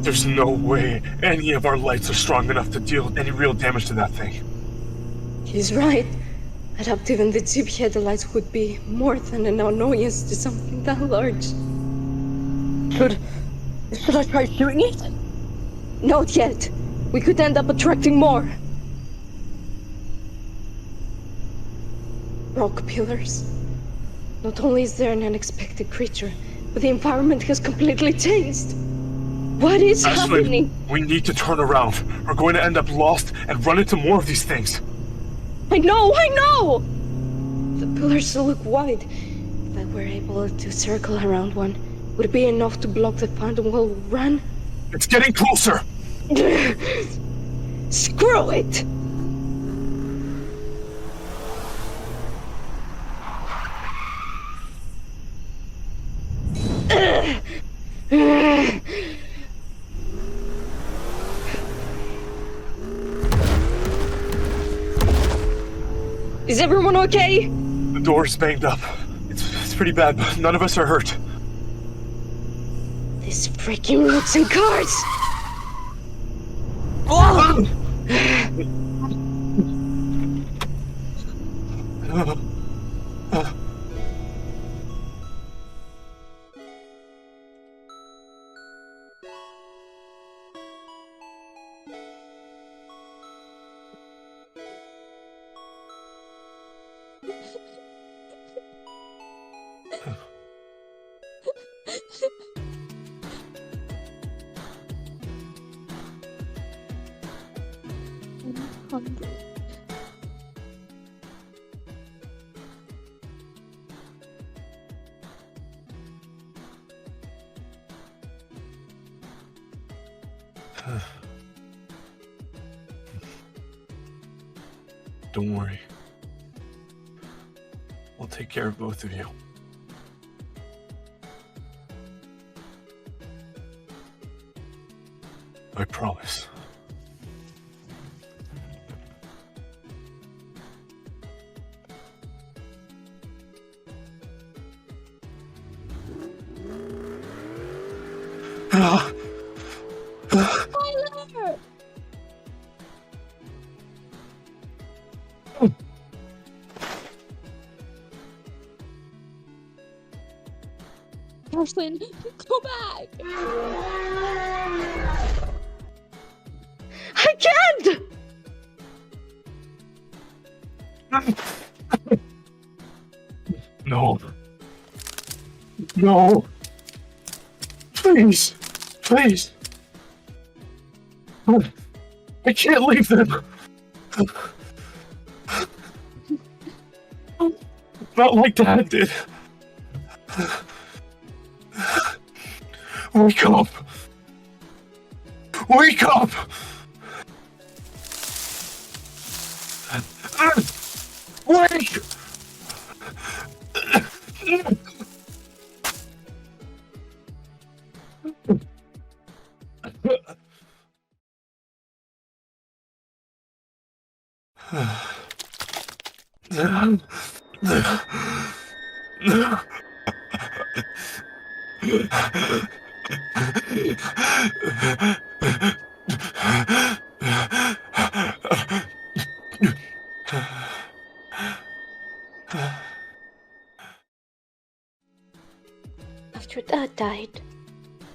Speaker 15: There's no way any of our lights are strong enough to deal any real damage to that thing.
Speaker 5: He's right. I doubt even the jeep headlights would be more than an annoyance to something that large.
Speaker 3: Should I try shooting it?
Speaker 5: Not yet. We could end up attracting more. Rock pillars. Not only is there an unexpected creature, but the environment has completely changed. What is happening?
Speaker 15: We need to turn around. We're going to end up lost and run into more of these things.
Speaker 5: I know! The pillars look wide. If I were able to circle around one, would it be enough to block the phantom while we run?
Speaker 15: It's getting closer!
Speaker 5: Screw it! Is everyone okay?
Speaker 15: The door's banged up. It's pretty bad, but none of us are hurt.
Speaker 5: These freaking roads and cars!
Speaker 11: I'm hungry.
Speaker 15: Don't worry. I'll take care of both of you. I promise.
Speaker 11: Tyler! Ashlyn, go back!
Speaker 5: I can't!
Speaker 15: No. No. Please. Please. I can't leave them. Not like Dad did. Wake up. Wake up. Wake.
Speaker 5: After Dad died,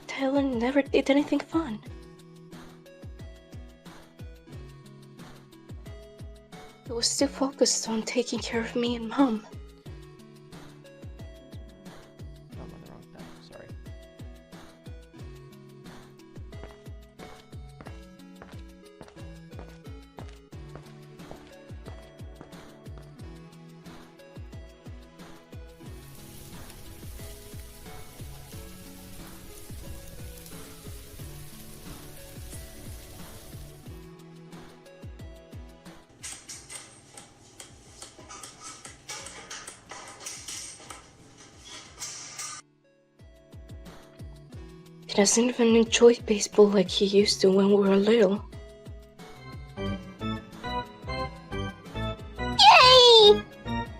Speaker 5: Tyler never did anything fun. He was still focused on taking care of me and Mom.
Speaker 14: I'm on the wrong thing. Sorry.
Speaker 5: He doesn't even enjoy baseball like he used to when we were little.
Speaker 12: Yay!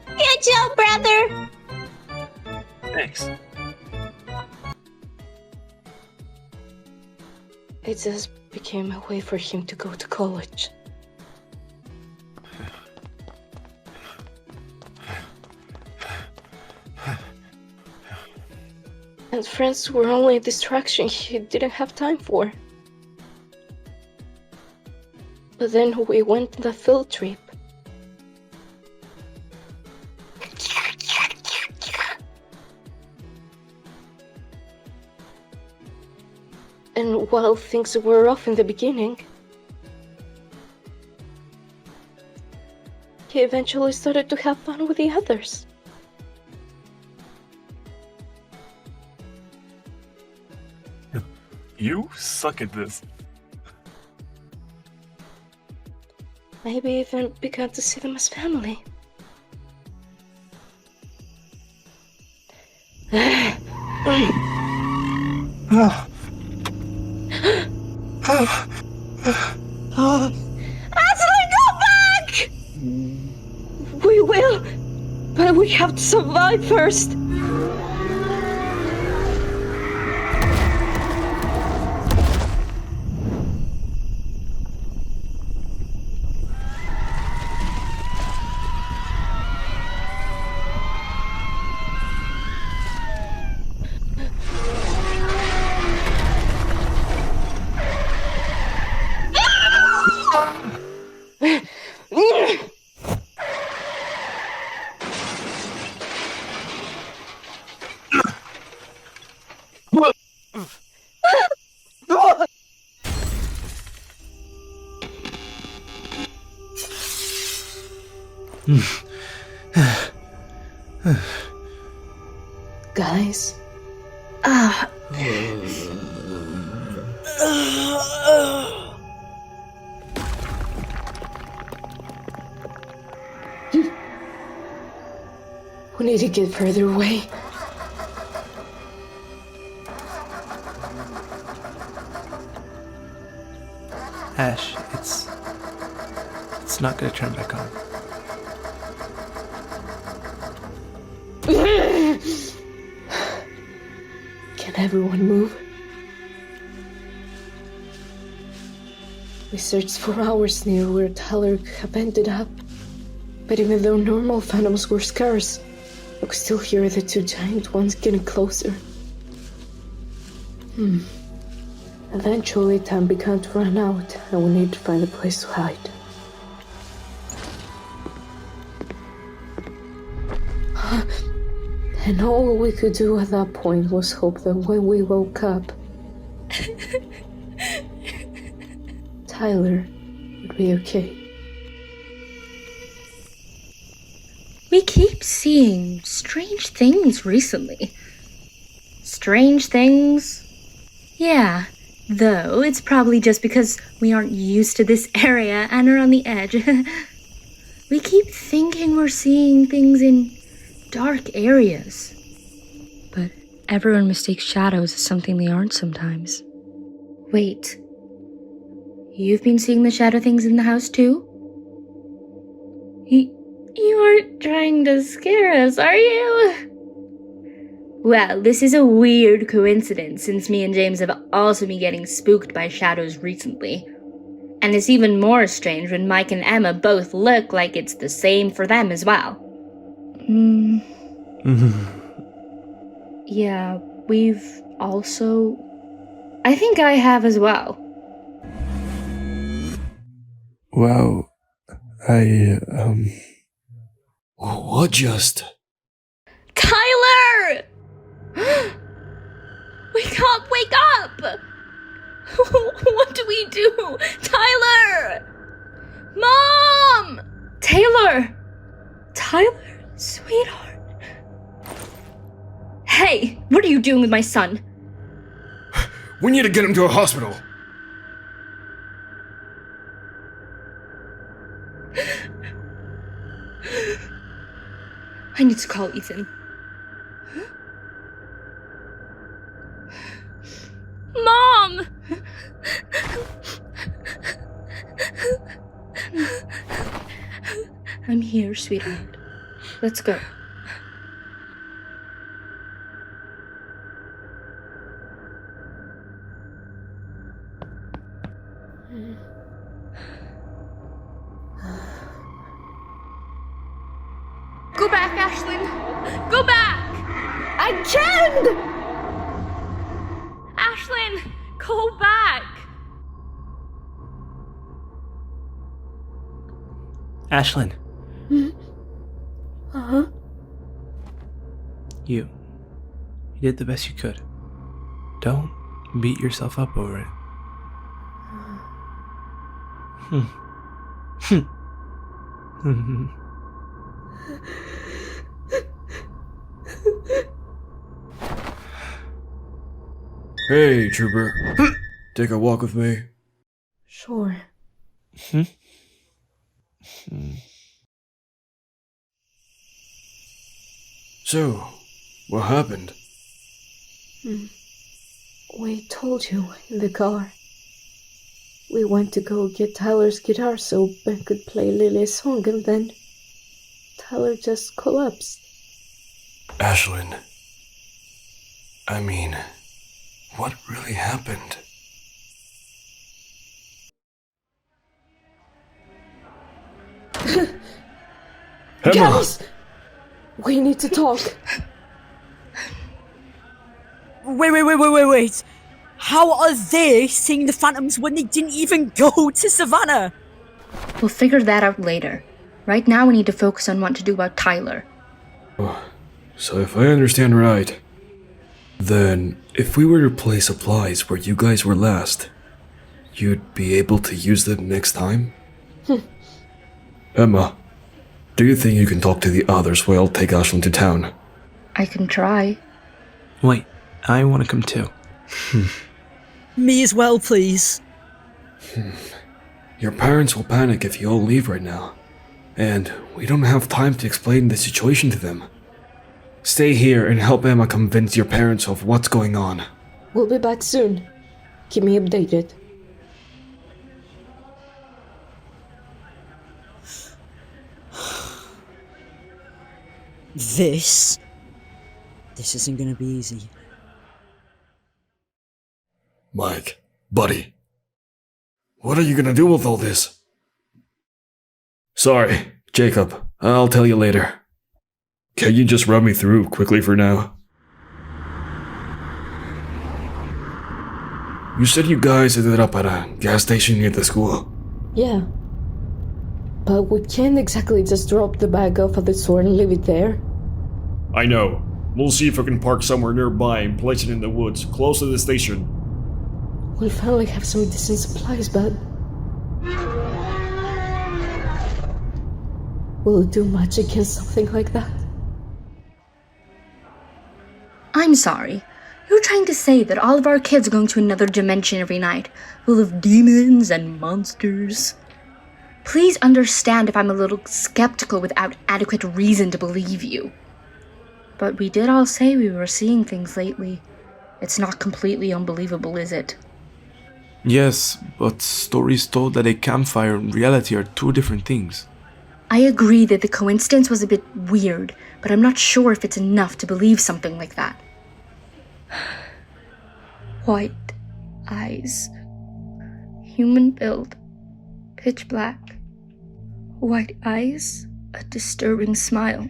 Speaker 12: Good job, brother!
Speaker 2: Thanks.
Speaker 5: It just became a way for him to go to college. And friends were only a distraction he didn't have time for. But then we went on the field trip. And while things were rough in the beginning, he eventually started to have fun with the others.
Speaker 15: You suck at this.
Speaker 5: Maybe even began to see them as family. Ashley, go back! We will, but we have to survive first. Guys. We need to get further away.
Speaker 2: Ash, it's not gonna turn back on.
Speaker 5: Can everyone move? We searched for hours near where Tyler had ended up, but even though normal phantoms were scarce, I could still hear the two giant ones getting closer. Eventually, time began to run out, and we needed to find a place to hide. And all we could do at that point was hope that when we woke up, Tyler would be okay.
Speaker 16: We keep seeing strange things recently. Strange things? Yeah, though it's probably just because we aren't used to this area and are on the edge. We keep thinking we're seeing things in dark areas. But everyone mistakes shadows as something they aren't sometimes. Wait. You've been seeing the shadow things in the house too? You aren't trying to scare us, are you? Well, this is a weird coincidence since me and James have also been getting spooked by shadows recently. And it's even more strange when Mike and Emma both look like it's the same for them as well. Yeah, we've also... I think I have as well.
Speaker 2: Well,
Speaker 7: What just?
Speaker 16: Tyler! Wake up! Wake up! What do we do? Tyler! Mom! Taylor! Tyler, sweetheart. Hey, what are you doing with my son?
Speaker 7: We need to get him to a hospital.
Speaker 16: I need to call Ethan. Mom! I'm here, sweetheart. Let's go. Go back, Ashlyn! Go back! I can't! Ashlyn, go back!
Speaker 2: Ashlyn,
Speaker 5: Uh-huh.
Speaker 2: you did the best you could. Don't beat yourself up over it.
Speaker 7: Hey, Trooper. Take a walk with me.
Speaker 5: Sure.
Speaker 7: So, what happened?
Speaker 5: We told you in the car. We went to go get Tyler's guitar so Ben could play Lily's song, and then Tyler just collapsed.
Speaker 7: Ashlyn. I mean, what really happened?
Speaker 5: Guys! We need to talk.
Speaker 17: Wait. How are they seeing the phantoms when they didn't even go to Savannah?
Speaker 16: We'll figure that out later. Right now we need to focus on what to do about Tyler.
Speaker 7: So if I understand right, then if we were to place supplies where you guys were last, you'd be able to use them next time? Emma, Do you think you can talk to the others while I'll take Ashlyn to town?
Speaker 16: I can try.
Speaker 2: Wait, I want to come too.
Speaker 17: Me as well, please.
Speaker 7: Your parents will panic if you all leave right now. And we don't have time to explain the situation to them. Stay here and help Emma convince your parents of what's going on.
Speaker 5: We'll be back soon. Keep me updated.
Speaker 17: This isn't gonna be easy.
Speaker 7: Mike, buddy, what are you gonna do with all this? Sorry, Jacob, I'll tell you later. Can you just run me through quickly for now? You said you guys ended up at a gas station near the school.
Speaker 5: Yeah. But we can't exactly just drop the bag off at the store and leave it there.
Speaker 7: I know. We'll see if we can park somewhere nearby and place it in the woods, close to the station.
Speaker 5: We finally have some decent supplies, but... will it do much against something like that?
Speaker 16: I'm sorry. You're trying to say that all of our kids are going to another dimension every night, full of demons and monsters? Please understand if I'm a little skeptical without adequate reason to believe you. But we did all say we were seeing things lately. It's not completely unbelievable, is it?
Speaker 2: Yes, but stories told at a campfire and reality are two different things.
Speaker 16: I agree that the coincidence was a bit weird, but I'm not sure if it's enough to believe something like that. White eyes, human build, pitch black. White eyes, a disturbing smile.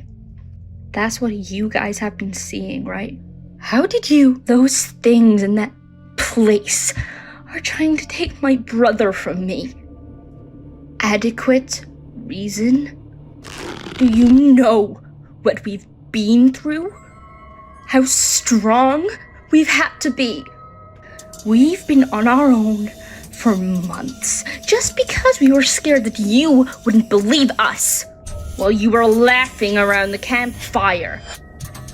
Speaker 16: That's what you guys have been seeing, right? How did you, those things in that place, are trying to take my brother from me? Adequate reason? Do you know what we've been through? How strong we've had to be? We've been on our own for months, just because we were scared that you wouldn't believe us while you were laughing around the campfire.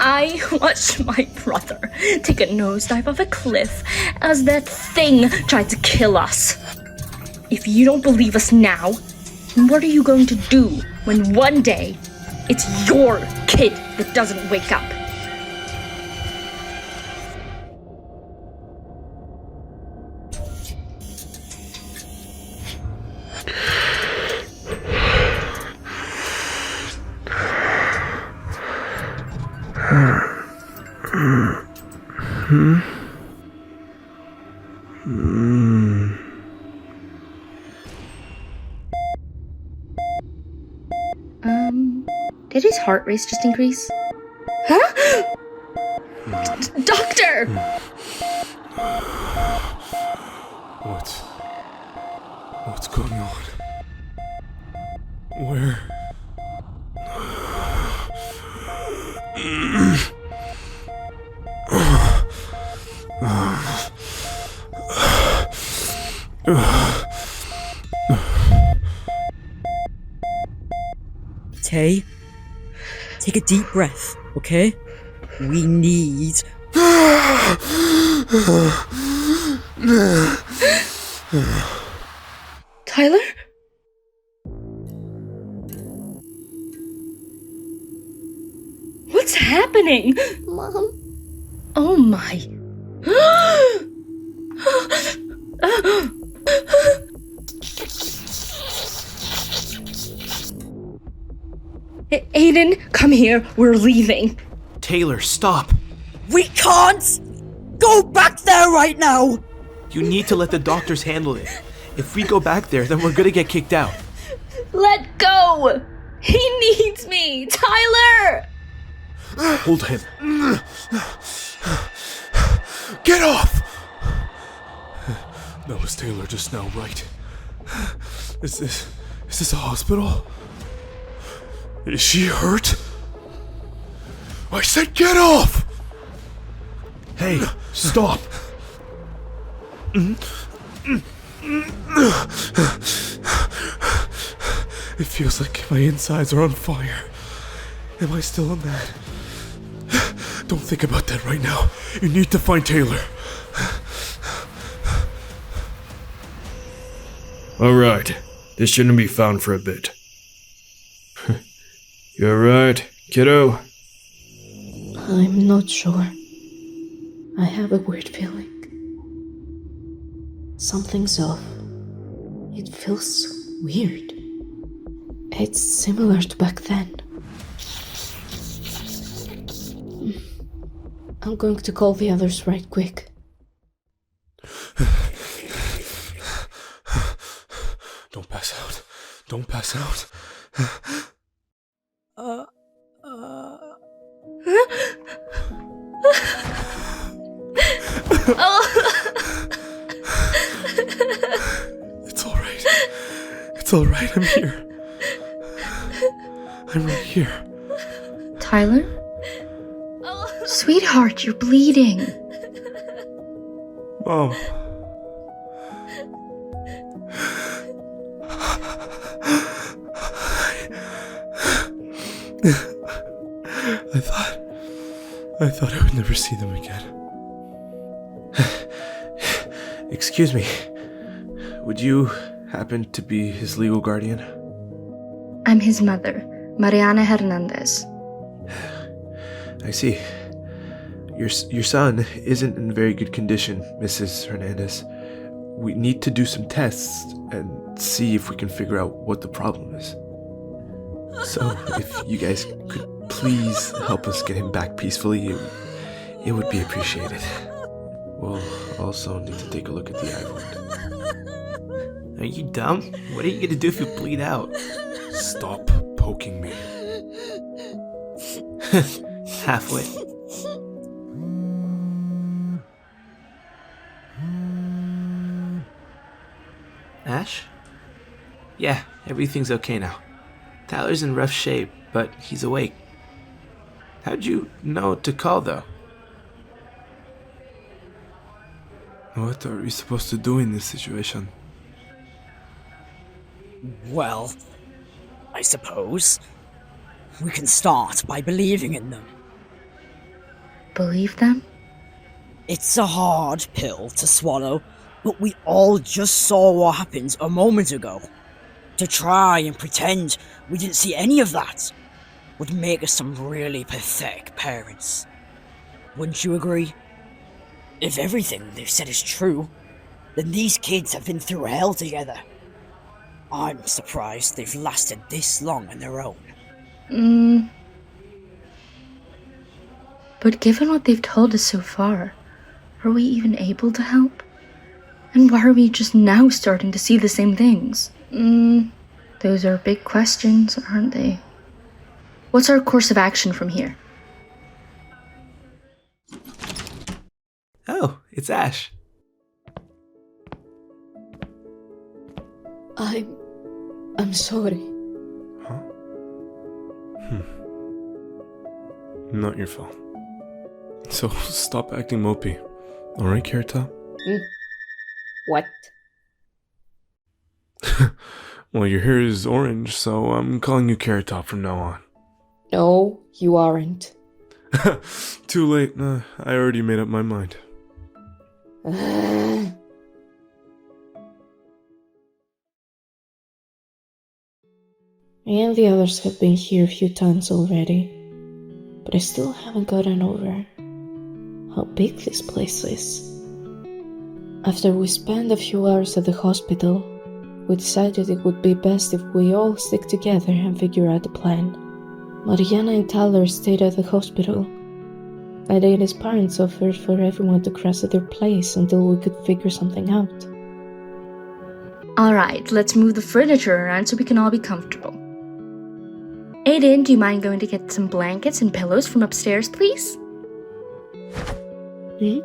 Speaker 16: I watched my brother take a nosedive off a cliff as that thing tried to kill us. If you don't believe us now, then what are you going to do when one day it's your kid that doesn't wake up? Did his heart rate just increase? Huh? Doctor!
Speaker 10: What's going on? Where?
Speaker 17: Tay, take a deep breath, okay? We need...
Speaker 16: Tyler? What's happening?
Speaker 5: Mom?
Speaker 16: Oh my. Aiden, come here. We're leaving.
Speaker 2: Taylor, stop.
Speaker 17: We can't go back there right now.
Speaker 2: You need to let the doctors handle it. If we go back there, then we're gonna get kicked out.
Speaker 16: Let go! He needs me! Tyler!
Speaker 2: Hold him. Get off!
Speaker 10: That was Taylor just now, right? Is this a hospital? Is she hurt? I said get off!
Speaker 2: Hey, stop!
Speaker 10: It feels like my insides are on fire. Am I still on that? Don't think about that right now. You need to find Taylor.
Speaker 7: Alright, this shouldn't be found for a bit. You alright, kiddo?
Speaker 5: I'm not sure. I have a weird feeling. Something's off. It feels weird. It's similar to back then. I'm going to call the others right quick.
Speaker 10: Don't pass out. Don't pass out. It's alright. It's alright. I'm here. I'm right here.
Speaker 16: Tyler? Sweetheart, you're bleeding.
Speaker 10: Mom. I thought I would never see them again. Excuse me. Would you happen to be his legal guardian?
Speaker 16: I'm his mother, Mariana Hernandez.
Speaker 10: I see. Your son isn't in very good condition, Mrs. Hernandez. We need to do some tests and see if we can figure out what the problem is. So, if you guys could please help us get him back peacefully, it would be appreciated. We'll also need to take a look at the eye wound.
Speaker 2: Are you dumb? What are you gonna do if you bleed out?
Speaker 10: Stop poking me.
Speaker 2: Halfway. Ash? Yeah, everything's okay now. Tyler's in rough shape, but he's awake. How'd you know to call, though?
Speaker 10: What are we supposed to do in this situation?
Speaker 17: Well, I suppose we can start by believing in them.
Speaker 16: Believe them?
Speaker 17: It's a hard pill to swallow, but we all just saw what happened a moment ago. To try and pretend we didn't see any of that would make us some really pathetic parents. Wouldn't you agree? If everything they've said is true, then these kids have been through hell together. I'm surprised they've lasted this long on their own.
Speaker 16: But given what they've told us so far, are we even able to help? And why are we just now starting to see the same things? Those are big questions, aren't they? What's our course of action from here?
Speaker 2: Oh, it's Ash.
Speaker 5: I'm sorry.
Speaker 10: Huh? Not your fault. So stop acting mopey. Alright, Carrot Top?
Speaker 5: What?
Speaker 10: Well, your hair is orange, so I'm calling you Carrot Top from now on.
Speaker 5: No, you aren't.
Speaker 10: Too late. I already made up my mind.
Speaker 5: Me and the others have been here a few times already, but I still haven't gotten over how big this place is. After we spent a few hours at the hospital, we decided it would be best if we all stick together and figure out a plan. Mariana and Tyler stayed at the hospital. Irene's parents offered for everyone to crash at their place until we could figure something out.
Speaker 16: Alright, let's move the furniture around so we can all be comfortable. Aiden, do you mind going to get some blankets and pillows from upstairs, please?
Speaker 5: Is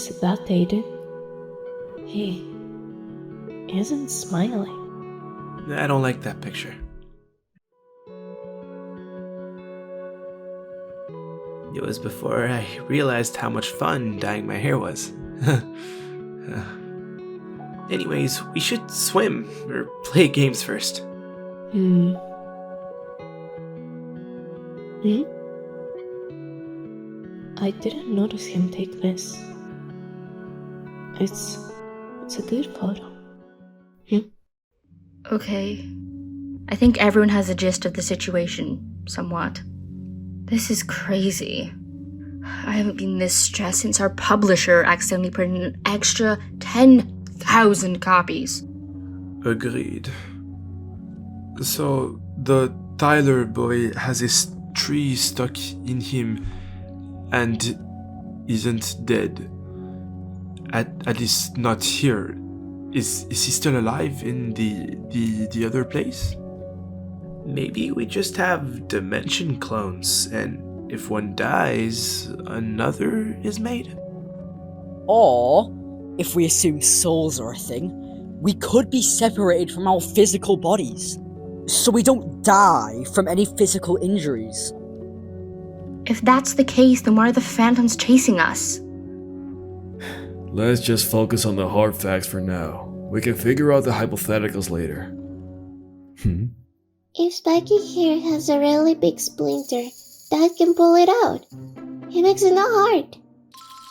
Speaker 5: it that Aiden? He isn't smiling.
Speaker 2: I don't like that picture. It was before I realized how much fun dyeing my hair was. Anyways, we should swim or play games first.
Speaker 5: I didn't notice him take this. It's a good photo.
Speaker 16: Okay. I think everyone has a gist of the situation, somewhat. This is crazy. I haven't been this stressed since our publisher accidentally put in an extra 10,000 copies.
Speaker 10: Agreed. So, the Tyler boy has his tree stuck in him and isn't dead. At least not here. Is he still alive in the other place? Maybe we just have dimension clones, and if one dies, another is made?
Speaker 17: Or, if we assume souls are a thing, we could be separated from our physical bodies, so we don't die from any physical injuries.
Speaker 16: If that's the case, then why are the phantoms chasing us?
Speaker 18: Let's just focus on the hard facts for now. We can figure out the hypotheticals later.
Speaker 12: If Spiky here has a really big splinter, Dad can pull it out. He makes it not hard.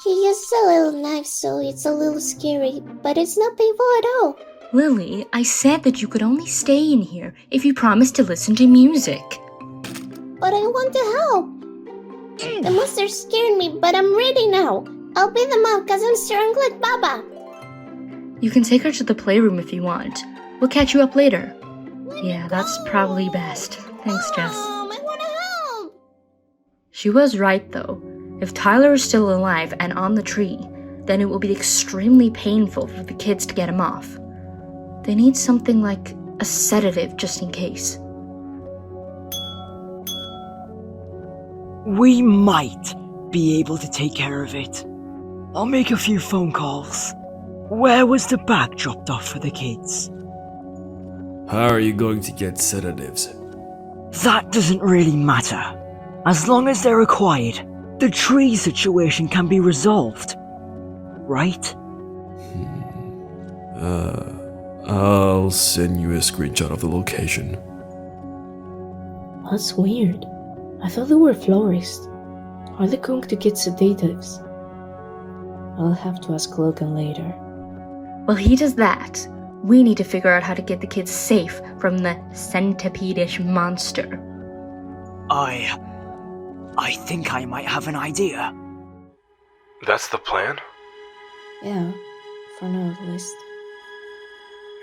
Speaker 12: He uses a little knife, so it's a little scary, but it's not painful at all.
Speaker 16: Lily, I said that you could only stay in here if you promised to listen to music.
Speaker 12: But I want to help. The monsters scared me, but I'm ready now. I'll beat them up because I'm strong like Baba.
Speaker 16: You can take her to the playroom if you want. We'll catch you up later. Yeah, that's probably best. Thanks, Jess.
Speaker 12: I want to help.
Speaker 16: She was right, though. If Tyler is still alive and on the tree, then it will be extremely painful for the kids to get him off. They need something like a sedative just in case.
Speaker 17: We might be able to take care of it. I'll make a few phone calls. Where was the bag dropped off for the kids?
Speaker 18: How are you going to get sedatives?
Speaker 17: That doesn't really matter. As long as they're acquired, the tree situation can be resolved. Right?
Speaker 18: I'll send you a screenshot of the location.
Speaker 5: That's weird. I thought they were florists. Are they going to get sedatives? I'll have to ask Logan later.
Speaker 16: While he does that, we need to figure out how to get the kids safe from the centipede-ish monster.
Speaker 17: I think I might have an idea.
Speaker 10: That's the plan?
Speaker 5: Yeah, for now at least.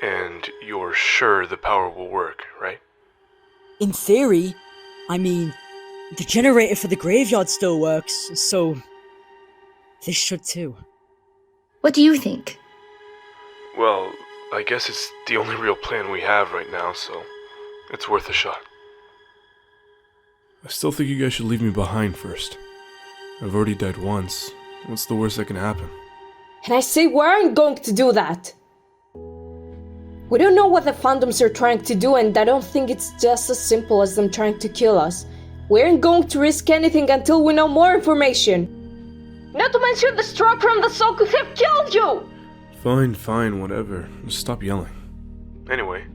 Speaker 10: And you're sure the power will work, right?
Speaker 17: In theory, I mean, the generator for the graveyard still works, so this should too.
Speaker 16: What do you think?
Speaker 10: Well, I guess it's the only real plan we have right now, so it's worth a shot. I still think you guys should leave me behind first. I've already died once. What's the worst that can happen?
Speaker 19: And I say we aren't going to do that! We don't know what the fandoms are trying to do, and I don't think it's just as simple as them trying to kill us. We aren't going to risk anything until we know more information. Not to mention the stroke from the soul could have killed you!
Speaker 10: Fine, whatever. Just stop yelling. Anyway,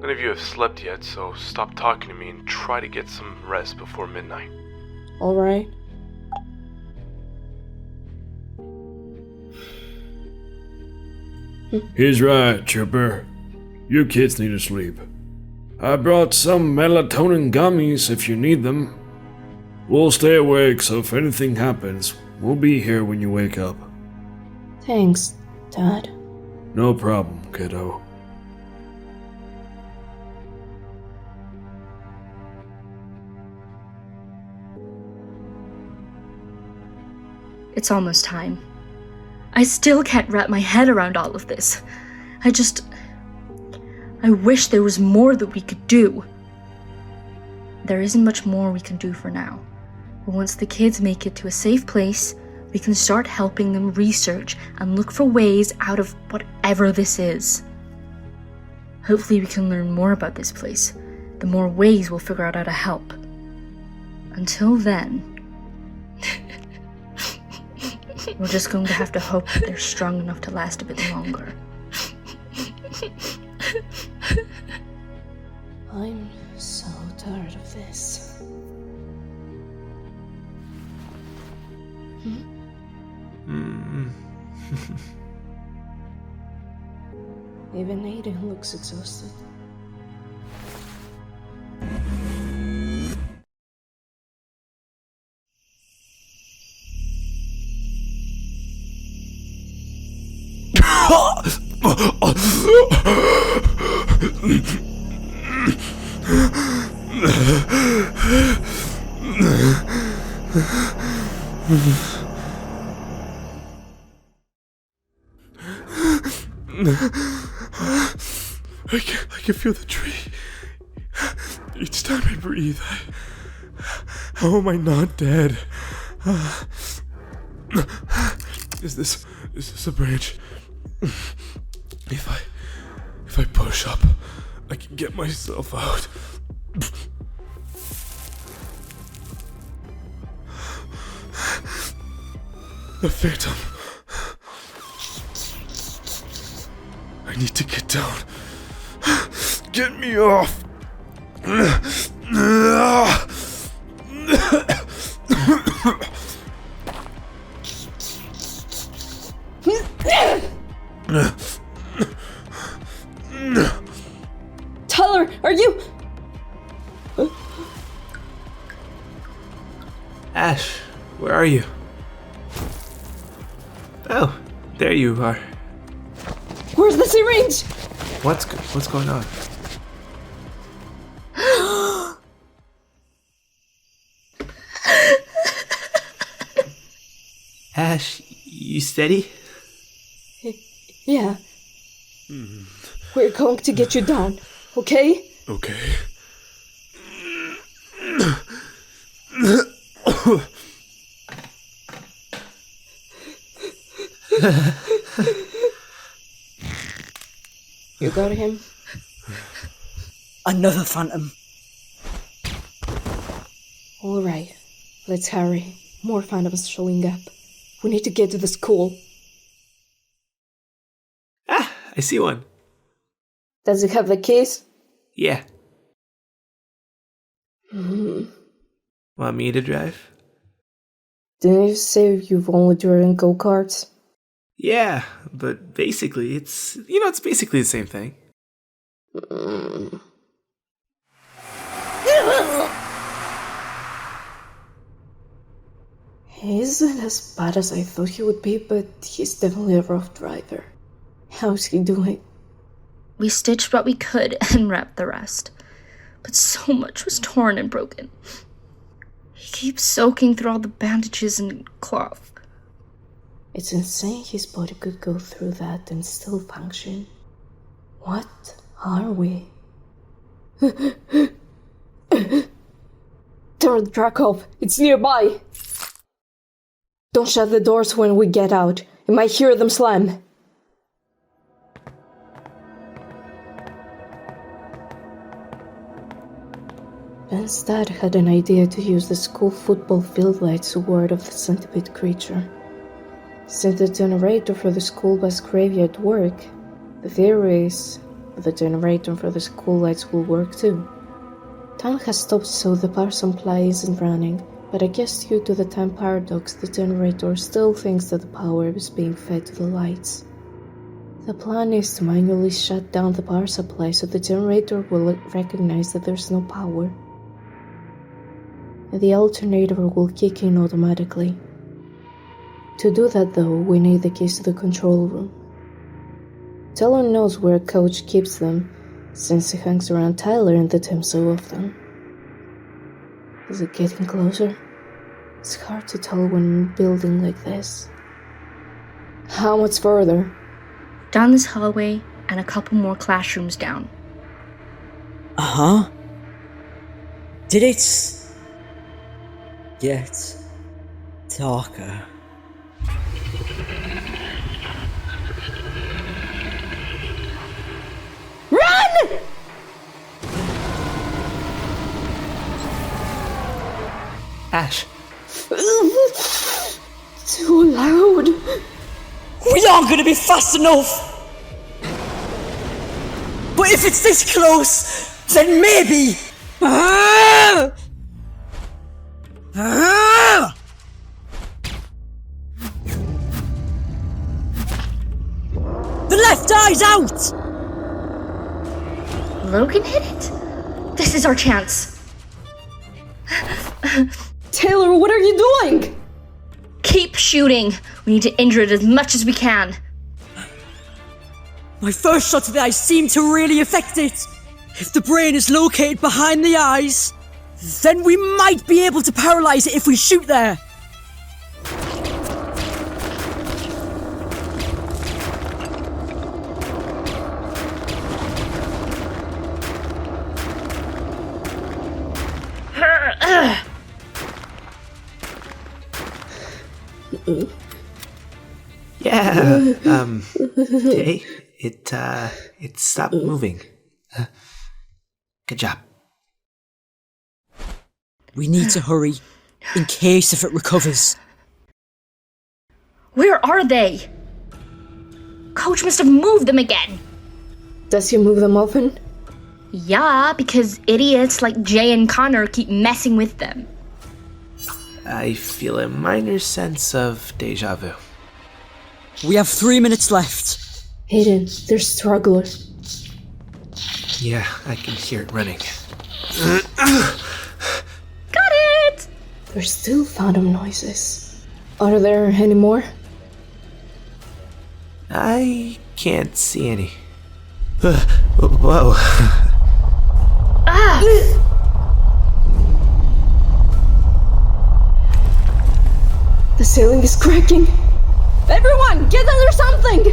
Speaker 10: none of you have slept yet, so stop talking to me and try to get some rest before midnight.
Speaker 19: Alright.
Speaker 18: He's right, Chipper. You kids need to sleep. I brought some melatonin gummies if you need them. We'll stay awake, so if anything happens, we'll be here when you wake up.
Speaker 5: Thanks, Dad.
Speaker 18: No problem, kiddo.
Speaker 16: It's almost time. I still can't wrap my head around all of this. I wish there was more that we could do. There isn't much more we can do for now. But once the kids make it to a safe place, we can start helping them research and look for ways out of whatever this is. Hopefully we can learn more about this place. The more ways we'll figure out how to help. Until then, we're just going to have to hope that they're strong enough to last a bit longer.
Speaker 19: I'm so tired of this. Even Aiden looks exhausted.
Speaker 10: I can feel the tree. Each time I breathe, how am I not dead? Is this a branch? If I push up, I can get myself out. The phantom. I need to get down. Get me off.
Speaker 19: Tyler, are you?
Speaker 2: Ash, where are you? Oh, there you are.
Speaker 19: Where's the syringe?
Speaker 2: What's going on? Ash, you steady?
Speaker 19: Yeah. We're going to get you down, okay?
Speaker 10: Okay.
Speaker 19: You got him?
Speaker 17: Another phantom.
Speaker 19: Alright, let's hurry. More phantoms showing up. We need to get to the school.
Speaker 2: I see one.
Speaker 19: Does it have the keys?
Speaker 2: Yeah. Want me to drive?
Speaker 19: Didn't you say you've only driven go-karts?
Speaker 2: Yeah, but basically it's basically the same thing.
Speaker 19: He isn't as bad as I thought he would be, but he's definitely a rough driver. How's he doing?
Speaker 16: We stitched what we could and wrapped the rest. But so much was torn and broken. He keeps soaking through all the bandages and cloth.
Speaker 19: It's insane his body could go through that and still function. What are we? Turn the truck off. It's nearby. Don't shut the doors when we get out. You might hear them slam. Ben's dad had an idea to use the school football field lights to ward off the centipede creature. Since the generator for the SchoolBusGraveyard work, the theory is that the generator for the school lights will work too. Time has stopped, so the power supply isn't running, but I guess due to the time paradox, the generator still thinks that the power is being fed to the lights. The plan is to manually shut down the power supply so the generator will recognize that there's no power. The alternator will kick in automatically. To do that though, we need the keys to the control room. Tyler knows where Coach keeps them, since he hangs around Tyler and the team so often. Is it getting closer? It's hard to tell when in a building like this. How much further?
Speaker 16: Down this hallway and a couple more classrooms down.
Speaker 17: Uh-huh. Did it get darker?
Speaker 19: Run!
Speaker 2: Ash.
Speaker 19: Too loud.
Speaker 17: We aren't gonna be fast enough! But if it's this close, then maybe... Ah! Ah! The left eye's out!
Speaker 16: Logan hit it? This is our chance.
Speaker 19: Taylor, what are you doing?
Speaker 16: Keep shooting. We need to injure it as much as we can.
Speaker 17: My first shot of the eye seemed to really affect it. If the brain is located behind the eyes, then we might be able to paralyze it if we shoot there.
Speaker 10: Yeah, hey, it stopped moving. Good job.
Speaker 17: We need to hurry, in case if it recovers.
Speaker 16: Where are they? Coach must have moved them again.
Speaker 19: Does he move them often?
Speaker 16: Yeah, because idiots like Jay and Connor keep messing with them.
Speaker 10: I feel a minor sense of deja vu.
Speaker 17: We have 3 minutes left.
Speaker 19: Hayden, they're struggling.
Speaker 10: Yeah, I can hear it running.
Speaker 16: Got it!
Speaker 19: There's still phantom noises. Are there any more?
Speaker 10: I can't see any. Whoa.
Speaker 16: Ah!
Speaker 19: The ceiling is cracking. Everyone, get under something!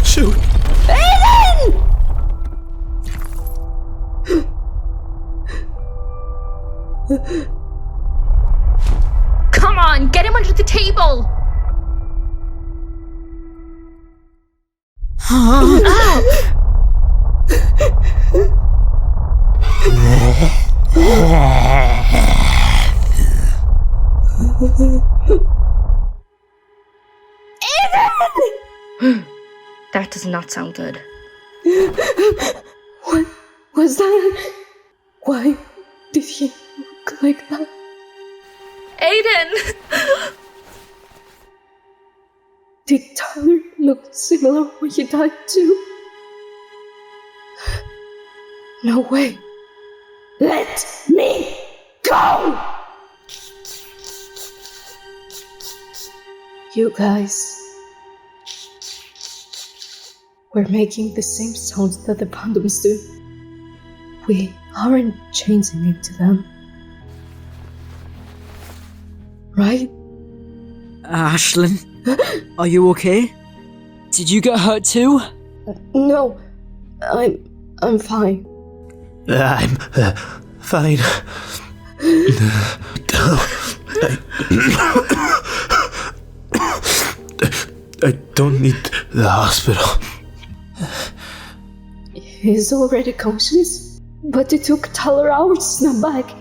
Speaker 10: Shoot!
Speaker 19: Aiden!
Speaker 16: Come on, get him under the table! That does not sound good.
Speaker 19: What was that? Why did he look like that?
Speaker 16: Aiden!
Speaker 19: Did Tyler look similar when he died too? No way. Let me go! You guys. We're making the same sounds that the fandoms do. We aren't changing into them. Right?
Speaker 17: Ashlyn, are you okay? Did you get hurt too?
Speaker 19: No, I'm fine.
Speaker 10: I'm fine. I don't need the hospital.
Speaker 19: He's already conscious, but it took Tyler hours to snap back.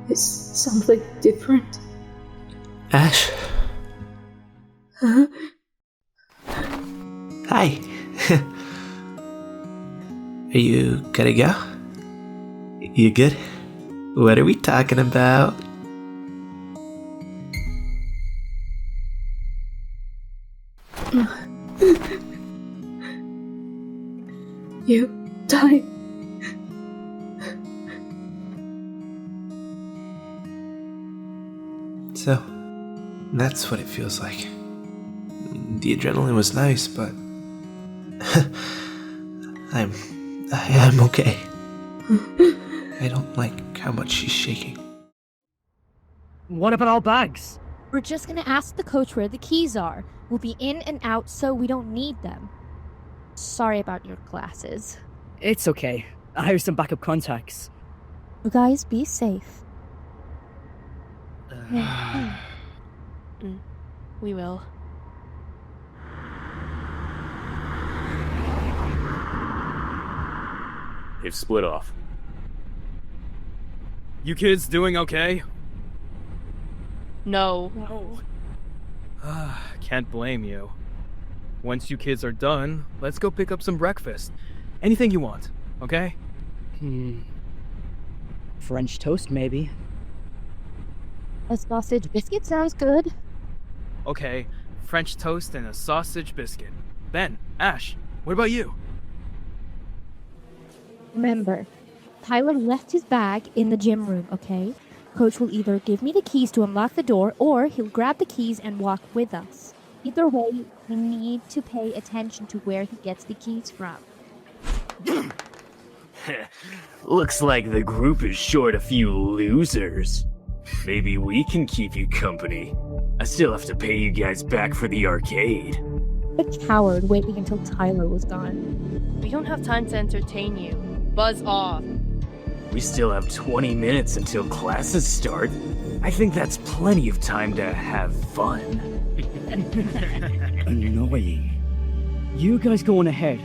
Speaker 19: It's something different.
Speaker 10: Ash?
Speaker 19: Huh?
Speaker 10: Hi. Are you gonna go? You good? What are we talking about?
Speaker 19: You died.
Speaker 10: So, that's what it feels like. The adrenaline was nice, but I'm okay. I don't like how much she's shaking.
Speaker 20: What about our bags?
Speaker 11: We're just gonna ask the coach where the keys are. We'll be in and out, so we don't need them. Sorry about your glasses.
Speaker 20: It's okay. I have some backup contacts.
Speaker 11: You guys, be safe.
Speaker 21: We will.
Speaker 22: They've split off.
Speaker 20: You kids doing okay?
Speaker 21: No.
Speaker 20: Can't blame you. Once you kids are done, let's go pick up some breakfast. Anything you want, okay? French toast, maybe.
Speaker 11: A sausage biscuit sounds good.
Speaker 20: Okay, French toast and a sausage biscuit. Ben, Ash, what about you?
Speaker 11: Remember, Tyler left his bag in the gym room, okay? Coach will either give me the keys to unlock the door, or he'll grab the keys and walk with us. Either way, we need to pay attention to where he gets the keys from.
Speaker 21: Looks like the group is short a few losers. Maybe we can keep you company. I still have to pay you guys back for the arcade.
Speaker 11: A coward waiting until Tyler was gone.
Speaker 22: We don't have time to entertain you. Buzz off.
Speaker 21: We still have 20 minutes until classes start. I think that's plenty of time to have fun.
Speaker 20: Annoying. You guys go on ahead.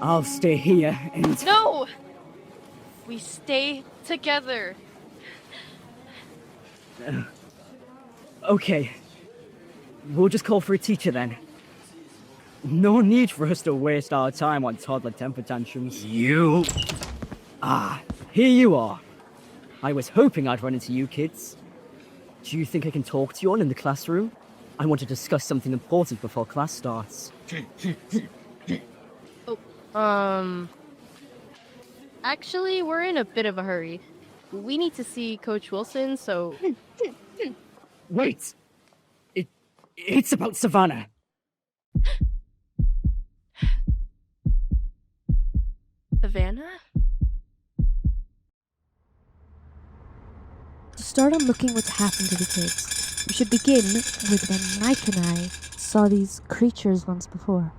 Speaker 20: I'll stay here and...
Speaker 22: No! We stay together.
Speaker 20: Okay. We'll just call for a teacher then. No need for us to waste our time on toddler temper tantrums.
Speaker 21: You...
Speaker 20: Ah, here you are. I was hoping I'd run into you kids. Do you think I can talk to you all in the classroom? I want to discuss something important before class starts.
Speaker 22: Actually, we're in a bit of a hurry. We need to see Coach Wilson, so...
Speaker 20: Wait! It's about Savannah.
Speaker 22: Savannah?
Speaker 11: To start on looking what's happened to the kids, we should begin with when Mike and I saw these creatures once before.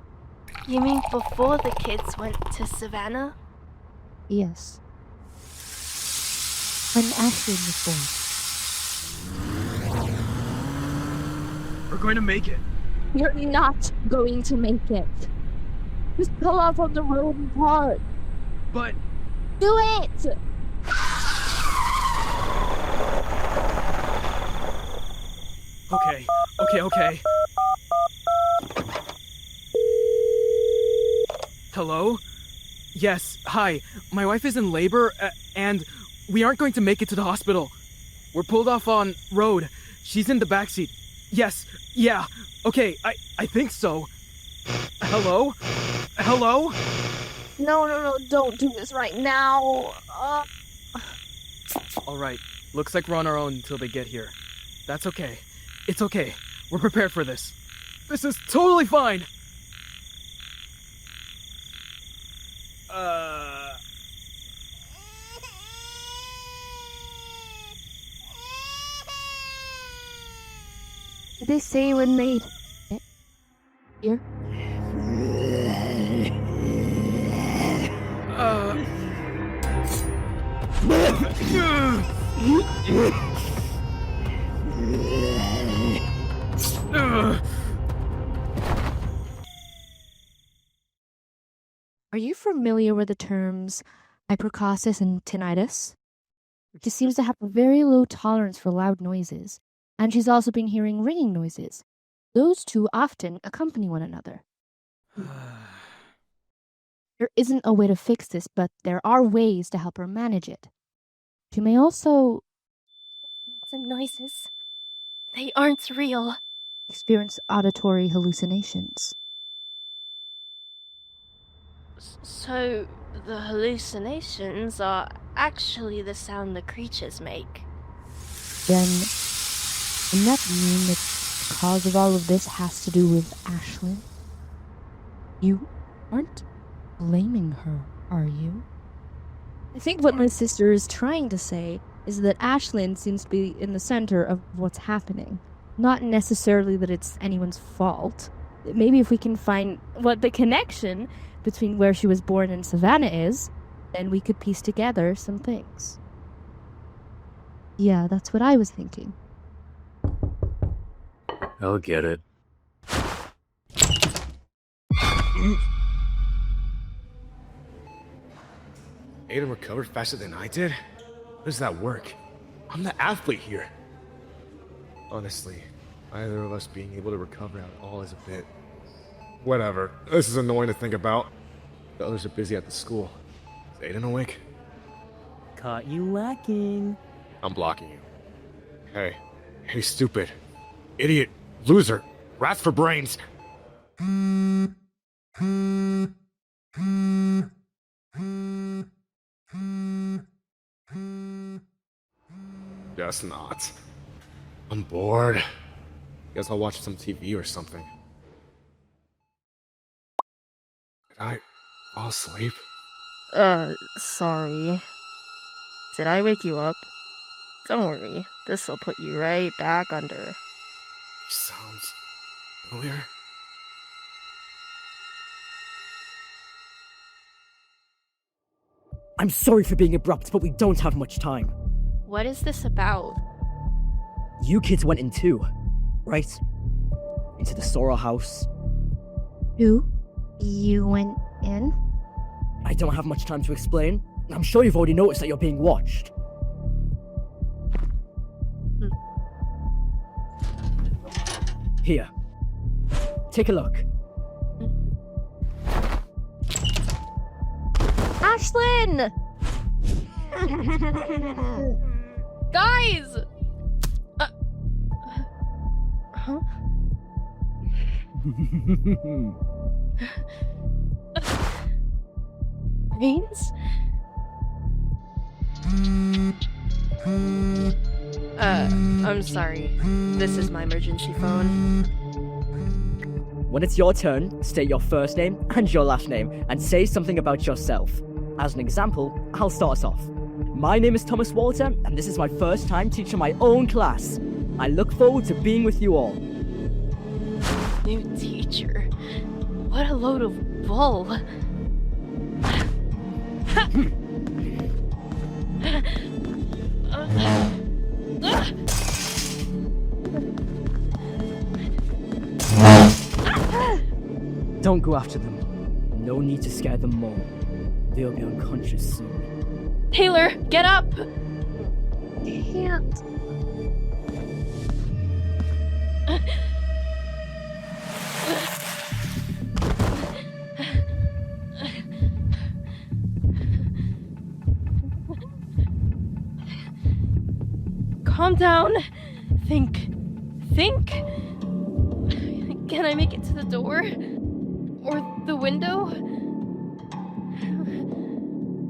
Speaker 22: You mean before the kids went to Savannah?
Speaker 11: Yes. When Ashley was born.
Speaker 20: We're going to make it.
Speaker 11: You're not going to make it. Just pull off on the road and park.
Speaker 20: But...
Speaker 11: Do it!
Speaker 20: Okay. Hello? Yes, hi. My wife is in labor, and we aren't going to make it to the hospital. We're pulled off on road. She's in the backseat. Yes, yeah. Okay, I think so. Hello? Hello?
Speaker 11: No, don't do this right now.
Speaker 20: Alright, looks like we're on our own until they get here. That's okay. It's okay. We're prepared for this. This is totally fine!
Speaker 11: Did they say when they... Here? Are you familiar with the terms hyperacousis and tinnitus? She seems to have a very low tolerance for loud noises, and she's also been hearing ringing noises. Those two often accompany one another. There isn't a way to fix this, but there are ways to help her manage it. She may also...
Speaker 22: Some noises. They aren't real.
Speaker 11: Experience auditory hallucinations.
Speaker 22: So, the hallucinations are actually the sound the creatures make.
Speaker 11: Then, wouldn't that mean that the cause of all of this has to do with Ashlyn? You aren't blaming her, are you? I think what my sister is trying to say is that Ashlyn seems to be in the center of what's happening. Not necessarily that it's anyone's fault. Maybe if we can find what the connection between where she was born and Savannah is, then we could piece together some things. Yeah, that's what I was thinking.
Speaker 21: I'll get it.
Speaker 23: Aiden recovered faster than I did? How does that work? I'm the athlete here. Honestly, either of us being able to recover at all is a bit Whatever. This is annoying to think about. The others are busy at the school. Is Aiden awake?
Speaker 1: Caught you lacking.
Speaker 23: I'm blocking you. Hey. Hey, stupid. Idiot. Loser. Rats for brains. Guess not. I'm bored. Guess I'll watch some TV or something. Did I fall asleep?
Speaker 22: Sorry. Did I wake you up? Don't worry, this'll put you right back under.
Speaker 23: Sounds familiar.
Speaker 17: I'm sorry for being abrupt, but we don't have much time.
Speaker 22: What is this about?
Speaker 17: You kids went in too, right? Into the Sora house.
Speaker 11: Who? You went in?
Speaker 17: I don't have much time to explain. I'm sure you've already noticed that you're being watched. Here. Take a look.
Speaker 22: Ashlyn! Guys! Huh? Brains? I'm sorry. This is my emergency phone.
Speaker 17: When it's your turn, state your first name and your last name, and say something about yourself. As an example, I'll start us off. My name is Thomas Walter, and this is my first time teaching my own class. I look forward to being with you all.
Speaker 22: New teacher. What a load of bull.
Speaker 17: Don't go after them. No need to scare them more. They'll be unconscious soon.
Speaker 22: Taylor, get up!
Speaker 11: Can't.
Speaker 22: Calm down. Think. Can I make it to the door? Or the window?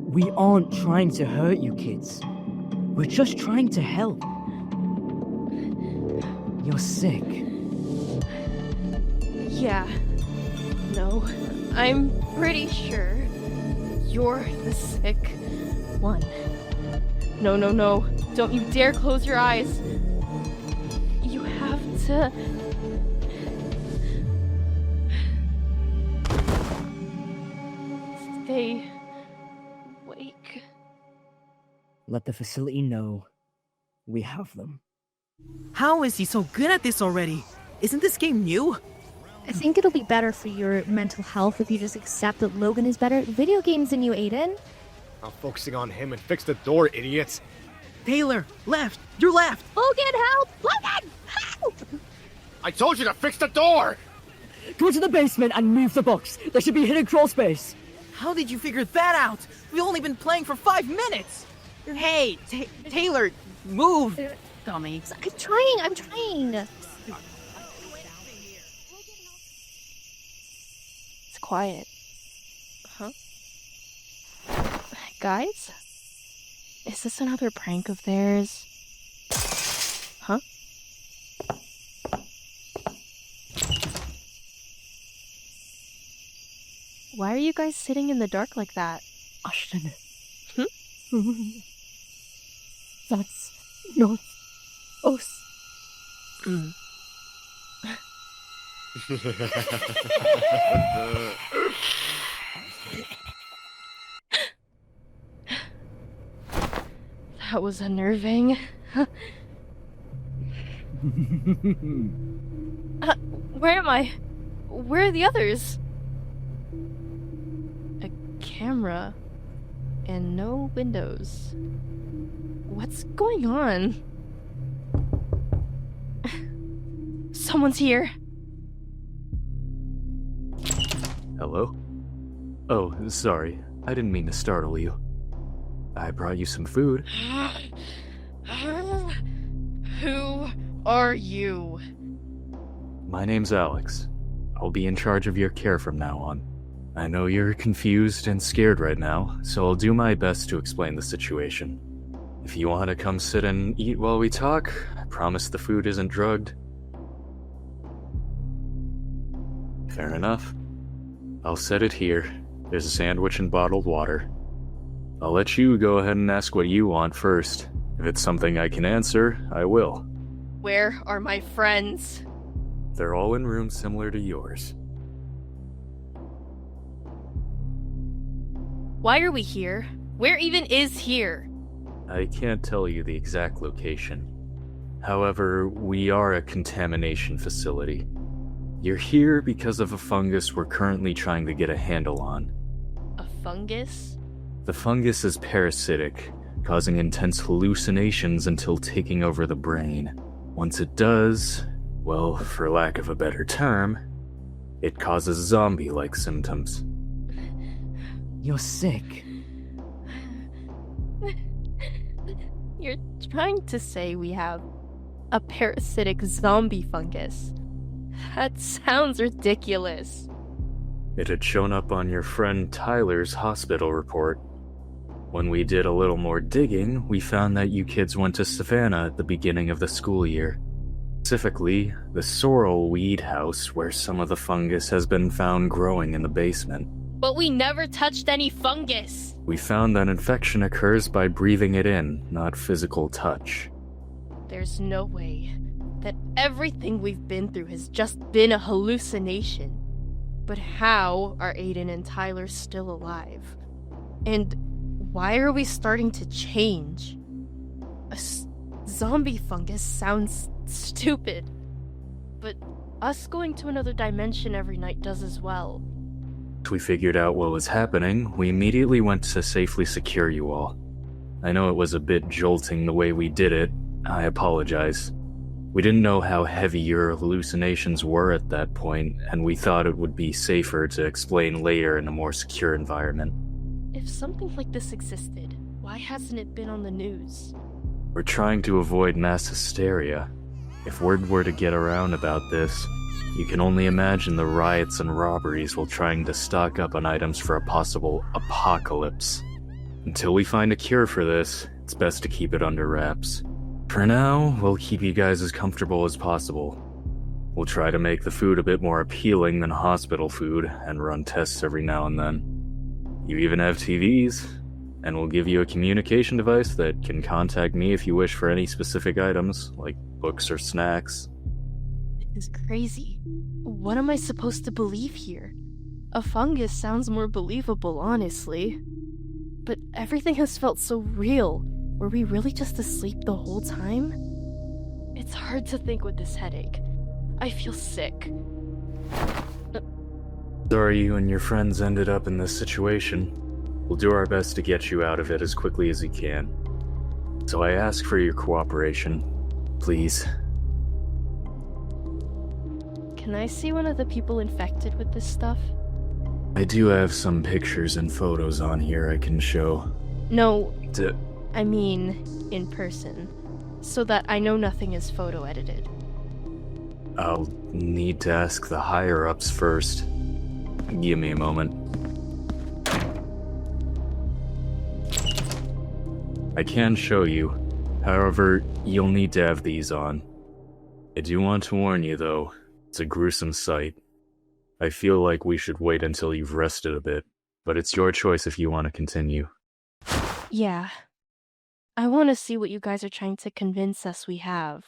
Speaker 17: We aren't trying to hurt you kids. We're just trying to help. You're sick.
Speaker 22: Yeah. No, I'm pretty sure you're the sick one. No. Don't you dare close your eyes. You have to... stay awake.
Speaker 17: Let the facility know we have them.
Speaker 1: How is he so good at this already? Isn't this game new?
Speaker 11: I think it'll be better for your mental health if you just accept that Logan is better at video games than you, Aiden.
Speaker 23: I'm focusing on him and fix the door, idiots.
Speaker 1: Taylor, left! You're left!
Speaker 11: Logan, help! Logan, help!
Speaker 23: I told you to fix the door!
Speaker 17: Go to the basement and move the books. There should be a hidden crawl space.
Speaker 1: How did you figure that out? We've only been playing for 5 minutes! Hey, Taylor, move! Dummy.
Speaker 11: I'm trying.
Speaker 22: It's quiet. Huh? Guys? Is this another prank of theirs? Huh? Why are you guys sitting in the dark like that?
Speaker 17: Ashton.
Speaker 11: That's not us.
Speaker 22: That was unnerving. Where am I? Where are the others? A camera and no windows. What's going on?
Speaker 4: Hello? Oh, sorry. I didn't mean to startle you. I brought you some food.
Speaker 22: Who are you?
Speaker 4: My name's Alex. I'll be in charge of your care from now on. I know you're confused and scared right now, so I'll do my best to explain the situation. If you want to come sit and eat while we talk, I promise the food isn't drugged. Fair enough. I'll set it here. There's a sandwich and bottled water. I'll let you go ahead and ask what you want first. If it's something I can answer, I will.
Speaker 22: Where are my friends?
Speaker 4: They're all in rooms similar to yours.
Speaker 22: Why are we here? Where even is here?
Speaker 4: I can't tell you the exact location. However, we are a contamination facility. You're here because of a fungus we're currently trying to get a handle on.
Speaker 22: A fungus?
Speaker 4: The fungus is parasitic, causing intense hallucinations until taking over the brain. Once it does, well, for lack of a better term, it causes zombie-like symptoms.
Speaker 1: You're sick.
Speaker 22: You're trying to say we have a parasitic zombie fungus. That sounds ridiculous.
Speaker 4: It had shown up on your friend Tyler's hospital report. When we did a little more digging, we found that you kids went to Savannah at the beginning of the school year. Specifically, the sorrel weed house where some of the fungus has been found growing in the basement.
Speaker 22: But we never touched any fungus.
Speaker 4: We found that infection occurs by breathing it in, not physical touch.
Speaker 22: There's no way that everything we've been through has just been a hallucination. But how are Aiden and Tyler still alive? And why are we starting to change? A zombie fungus sounds stupid, but us going to another dimension every night does as well.
Speaker 4: Once we figured out what was happening, we immediately went to safely secure you all. I know it was a bit jolting the way we did it. I apologize. We didn't know how heavy your hallucinations were at that point, and we thought it would be safer to explain later in a more secure environment.
Speaker 22: If something like this existed, why hasn't it been on the news?
Speaker 4: We're trying to avoid mass hysteria. If word were to get around about this, you can only imagine the riots and robberies while trying to stock up on items for a possible apocalypse. Until we find a cure for this, it's best to keep it under wraps. For now, we'll keep you guys as comfortable as possible. We'll try to make the food a bit more appealing than hospital food and run tests every now and then. You even have TVs, and we'll give you a communication device that can contact me if you wish for any specific items, like books or snacks.
Speaker 22: This is crazy. What am I supposed to believe here? A fungus sounds more believable, honestly. But everything has felt so real. Were we really just asleep the whole time? It's hard to think with this headache. I feel sick.
Speaker 4: Sorry you and your friends ended up in this situation. We'll do our best to get you out of it as quickly as we can. So I ask for your cooperation. Please.
Speaker 22: Can I see one of the people infected with this stuff?
Speaker 4: I do have some pictures and photos on here I can show.
Speaker 22: No, I mean in person, so that I know nothing is photo edited.
Speaker 4: I'll need to ask the higher-ups first. Give me a moment. I can show you. However, you'll need to have these on. I do want to warn you, though. It's a gruesome sight. I feel like we should wait until you've rested a bit, but it's your choice if you want to continue.
Speaker 22: Yeah. I want to see what you guys are trying to convince us we have.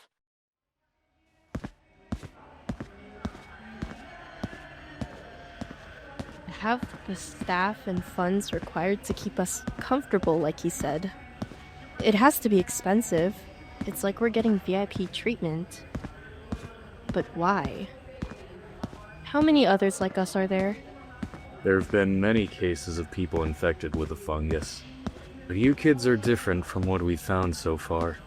Speaker 22: Have the staff and funds required to keep us comfortable, like he said. It has to be expensive. It's like we're getting VIP treatment. But why? How many others like us are there?
Speaker 4: There have been many cases of people infected with the fungus. But you kids are different from what we've found so far.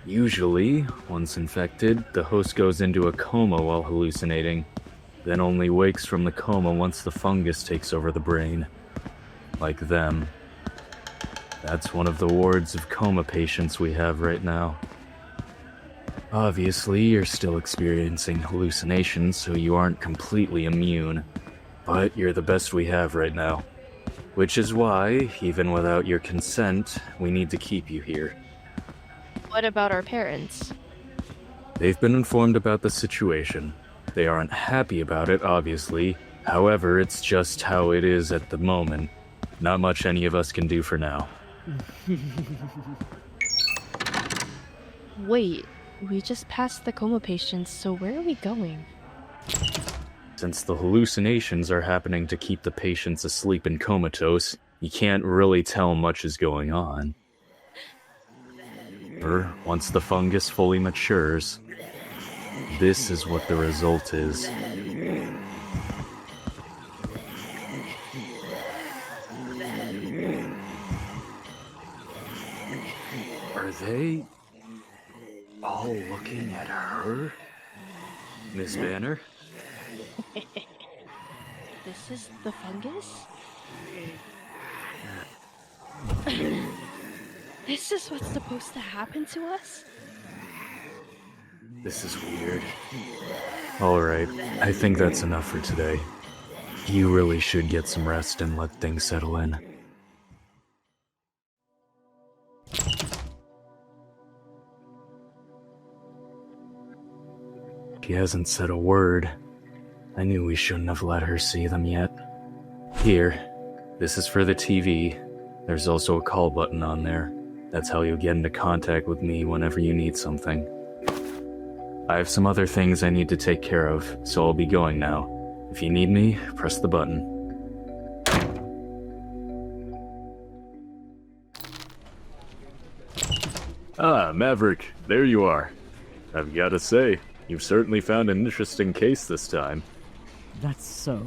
Speaker 4: Usually, once infected, the host goes into a coma while hallucinating. then only wakes from the coma once the fungus takes over the brain. Like them. That's one of the wards of coma patients we have right now. Obviously, you're still experiencing hallucinations, so you aren't completely immune. But you're the best we have right now. Which is why, even without your consent, we need to keep you here.
Speaker 22: What about our parents?
Speaker 4: They've been informed about the situation. They aren't happy about it, obviously. However, it's just how it is at the moment. Not much any of us can do for now.
Speaker 22: Wait, we just passed the coma patients, so where are we going?
Speaker 4: Since the hallucinations are happening to keep the patients asleep and comatose, you can't really tell much is going on. However, once the fungus fully matures, this is what the result is. Are they all looking at her? Miss Banner?
Speaker 22: This is the fungus? This is what's supposed to happen to us?
Speaker 4: This is weird. Alright, I think that's enough for today. You really should get some rest and let things settle in. She hasn't said a word. I knew we shouldn't have let her see them yet. Here, this is for the TV. There's also a call button on there. That's how you'll get into contact with me whenever you need something. I have some other things I need to take care of, so I'll be going now. If you need me, press the button. Ah, Maverick, there you are. I've got to say, you've certainly found an interesting case this time.
Speaker 17: That's so.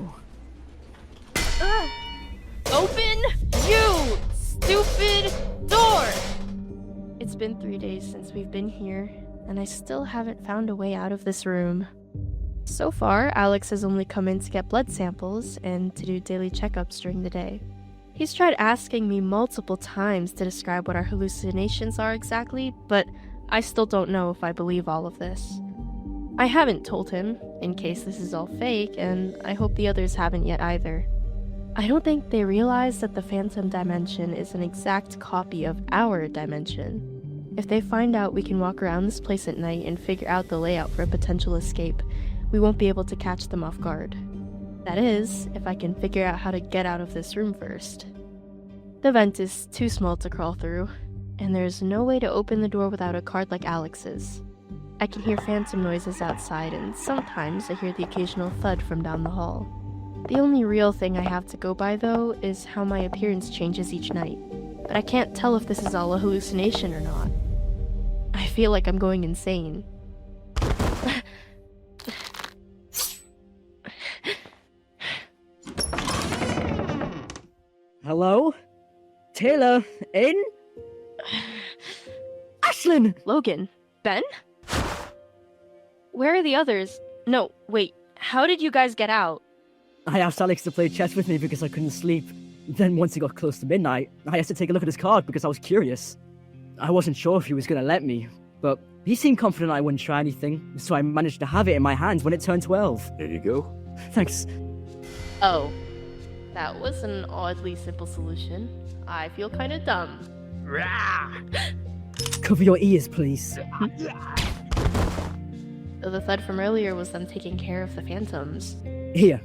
Speaker 22: Open, you stupid door! It's been 3 days since we've been here, and I still haven't found a way out of this room. So far, Alex has only come in to get blood samples and to do daily checkups during the day. He's tried asking me multiple times to describe what our hallucinations are exactly, but I still don't know if I believe all of this. I haven't told him, in case this is all fake, and I hope the others haven't yet either. I don't think they realize that the Phantom Dimension is an exact copy of our dimension. If they find out we can walk around this place at night and figure out the layout for a potential escape, we won't be able to catch them off guard. That is, if I can figure out how to get out of this room first. The vent is too small to crawl through, and there's no way to open the door without a card like Alex's. I can hear phantom noises outside, and sometimes I hear the occasional thud from down the hall. The only real thing I have to go by, though, is how my appearance changes each night. But I can't tell if this is all a hallucination or not. I feel like I'm going insane.
Speaker 17: Hello? Taylor, in? Ashlyn!
Speaker 22: Logan? Ben? Where are the others? No, wait, how did you guys get out?
Speaker 17: I asked Alex to play chess with me because I couldn't sleep. Then once it got close to midnight, I asked to take a look at his card because I was curious. I wasn't sure if he was going to let me, but he seemed confident I wouldn't try anything, so I managed to have it in my hands when it turned 12.
Speaker 4: There you go.
Speaker 17: Thanks.
Speaker 22: Oh, that was an oddly simple solution. I feel kind of dumb.
Speaker 17: Cover your ears, please.
Speaker 22: The thud from earlier was them taking care of the phantoms.
Speaker 17: Here,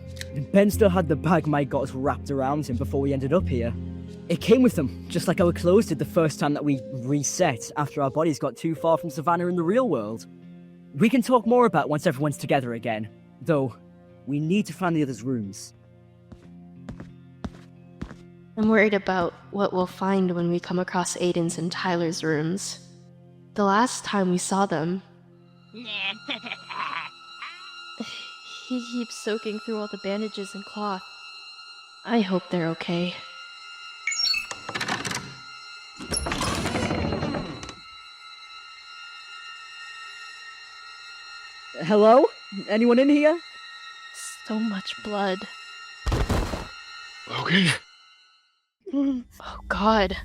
Speaker 17: Ben still had the bag Mike got us wrapped around him before we ended up here. It came with them, just like our clothes did the first time that we reset after our bodies got too far from Savannah in the real world. We can talk more about once everyone's together again, though we need to find the others' rooms.
Speaker 22: I'm worried about what we'll find when we come across Aiden's and Tyler's rooms. The last time we saw them, he keeps soaking through all the bandages and cloth. I hope they're okay.
Speaker 17: Hello? Anyone in here?
Speaker 22: So much blood.
Speaker 23: Logan?
Speaker 22: Oh god.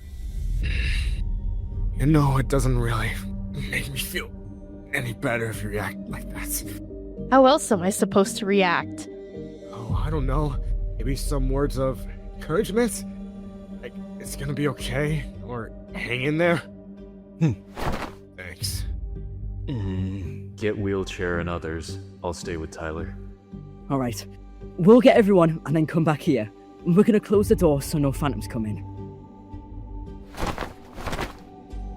Speaker 23: You know, it doesn't really make me feel any better if you react like that.
Speaker 22: How else am I supposed to react?
Speaker 23: Oh, I don't know. Maybe some words of encouragement? Like, it's gonna be okay? Or hang in there? Thanks.
Speaker 4: Get wheelchair and others. I'll stay with Tyler.
Speaker 17: Alright. We'll get everyone and then come back here. We're gonna close the door so no phantoms come in.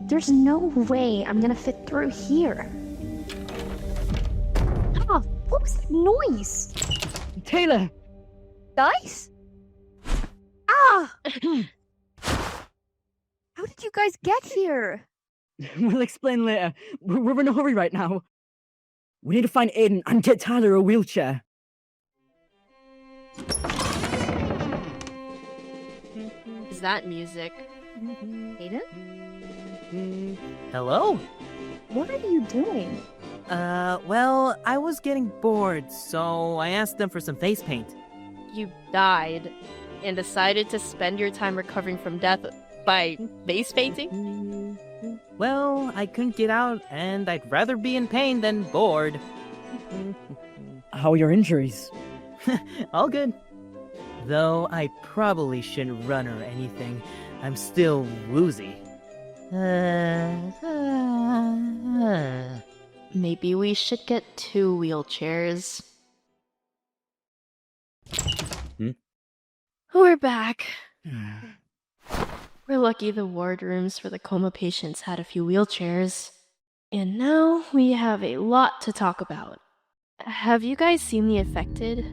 Speaker 6: There's no way I'm gonna fit through here. Ah, what was that noise?
Speaker 17: Taylor!
Speaker 6: Guys? Ah! How did you guys get here?
Speaker 17: We'll explain later. We're in a hurry right now. We need to find Aiden and get Tyler a wheelchair.
Speaker 22: Is that music?
Speaker 6: Aiden?
Speaker 1: Hello?
Speaker 6: What are you doing?
Speaker 1: Well, I was getting bored, so I asked them for some face paint.
Speaker 22: You died and decided to spend your time recovering from death by face painting?
Speaker 1: Well, I couldn't get out, and I'd rather be in pain than bored.
Speaker 17: How are your injuries?
Speaker 1: All good. Though I probably shouldn't run or anything. I'm still woozy.
Speaker 22: Maybe we should get 2 wheelchairs. We're back. We're lucky the ward rooms for the coma patients had a few wheelchairs. And now we have a lot to talk about. Have you guys seen the affected?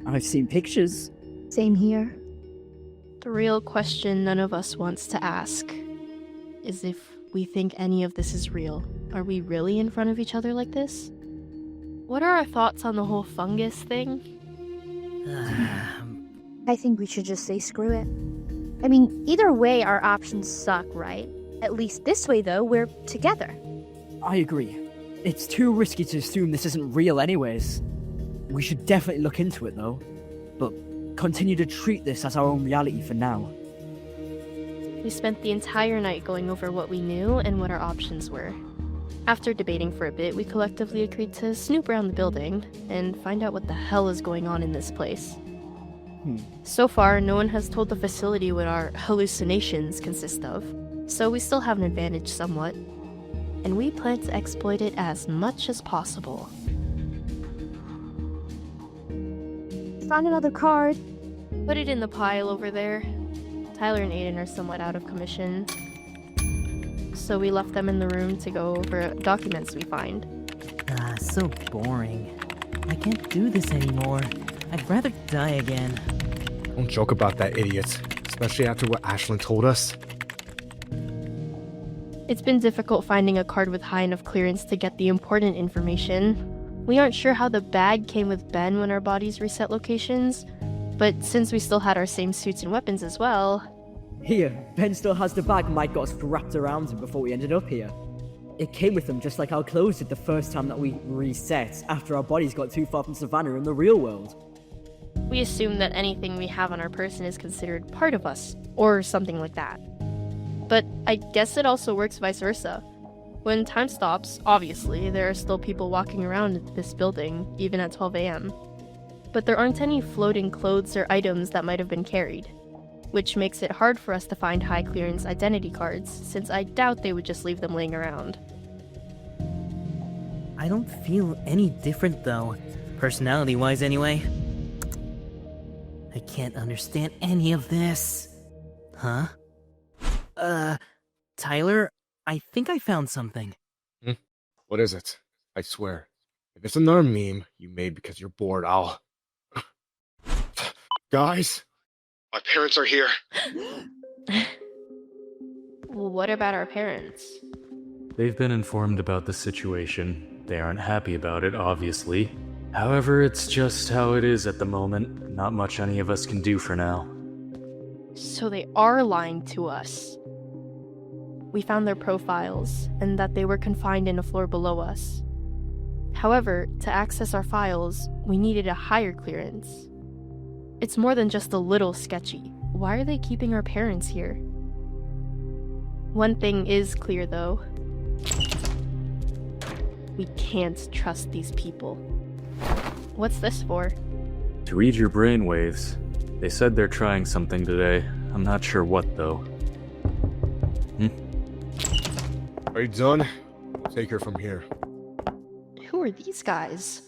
Speaker 17: I've seen pictures.
Speaker 6: Same here.
Speaker 22: The real question none of us wants to ask is if we think any of this is real. Are we really in front of each other like this? What are our thoughts on the whole fungus thing?
Speaker 6: I think we should just say screw it. I mean, either way, our options suck, right? At least this way, though, we're together.
Speaker 17: I agree. It's too risky to assume this isn't real anyways. We should definitely look into it, though. But continue to treat this as our own reality for now.
Speaker 22: We spent the entire night going over what we knew and what our options were. After debating for a bit, we collectively agreed to snoop around the building and find out what the hell is going on in this place. So far, no one has told the facility what our hallucinations consist of, so we still have an advantage somewhat, and we plan to exploit it as much as possible.
Speaker 6: Found another card.
Speaker 22: Put it in the pile over there. Tyler and Aiden are somewhat out of commission, so we left them in the room to go over documents we find.
Speaker 1: So boring. I can't do this anymore. I'd rather die again.
Speaker 23: Don't joke about that idiot, especially after what Ashlyn told us.
Speaker 22: It's been difficult finding a card with high enough clearance to get the important information. We aren't sure how the bag came with Ben when our bodies reset locations, but since we still had our same suits and weapons as well...
Speaker 17: Here, Ben still has the bag Mike got strapped around him before we ended up here. It came with him just like our clothes did the first time that we reset after our bodies got too far from Savannah in the real world.
Speaker 22: We assume that anything we have on our person is considered part of us, or something like that. But I guess it also works vice versa. When time stops, obviously, there are still people walking around this building, even at 12 a.m. But there aren't any floating clothes or items that might have been carried, which makes it hard for us to find high clearance identity cards, since I doubt they would just leave them laying around.
Speaker 1: I don't feel any different though, personality-wise anyway. I can't understand any of this. Huh? Tyler, I think I found something.
Speaker 23: What is it? I swear, if it's another meme you made because you're bored, I'll... Guys, my parents are here.
Speaker 22: What about our parents?
Speaker 4: They've been informed about the situation. They aren't happy about it, obviously. However, it's just how it is at the moment. Not much any of us can do for now.
Speaker 22: So they are lying to us. We found their profiles, and that they were confined in a floor below us. However, to access our files, we needed a higher clearance. It's more than just a little sketchy. Why are they keeping our parents here? One thing is clear, though. We can't trust these people. What's this for?
Speaker 4: To read your brainwaves. They said they're trying something today. I'm not sure what, though.
Speaker 23: Are you done? Take her from here.
Speaker 22: Who are these guys?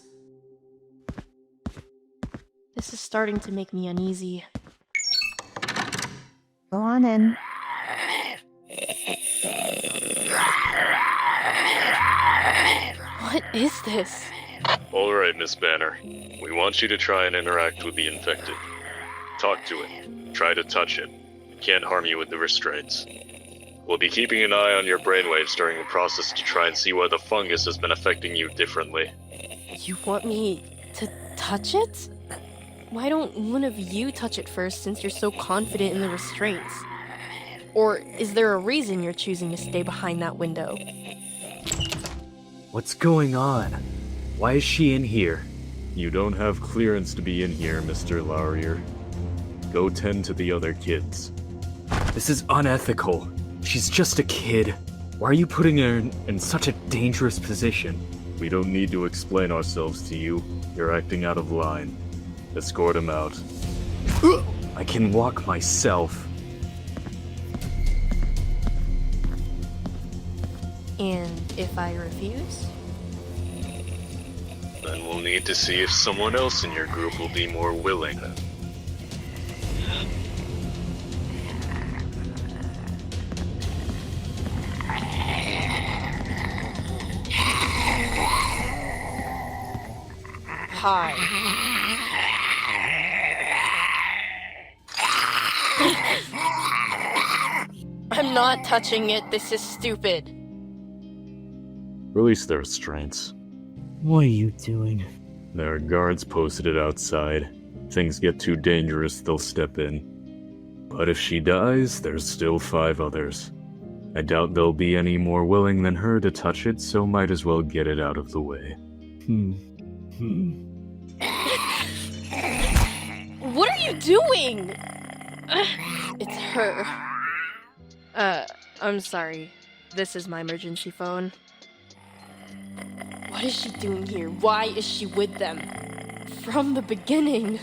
Speaker 22: This is starting to make me uneasy.
Speaker 6: Go on in.
Speaker 22: What is this?
Speaker 4: Alright, Miss Banner. We want you to try and interact with the infected. Talk to it. Try to touch it. It can't harm you with the restraints. We'll be keeping an eye on your brainwaves during the process to try and see why the fungus has been affecting you differently.
Speaker 22: You want me to touch it? Why don't one of you touch it first since you're so confident in the restraints? Or is there a reason you're choosing to stay behind that window?
Speaker 4: What's going on? Why is she in here? You don't have clearance to be in here, Mr. Laurier. Go tend to the other kids. This is unethical. She's just a kid. Why are you putting her in such a dangerous position? We don't need to explain ourselves to you. You're acting out of line. Escort him out. I can walk myself.
Speaker 22: And if I refuse?
Speaker 4: Then we'll need to see if someone else in your group will be more willing.
Speaker 22: Hi. I'm not touching it. This is stupid.
Speaker 4: Release the restraints.
Speaker 1: What are you doing?
Speaker 4: There are guards posted outside. If things get too dangerous, they'll step in. But if she dies, there's still 5 others. I doubt there'll be any more willing than her to touch it, so might as well get it out of the way.
Speaker 22: What are you doing? It's her. I'm sorry. This is my emergency phone. What is she doing here? Why is she with them? From the beginning.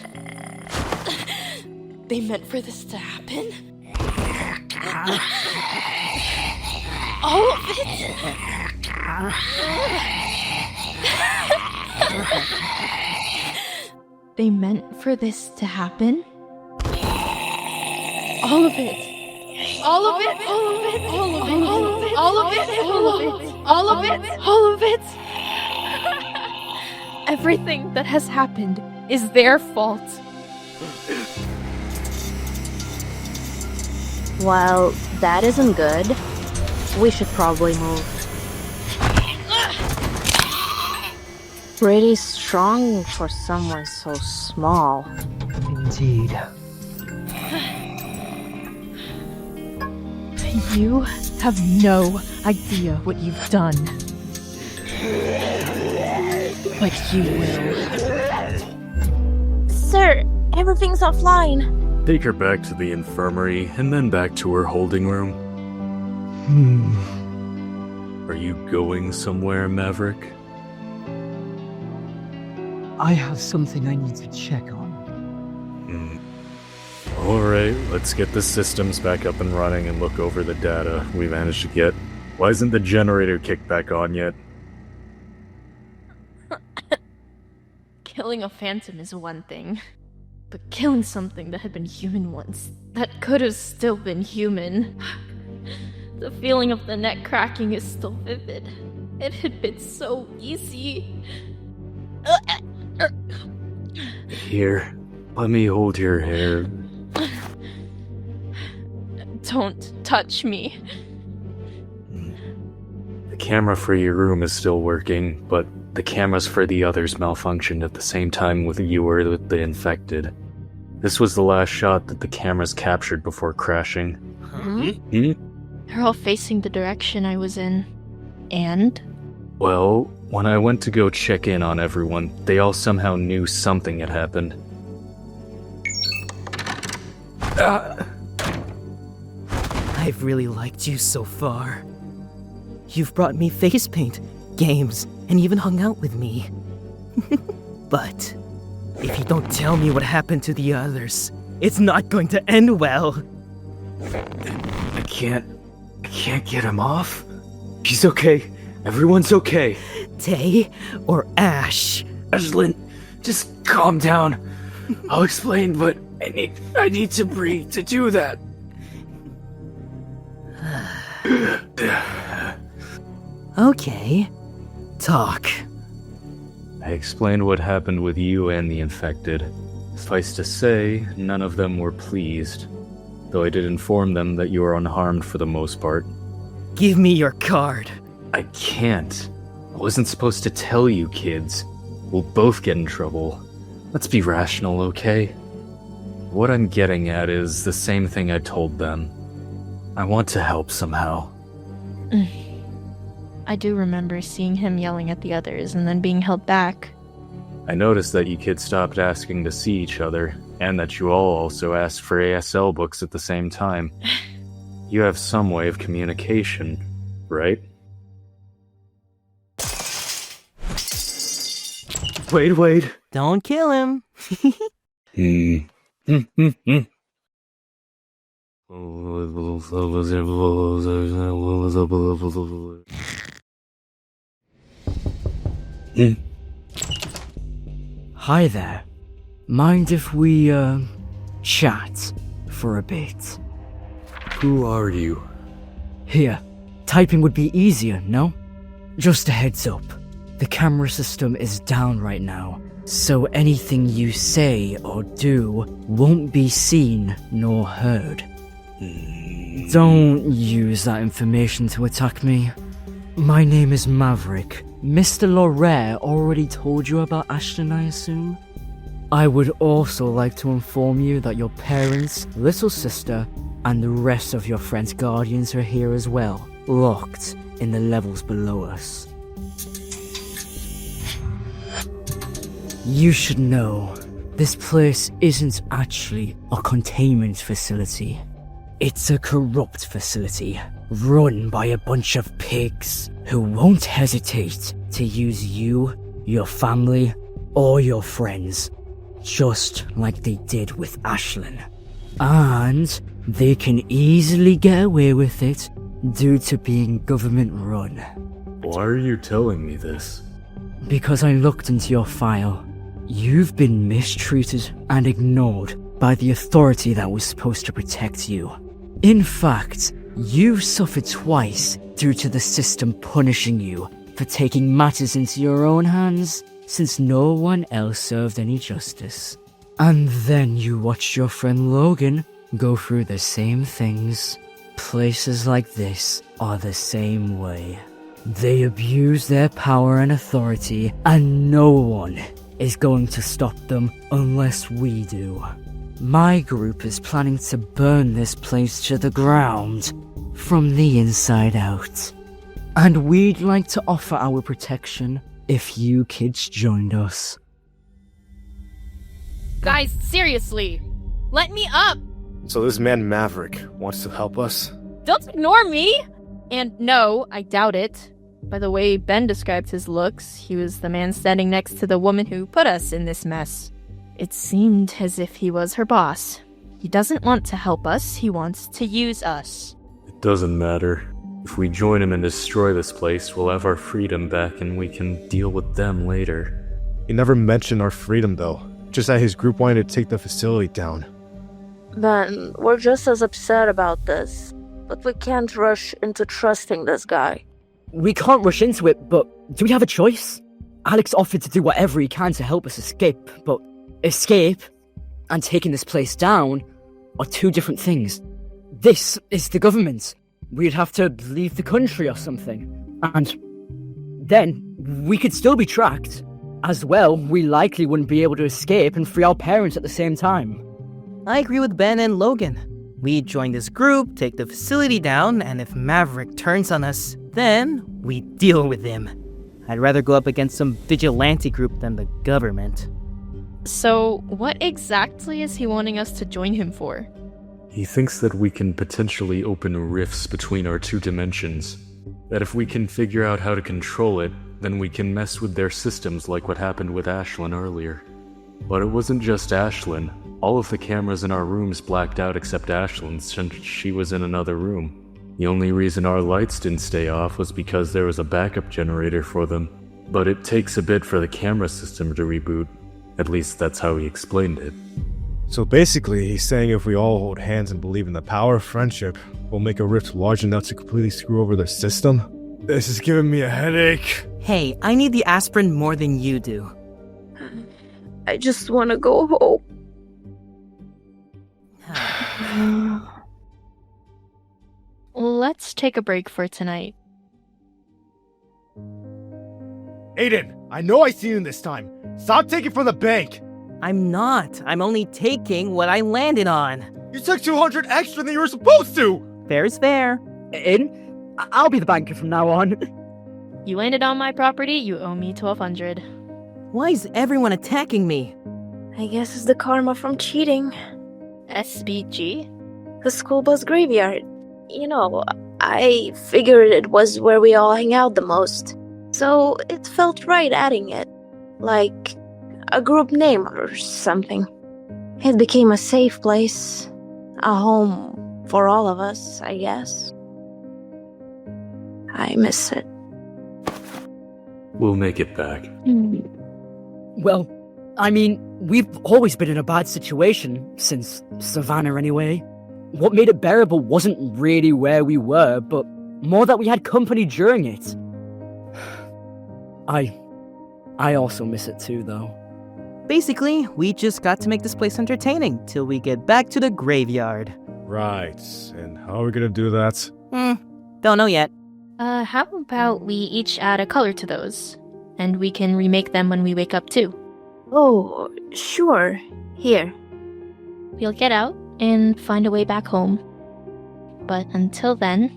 Speaker 22: They meant for this to happen? All of it? They meant for this to happen? All of it. All of it. All of it. All of it. All of it. All of it. All of it. All of it. Everything that has happened is their fault.
Speaker 6: Well, that isn't good. We should probably move. Pretty strong for someone so small.
Speaker 1: Indeed.
Speaker 22: You have no idea what you've done. But you will.
Speaker 6: Sir, everything's offline.
Speaker 4: Take her back to the infirmary, and then back to her holding room. Are you going somewhere, Maverick?
Speaker 1: I have something I need to check on.
Speaker 4: Alright, let's get the systems back up and running and look over the data we managed to get. Why isn't the generator kicked back on yet?
Speaker 22: Killing a phantom is one thing. But killing something that had been human once, that could have still been human. The feeling of the neck cracking is still vivid. It had been so easy.
Speaker 4: Here, let me hold your hair.
Speaker 22: Don't touch me.
Speaker 4: The camera for your room is still working, but the cameras for the others malfunctioned at the same time with you were with the infected. This was the last shot that the cameras captured before crashing.
Speaker 22: They're all facing the direction I was in. And
Speaker 4: Well, when I went to go check in on everyone, they all somehow knew something had happened.
Speaker 1: I've really liked you so far. You've brought me face paint, games, and even hung out with me. But if you don't tell me what happened to the others, it's not going to end well.
Speaker 21: I can't get him off. He's okay. Everyone's okay.
Speaker 1: Tay or Ash?
Speaker 21: Ashlyn, just calm down. I'll explain, but I need to breathe to do that.
Speaker 1: Okay. Talk.
Speaker 4: I explained what happened with you and the infected. Suffice to say, none of them were pleased, though I did inform them that you were unharmed for the most part.
Speaker 1: Give me your card.
Speaker 4: I can't. I wasn't supposed to tell you, kids. We'll both get in trouble. Let's be rational, okay? What I'm getting at is the same thing I told them. I want to help somehow.
Speaker 22: I do remember seeing him yelling at the others and then being held back.
Speaker 4: I noticed that you kids stopped asking to see each other, and that you all also asked for ASL books at the same time. You have some way of communication, right?
Speaker 1: Wait. Don't kill him.
Speaker 17: Hi there. Mind if we, chat for a bit?
Speaker 4: Who are you?
Speaker 17: Here, typing would be easier, no? Just a heads up. The camera system is down right now, so anything you say or do won't be seen nor heard. Don't use that information to attack me. My name is Maverick. Mr. Lorare already told you about Ashton, I assume? I would also like to inform you that your parents, little sister, and the rest of your friend's guardians are here as well, locked in the levels below us. You should know, this place isn't actually a containment facility. It's a corrupt facility, run by a bunch of pigs who won't hesitate to use you, your family, or your friends, just like they did with Ashlyn. And they can easily get away with it due to being government run.
Speaker 4: Why are you telling me this?
Speaker 17: Because I looked into your file. You've been mistreated and ignored by the authority that was supposed to protect you. In fact, you've suffered twice due to the system punishing you for taking matters into your own hands, since no one else served any justice. And then you watched your friend Logan go through the same things. Places like this are the same way. They abuse their power and authority, and no one is going to stop them unless we do. My group is planning to burn this place to the ground from the inside out. And we'd like to offer our protection if you kids joined us.
Speaker 22: Guys, seriously! Let me up!
Speaker 23: So this man Maverick wants to help us?
Speaker 22: Don't ignore me! And no, I doubt it. By the way Ben described his looks, he was the man standing next to the woman who put us in this mess. It seemed as if he was her boss. He doesn't want to help us, he wants to use us.
Speaker 4: It doesn't matter. If we join him and destroy this place, we'll have our freedom back and we can deal with them later.
Speaker 23: He never mentioned our freedom though, just that his group wanted to take the facility down.
Speaker 8: Ben, we're just as upset about this, but we can't rush into trusting this guy.
Speaker 17: We can't rush into it, but do we have a choice? Alex offered to do whatever he can to help us escape, but escape and taking this place down are two different things. This is the government. We'd have to leave the country or something. And then we could still be tracked. As well, we likely wouldn't be able to escape and free our parents at the same time.
Speaker 1: I agree with Ben and Logan. We join this group, take the facility down, and if Maverick turns on us, then we deal with him. I'd rather go up against some vigilante group than the government.
Speaker 22: So, what exactly is he wanting us to join him for?
Speaker 4: He thinks that we can potentially open rifts between our two dimensions. That if we can figure out how to control it, then we can mess with their systems like what happened with Ashlyn earlier. But it wasn't just Ashlyn. All of the cameras in our rooms blacked out except Ashlyn's since she was in another room. The only reason our lights didn't stay off was because there was a backup generator for them. But it takes a bit for the camera system to reboot. At least that's how he explained it.
Speaker 23: So basically, he's saying if we all hold hands and believe in the power of friendship, we'll make a rift large enough to completely screw over the system? This is giving me a headache.
Speaker 1: Hey, I need the aspirin more than you do.
Speaker 8: I just want to go home.
Speaker 22: Let's take a break for tonight.
Speaker 23: Aiden, I know I seen you this time. Stop taking from the bank.
Speaker 1: I'm not. I'm only taking what I landed on.
Speaker 23: You took 200 extra than you were supposed to.
Speaker 1: Fair's fair.
Speaker 17: Aiden, I'll be the banker from now on.
Speaker 22: You landed on my property, you owe me 1,200.
Speaker 1: Why is everyone attacking me?
Speaker 8: I guess it's the karma from cheating.
Speaker 22: SBG?
Speaker 8: The SchoolBusGraveyard. You know, I figured it was where we all hang out the most. So it felt right adding it. Like a group name or something. It became a safe place. A home for all of us, I guess. I miss it.
Speaker 4: We'll make it back.
Speaker 17: Well, I mean, we've always been in a bad situation, since Savannah anyway. What made it bearable wasn't really where we were, but more that we had company during it. I also miss it too, though.
Speaker 1: Basically, we just got to make this place entertaining till we get back to the graveyard.
Speaker 23: Right, and how are we gonna do that?
Speaker 1: Don't know yet.
Speaker 22: How about we each add a color to those? And we can remake them when we wake up too.
Speaker 8: Oh, sure. Here.
Speaker 22: We'll get out and find a way back home. But until then...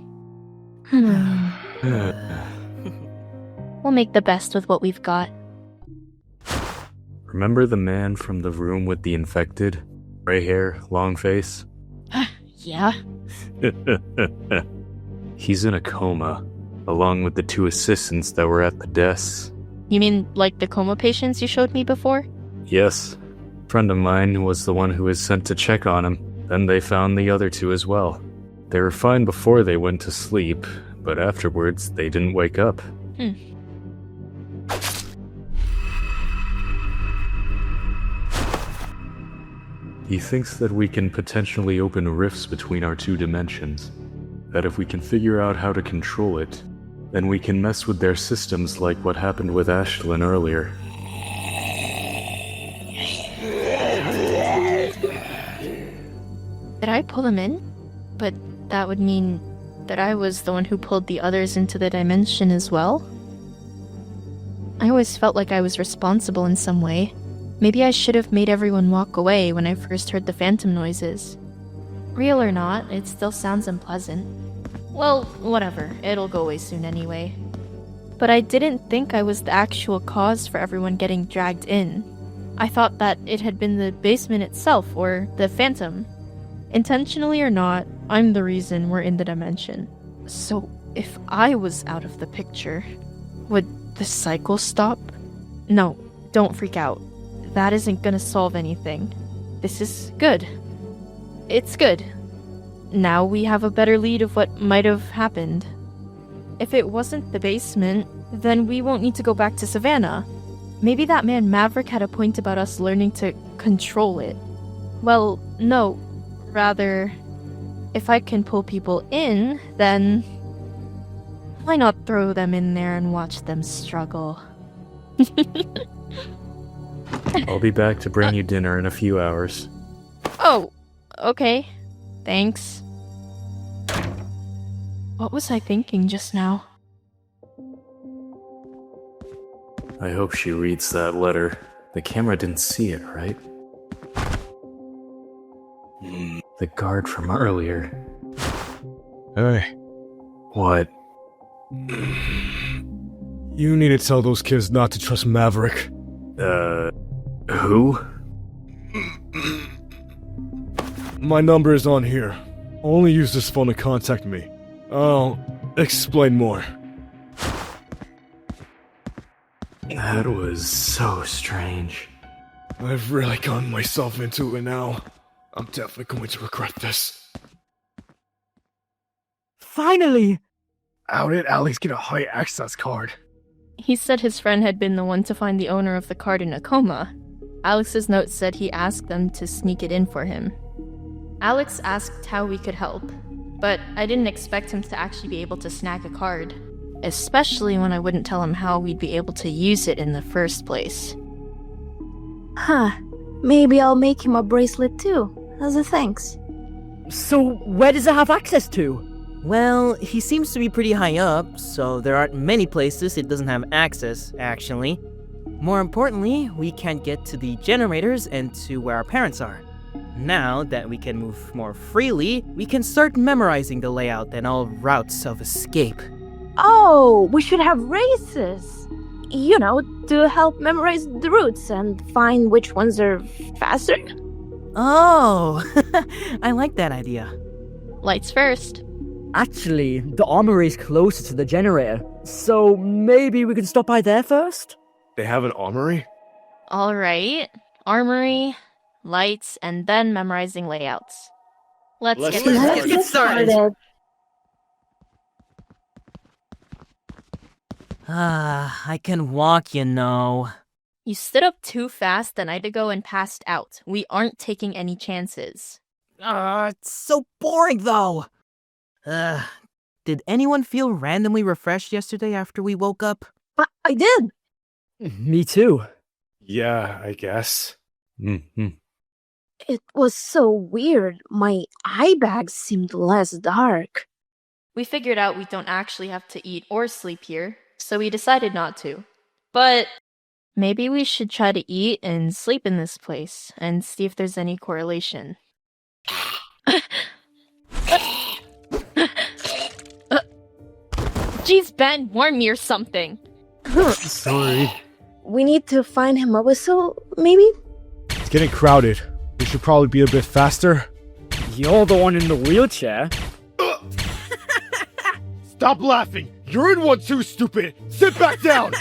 Speaker 22: we'll make the best with what we've got.
Speaker 4: Remember the man from the room with the infected? Gray hair, long face?
Speaker 22: Yeah?
Speaker 4: He's in a coma, along with the two assistants that were at the desks.
Speaker 22: You mean like the coma patients you showed me before?
Speaker 4: Yes. A friend of mine was the one who was sent to check on him. Then they found the other two as well. They were fine before they went to sleep, but afterwards they didn't wake up. He thinks that we can potentially open rifts between our two dimensions. That if we can figure out how to control it, then we can mess with their systems like what happened with Ashlyn earlier.
Speaker 22: Did I pull them in? But that would mean that I was the one who pulled the others into the dimension as well? I always felt like I was responsible in some way. Maybe I should have made everyone walk away when I first heard the phantom noises. Real or not, it still sounds unpleasant. Well, whatever, it'll go away soon anyway. But I didn't think I was the actual cause for everyone getting dragged in. I thought that it had been the basement itself, or the phantom. Intentionally or not, I'm the reason we're in the dimension. So, if I was out of the picture, would the cycle stop? No, don't freak out. That isn't gonna solve anything. This is good. It's good. Now we have a better lead of what might have happened. If it wasn't the basement, then we won't need to go back to Savannah. Maybe that man Maverick had a point about us learning to control it. Well, no. Rather, if I can pull people in, then why not throw them in there and watch them struggle?
Speaker 4: I'll be back to bring you dinner in a few hours.
Speaker 22: Oh, okay. Thanks. What was I thinking just now?
Speaker 4: I hope she reads that letter. The camera didn't see it, right? The guard from earlier.
Speaker 23: Hey.
Speaker 4: What?
Speaker 23: You need to tell those kids not to trust Maverick.
Speaker 21: Who?
Speaker 23: My number is on here. Only use this phone to contact me. I'll explain more.
Speaker 21: That was so strange.
Speaker 23: I've really gotten myself into it now. I'm definitely going to regret this.
Speaker 1: Finally!
Speaker 23: How did Alex get a high access card?
Speaker 22: He said his friend had been the one to find the owner of the card in a coma. Alex's note said he asked them to sneak it in for him. Alex asked how we could help, but I didn't expect him to actually be able to snag a card, especially when I wouldn't tell him how we'd be able to use it in the first place.
Speaker 8: Huh. Maybe I'll make him a bracelet too, as a thanks.
Speaker 1: So, where does it have access to? Well, he seems to be pretty high up, so there aren't many places it doesn't have access, actually. More importantly, we can't get to the generators and to where our parents are. Now that we can move more freely, we can start memorizing the layout and all routes of escape.
Speaker 8: Oh, we should have races! You know, to help memorize the routes and find which ones are faster.
Speaker 1: Oh, I like that idea.
Speaker 22: Lights first.
Speaker 3: Actually, the armory is closer to the generator, so maybe we can stop by there first?
Speaker 23: They have an armory?
Speaker 22: Alright. Armory, lights, and then memorizing layouts. Let's get started.
Speaker 1: I can walk, you know.
Speaker 22: You stood up too fast the night ago and passed out. We aren't taking any chances.
Speaker 1: It's so boring, though. Did anyone feel randomly refreshed yesterday after we woke up?
Speaker 8: I did.
Speaker 3: Me too.
Speaker 23: Yeah, I guess.
Speaker 8: It was so weird. My eye bags seemed less dark.
Speaker 22: We figured out we don't actually have to eat or sleep here, so we decided not to. But maybe we should try to eat and sleep in this place and see if there's any correlation. Jeez, Ben, warn me or something.
Speaker 23: Sorry.
Speaker 8: We need to find him a whistle, maybe?
Speaker 23: It's getting crowded. We should probably be a bit faster.
Speaker 3: You're the one in the wheelchair.
Speaker 23: Stop laughing! You're in one too, stupid! Sit back down!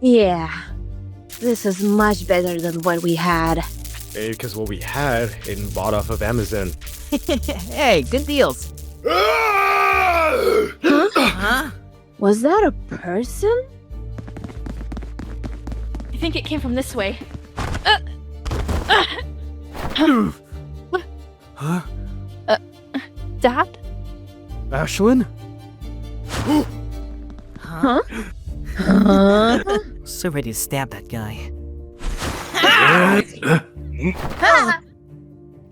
Speaker 8: Yeah. This is much better than what we had.
Speaker 23: Maybe because what we had isn't bought off of Amazon.
Speaker 1: Hey, good deals.
Speaker 8: Huh? Was that a person?
Speaker 22: I think it came from this way.
Speaker 23: Huh?
Speaker 22: Dad?
Speaker 23: Ashlyn?
Speaker 1: Huh? So ready to stab that guy.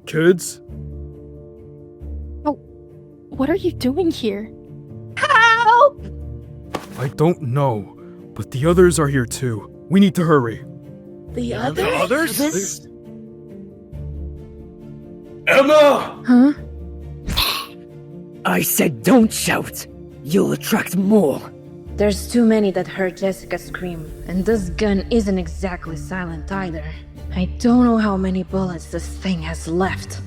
Speaker 23: Kids?
Speaker 22: Oh, what are you doing here?
Speaker 8: Help!
Speaker 23: I don't know, but the others are here too. We need to hurry.
Speaker 8: The
Speaker 23: others?
Speaker 15: Emma!
Speaker 22: Huh?
Speaker 3: I said don't shout. You'll attract more.
Speaker 8: There's too many that heard Jessica scream, and this gun isn't exactly silent either. I don't know how many bullets this thing has left.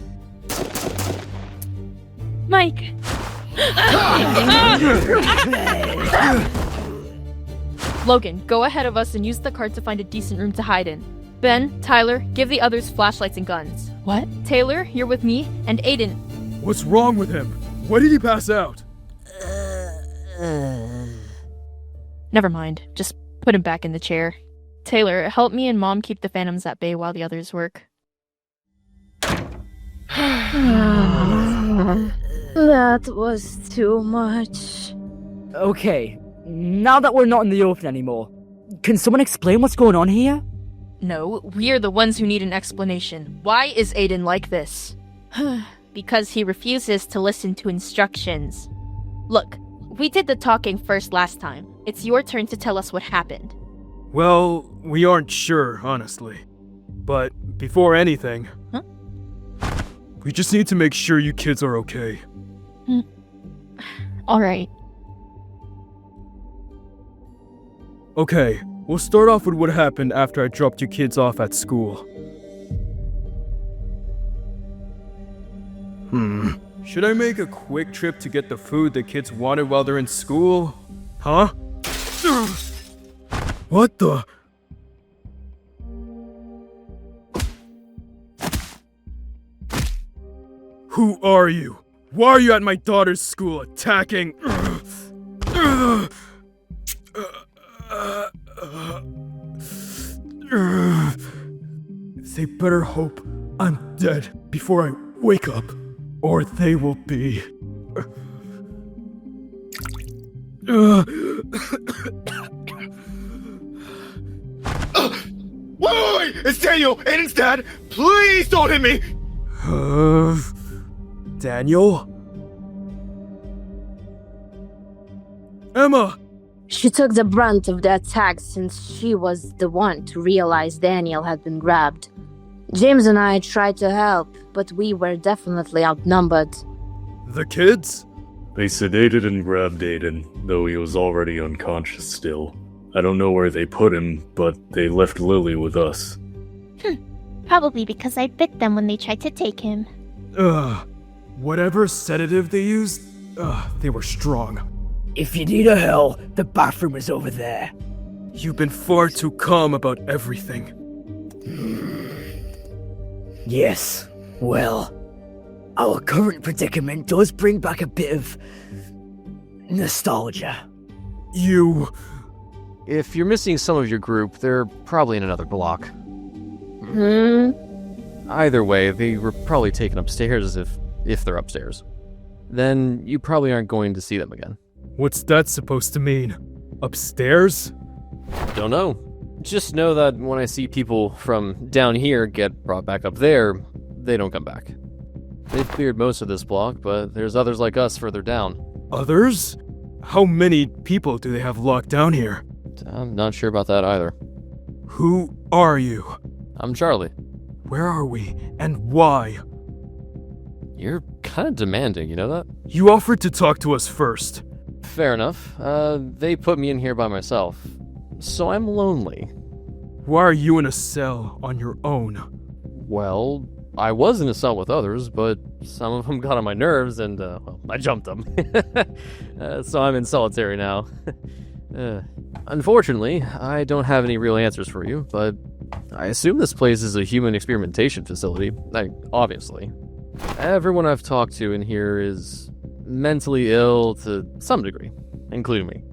Speaker 22: Mike! Logan, go ahead of us and use the cart to find a decent room to hide in. Ben, Tyler, give the others flashlights and guns. What? Taylor, you're with me, and Aiden.
Speaker 23: What's wrong with him? Why did he pass out?
Speaker 22: Never mind, just put him back in the chair. Taylor, help me and Mom keep the Phantoms at bay while the others work.
Speaker 8: That was too much.
Speaker 3: Okay, now that we're not in the open anymore, can someone explain what's going on here?
Speaker 22: No, we're the ones who need an explanation. Why is Aiden like this? Because he refuses to listen to instructions. Look, we did the talking first last time. It's your turn to tell us what happened.
Speaker 23: Well, we aren't sure, honestly. But before anything, we just need to make sure you kids are okay.
Speaker 22: Alright.
Speaker 20: Okay, we'll start off with what happened after I dropped you kids off at school. Should I make a quick trip to get the food the kids wanted while they're in school? Huh? What the? Who are you? Why are you at my daughter's school attacking? They better hope I'm dead before I wake up, or they will be.
Speaker 9: Wait! It's Daniel! Aiden's dad! Please don't hit me!
Speaker 20: Daniel? Emma!
Speaker 8: She took the brunt of the attack since she was the one to realize Daniel had been grabbed. James and I tried to help, but we were definitely outnumbered.
Speaker 20: The kids?
Speaker 4: They sedated and grabbed Aiden, though he was already unconscious still. I don't know where they put him, but they left Lily with us.
Speaker 13: Probably because I bit them when they tried to take him.
Speaker 20: Whatever sedative they used, they were strong.
Speaker 17: If you need a hell, the bathroom is over there.
Speaker 20: You've been far too calm about everything.
Speaker 17: Yes, well, our current predicament does bring back a bit of nostalgia.
Speaker 20: You...
Speaker 14: If you're missing some of your group, they're probably in another block. Either way, they were probably taken upstairs if they're upstairs. Then you probably aren't going to see them again.
Speaker 20: What's that supposed to mean? Upstairs?
Speaker 14: Don't know. Just know that when I see people from down here get brought back up there, they don't come back. They've cleared most of this block, but there's others like us further down.
Speaker 20: Others? How many people do they have locked down here?
Speaker 14: I'm not sure about that either.
Speaker 20: Who are you?
Speaker 14: I'm Charlie.
Speaker 20: Where are we, and why?
Speaker 14: You're kind of demanding, you know that?
Speaker 20: You offered to talk to us first.
Speaker 14: Fair enough. They put me in here by myself, so I'm lonely.
Speaker 20: Why are you in a cell on your own?
Speaker 14: Well, I was in a cell with others, but some of them got on my nerves and, I jumped them. So I'm in solitary now. Unfortunately, I don't have any real answers for you, but I assume this place is a human experimentation facility. Obviously. Everyone I've talked to in here is mentally ill to some degree, including me.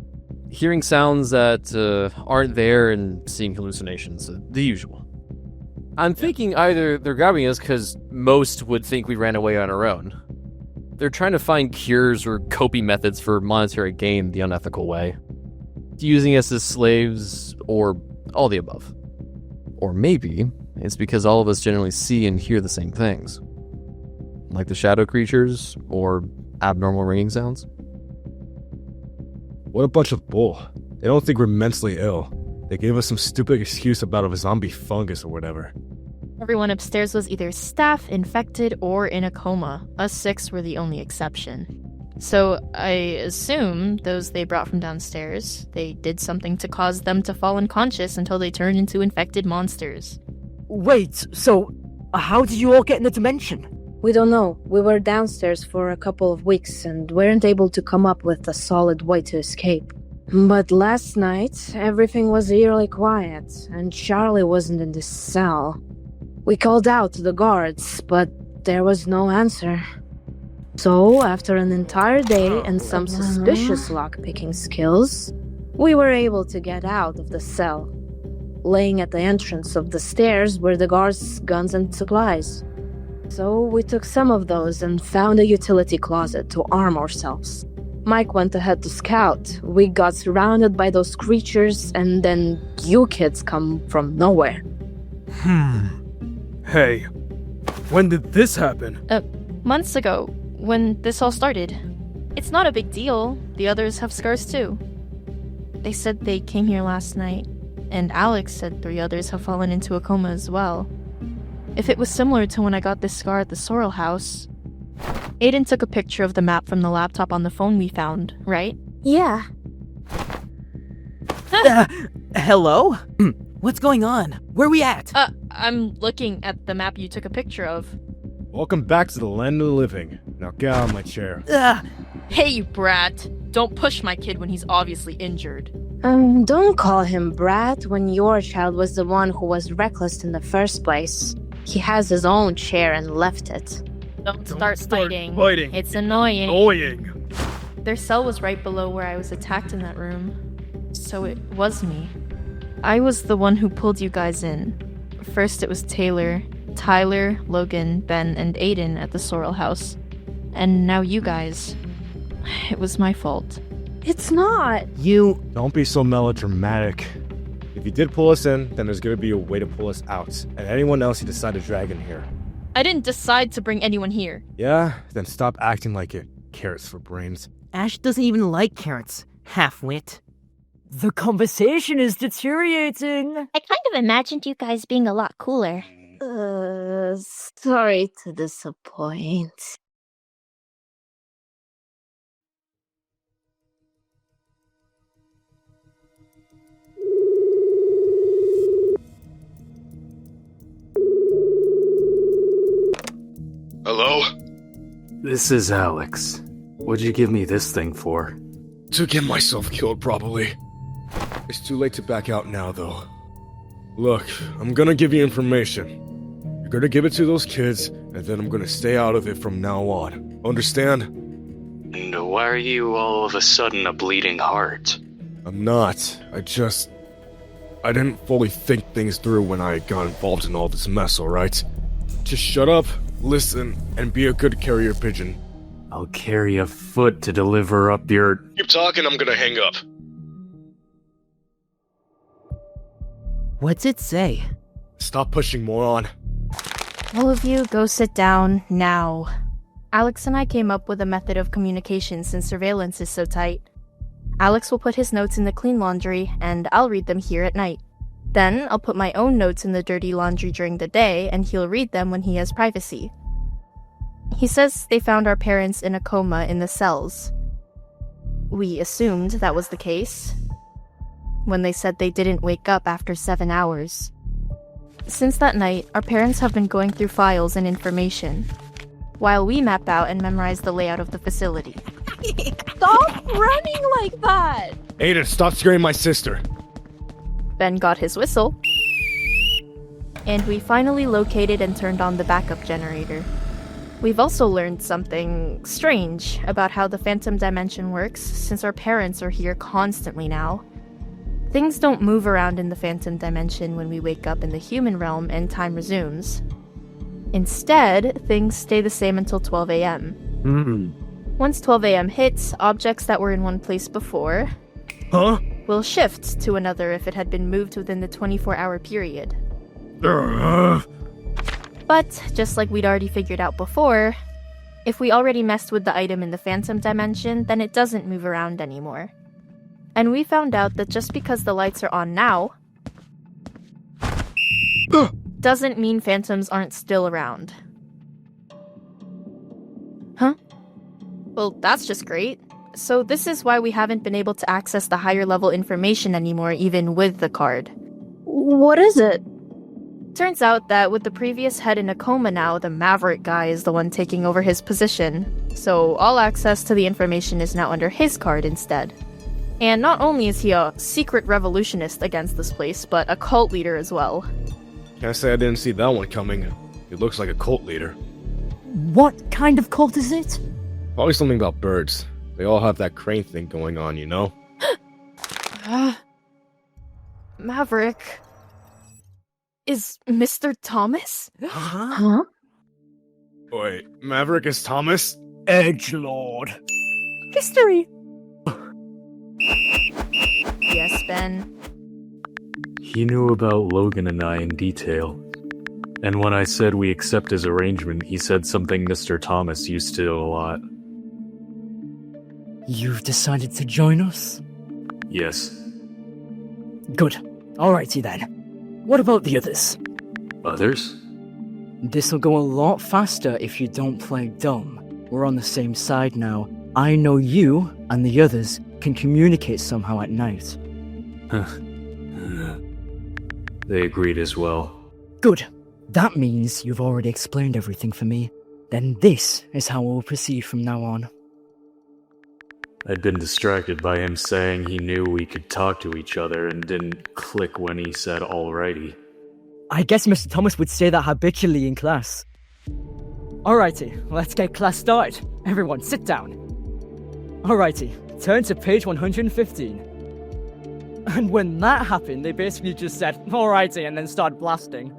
Speaker 14: Hearing sounds that aren't there and seeing hallucinations, the usual. I'm thinking either they're grabbing us because most would think we ran away on our own. They're trying to find cures or coping methods for monetary gain the unethical way. Using us as slaves, or all the above. Or maybe it's because all of us generally see and hear the same things. Like the shadow creatures, or abnormal ringing sounds.
Speaker 23: What a bunch of bull. They don't think we're mentally ill. They gave us some stupid excuse about a zombie fungus or whatever.
Speaker 22: Everyone upstairs was either staff, infected, or in a coma. Us 6 were the only exception. So I assume those they brought from downstairs, they did something to cause them to fall unconscious until they turned into infected monsters.
Speaker 17: Wait, so how did you all get in the dimension?
Speaker 8: We don't know. We were downstairs for a couple of weeks and weren't able to come up with a solid way to escape. But last night, everything was eerily quiet, and Charlie wasn't in the cell. We called out to the guards, but there was no answer. So, after an entire day and some suspicious lockpicking skills, we were able to get out of the cell, laying at the entrance of the stairs were the guards' guns and supplies. So we took some of those and found a utility closet to arm ourselves. Mike went ahead to scout. We got surrounded by those creatures, and then you kids come from nowhere.
Speaker 20: Hey, when did this happen?
Speaker 22: Months ago, when this all started. It's not a big deal. The others have scars too. They said they came here last night, and Alex said 3 others have fallen into a coma as well. If it was similar to when I got this scar at the Sorrel house, Aiden took a picture of the map from the laptop on the phone we found, right?
Speaker 8: Yeah.
Speaker 1: Hello? What's going on? Where we at?
Speaker 22: I'm looking at the map you took a picture of.
Speaker 23: Welcome back to the land of the living. Now get out of my chair.
Speaker 22: Hey, you brat. Don't push my kid when he's obviously injured.
Speaker 8: Don't call him brat when your child was the one who was reckless in the first place. He has his own chair and left it.
Speaker 22: Don't start fighting.
Speaker 20: Fighting.
Speaker 22: It's annoying.
Speaker 20: Annoying.
Speaker 22: Their cell was right below where I was attacked in that room. So it was me. I was the one who pulled you guys in. First it was Taylor, Tyler, Logan, Ben, and Aiden at the Sorrel house. And now you guys. It was my fault.
Speaker 8: It's not.
Speaker 1: You...
Speaker 23: Don't be so melodramatic. If you did pull us in, then there's gonna be a way to pull us out. And anyone else you decide to drag in here.
Speaker 22: I didn't decide to bring anyone here.
Speaker 23: Yeah? Then stop acting like it. Carrots for brains.
Speaker 1: Ash doesn't even like carrots. Half-wit.
Speaker 3: The conversation is deteriorating.
Speaker 13: I kind of imagined you guys being a lot cooler.
Speaker 8: Sorry to disappoint.
Speaker 15: Hello?
Speaker 4: This is Alex. What'd you give me this thing for?
Speaker 18: To get myself killed, probably. It's too late to back out now, though. Look, I'm gonna give you information. You're gonna give it to those kids, and then I'm gonna stay out of it from now on. Understand?
Speaker 4: And why are you all of a sudden a bleeding heart?
Speaker 18: I'm not. I didn't fully think things through when I got involved in all this mess, alright? Just shut up, listen, and be a good carrier pigeon.
Speaker 4: I'll carry a foot to deliver up your...
Speaker 18: Keep talking, I'm gonna hang up.
Speaker 1: What's it say?
Speaker 18: Stop pushing, moron.
Speaker 22: All of you, go sit down, now. Alex and I came up with a method of communication since surveillance is so tight. Alex will put his notes in the clean laundry, and I'll read them here at night. Then, I'll put my own notes in the dirty laundry during the day, and he'll read them when he has privacy. He says they found our parents in a coma in the cells. We assumed that was the case, when they said they didn't wake up after 7 hours. Since that night, our parents have been going through files and information, while we map out and memorize the layout of the facility.
Speaker 8: Stop running like that!
Speaker 18: Aiden, stop scaring my sister.
Speaker 22: Ben got his whistle, and we finally located and turned on the backup generator. We've also learned something strange about how the Phantom Dimension works, since our parents are here constantly now. Things don't move around in the Phantom Dimension when we wake up in the human realm and time resumes. Instead, things stay the same until 12 a.m. Once 12 a.m. hits, objects that were in one place before will shift to another if it had been moved within the 24-hour period. But, just like we'd already figured out before, if we already messed with the item in the Phantom Dimension, then it doesn't move around anymore. And we found out that just because the lights are on now, doesn't mean phantoms aren't still around. Huh? Well, that's just great. So this is why we haven't been able to access the higher level information anymore, even with the card.
Speaker 8: What is it?
Speaker 22: Turns out that with the previous head in a coma now, the Maverick guy is the one taking over his position. So all access to the information is now under his card instead. And not only is he a secret revolutionist against this place, but a cult leader as well.
Speaker 18: Can't say I didn't see that one coming. He looks like a cult leader.
Speaker 3: What kind of cult is it?
Speaker 18: Probably something about birds. They all have that crane thing going on, you know?
Speaker 22: Maverick is Mr. Thomas?
Speaker 8: Huh?
Speaker 18: Wait, Maverick is Thomas?
Speaker 3: Edgelord.
Speaker 22: History! Yes, Ben.
Speaker 4: He knew about Logan and I in detail. And when I said we accept his arrangement, he said something Mr. Thomas used to do a lot.
Speaker 3: You've decided to join us?
Speaker 4: Yes.
Speaker 3: Good. Alrighty then. What about the others?
Speaker 4: Others?
Speaker 3: This'll go a lot faster if you don't play dumb. We're on the same side now. I know you and the others can communicate somehow at night.
Speaker 4: They agreed as well.
Speaker 3: Good. That means you've already explained everything for me. Then this is how we'll proceed from now on.
Speaker 4: I'd been distracted by him saying he knew we could talk to each other and didn't click when he said alrighty.
Speaker 3: I guess Mr. Thomas would say that habitually in class. Alrighty, let's get class started. Everyone, sit down. Alrighty, turn to page 115. And when that happened, they basically just said, alrighty, and then started blasting.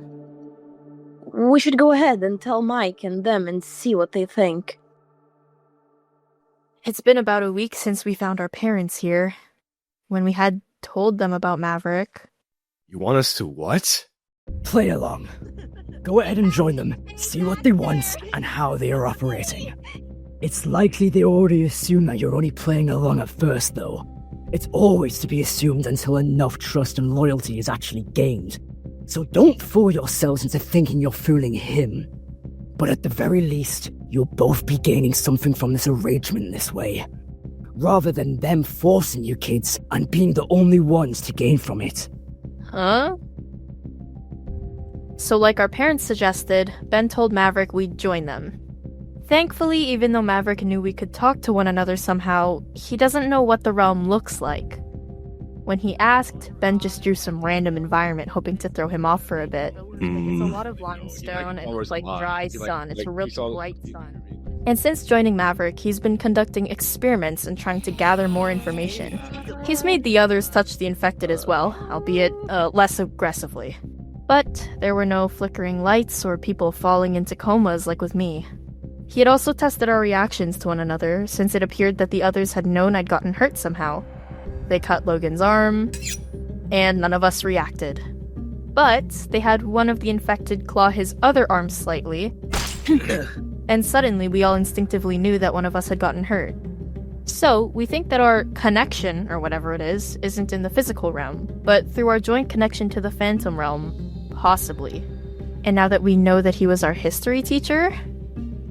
Speaker 8: We should go ahead and tell Mike and them and see what they think.
Speaker 22: It's been about a week since we found our parents here, when we had told them about Maverick.
Speaker 23: You want us to what?
Speaker 3: Play along. Go ahead and join them, see what they want and how they are operating. It's likely they already assume that you're only playing along at first, though. It's always to be assumed until enough trust and loyalty is actually gained. So don't fool yourselves into thinking you're fooling him. But at the very least, you'll both be gaining something from this arrangement this way, rather than them forcing you kids and being the only ones to gain from it.
Speaker 22: Huh? So like our parents suggested, Ben told Maverick we'd join them. Thankfully, even though Maverick knew we could talk to one another somehow, he doesn't know what the realm looks like. When he asked, Ben just drew some random environment, hoping to throw him off for a bit. It's a lot of limestone and it's like dry sun. It's a real bright sun. And since joining Maverick, he's been conducting experiments and trying to gather more information. He's made the others touch the infected as well, albeit less aggressively. But there were no flickering lights or people falling into comas like with me. He had also tested our reactions to one another, since it appeared that the others had known I'd gotten hurt somehow. They cut Logan's arm, and none of us reacted. But they had one of the infected claw his other arm slightly, and suddenly we all instinctively knew that one of us had gotten hurt. So, we think that our connection, or whatever it is, isn't in the physical realm, but through our joint connection to the phantom realm, possibly. And now that we know that he was our history teacher...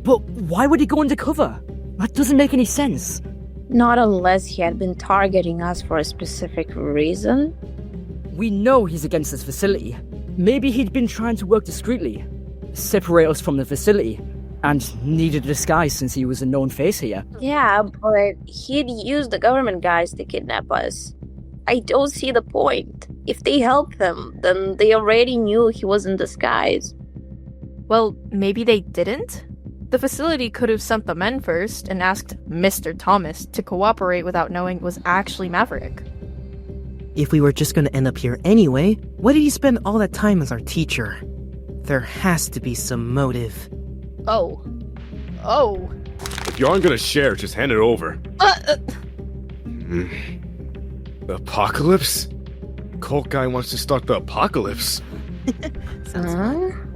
Speaker 3: But why would he go undercover? That doesn't make any sense.
Speaker 8: Not unless he had been targeting us for a specific reason.
Speaker 3: We know he's against this facility. Maybe he'd been trying to work discreetly, separate us from the facility, and needed a disguise since he was a known face here.
Speaker 8: Yeah, but he'd used the government guys to kidnap us. I don't see the point. If they helped him, then they already knew he was in disguise.
Speaker 22: Well, maybe they didn't? The facility could have sent the men first and asked Mr. Thomas to cooperate without knowing it was actually Maverick.
Speaker 1: If we were just going to end up here anyway, why did he spend all that time as our teacher? There has to be some motive.
Speaker 22: Oh.
Speaker 23: If you aren't gonna share, just hand it over. The apocalypse? Cult guy wants to start the apocalypse.
Speaker 22: Sounds fun.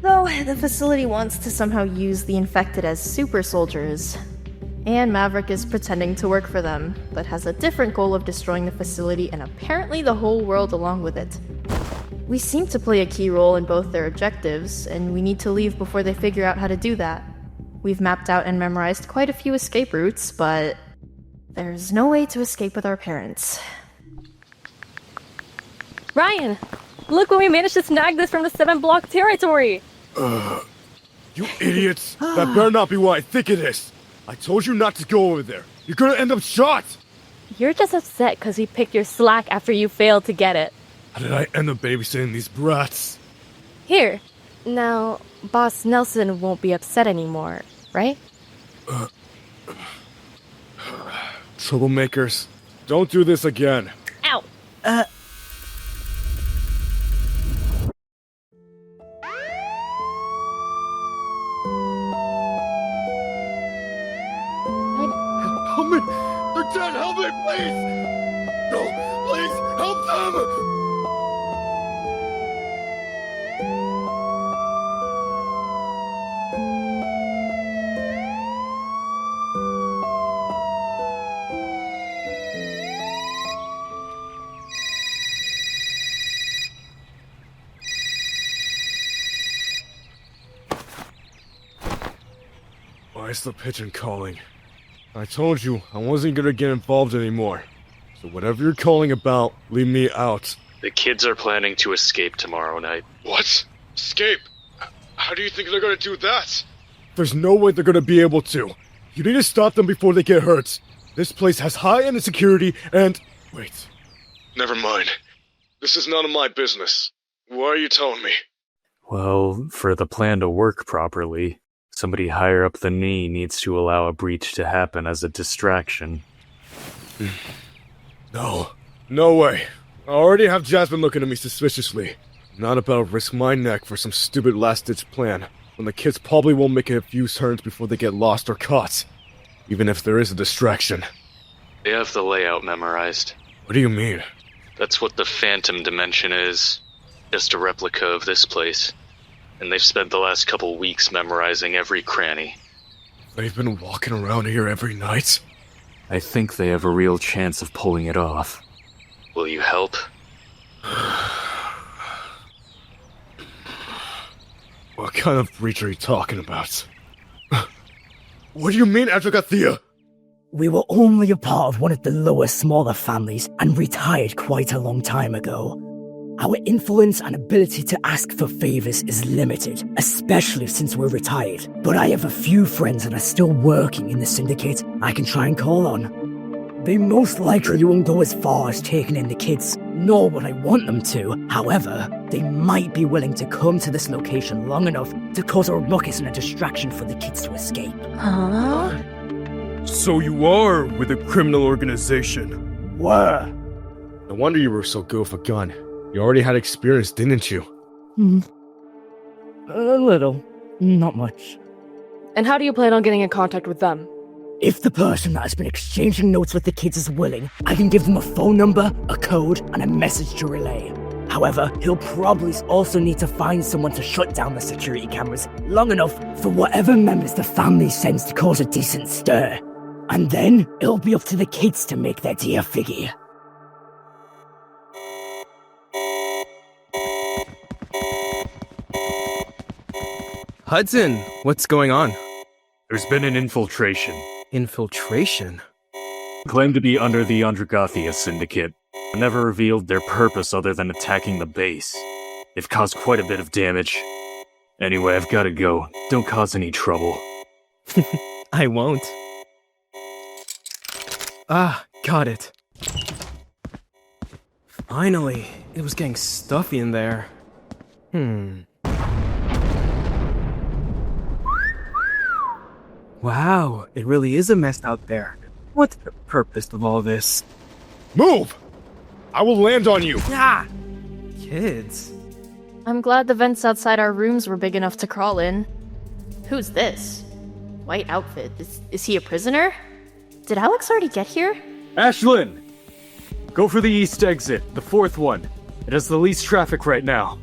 Speaker 22: Though, the facility wants to somehow use the infected as super soldiers. And Maverick is pretending to work for them, but has a different goal of destroying the facility and apparently the whole world along with it. We seem to play a key role in both their objectives, and we need to leave before they figure out how to do that. We've mapped out and memorized quite a few escape routes, but there's no way to escape with our parents.
Speaker 5: Ryan! Look what we managed to snag this from the 7-block territory!
Speaker 23: You idiots! That better not be what I think it is! I told you not to go over there! You're gonna end up shot!
Speaker 5: You're just upset because we picked your slack after you failed to get it.
Speaker 23: How did I end up babysitting these brats?
Speaker 5: Here. Now, Boss Nelson won't be upset anymore, right?
Speaker 23: Troublemakers, don't do this again.
Speaker 5: Ow!
Speaker 9: Help me! They're dead! Help me, please! No, please, help them!
Speaker 23: It's the pigeon calling. I told you I wasn't gonna get involved anymore. So whatever you're calling about, leave me out.
Speaker 4: The kids are planning to escape tomorrow night.
Speaker 9: What? Escape? How do you think they're gonna do that?
Speaker 23: There's no way they're gonna be able to. You need to stop them before they get hurt. This place has high-end security and... Wait.
Speaker 9: Never mind. This is none of my business. Why are you telling me?
Speaker 4: Well, for the plan to work properly, somebody higher up than me needs to allow a breach to happen as a distraction.
Speaker 23: No way. I already have Jasmine looking at me suspiciously. Not about to risk my neck for some stupid last-ditch plan, when the kids probably won't make it a few turns before they get lost or caught. Even if there is a distraction.
Speaker 4: They have the layout memorized.
Speaker 23: What do you mean?
Speaker 4: That's what the Phantom Dimension is. Just a replica of this place. And they've spent the last couple weeks memorizing every cranny.
Speaker 23: They've been walking around here every night?
Speaker 4: I think they have a real chance of pulling it off. Will you help?
Speaker 23: What kind of breach are you talking about? What do you mean, Advocathea?
Speaker 3: We were only a part of one of the lower, smaller families and retired quite a long time ago. Our influence and ability to ask for favors is limited, especially since we're retired. But I have a few friends that are still working in the syndicate I can try and call on. They most likely won't go as far as taking in the kids, nor would I want them to. However, they might be willing to come to this location long enough to cause a ruckus and a distraction for the kids to escape.
Speaker 8: Huh?
Speaker 23: So you are with a criminal organization?
Speaker 3: Were.
Speaker 23: No wonder you were so good with a gun. You already had experience, didn't you?
Speaker 3: A little. Not much.
Speaker 5: And how do you plan on getting in contact with them?
Speaker 3: If the person that has been exchanging notes with the kids is willing, I can give them a phone number, a code, and a message to relay. However, he'll probably also need to find someone to shut down the security cameras long enough for whatever members the family sends to cause a decent stir. And then, it'll be up to the kids to make their dear figure.
Speaker 20: Hudson, what's going on?
Speaker 4: There's been an infiltration.
Speaker 20: Infiltration?
Speaker 4: Claimed to be under the Andragothia Syndicate, but never revealed their purpose other than attacking the base. They've caused quite a bit of damage. Anyway, I've gotta go. Don't cause any trouble.
Speaker 20: I won't. Ah, got it. Finally, it was getting stuffy in there. Wow, it really is a mess out there. What's the purpose of all this?
Speaker 23: Move! I will land on you!
Speaker 20: Ah! Kids.
Speaker 5: I'm glad the vents outside our rooms were big enough to crawl in. Who's this? White outfit. Is he a prisoner? Did Alex already get here?
Speaker 4: Ashlyn! Go for the east exit, the fourth one. It has the least traffic right now.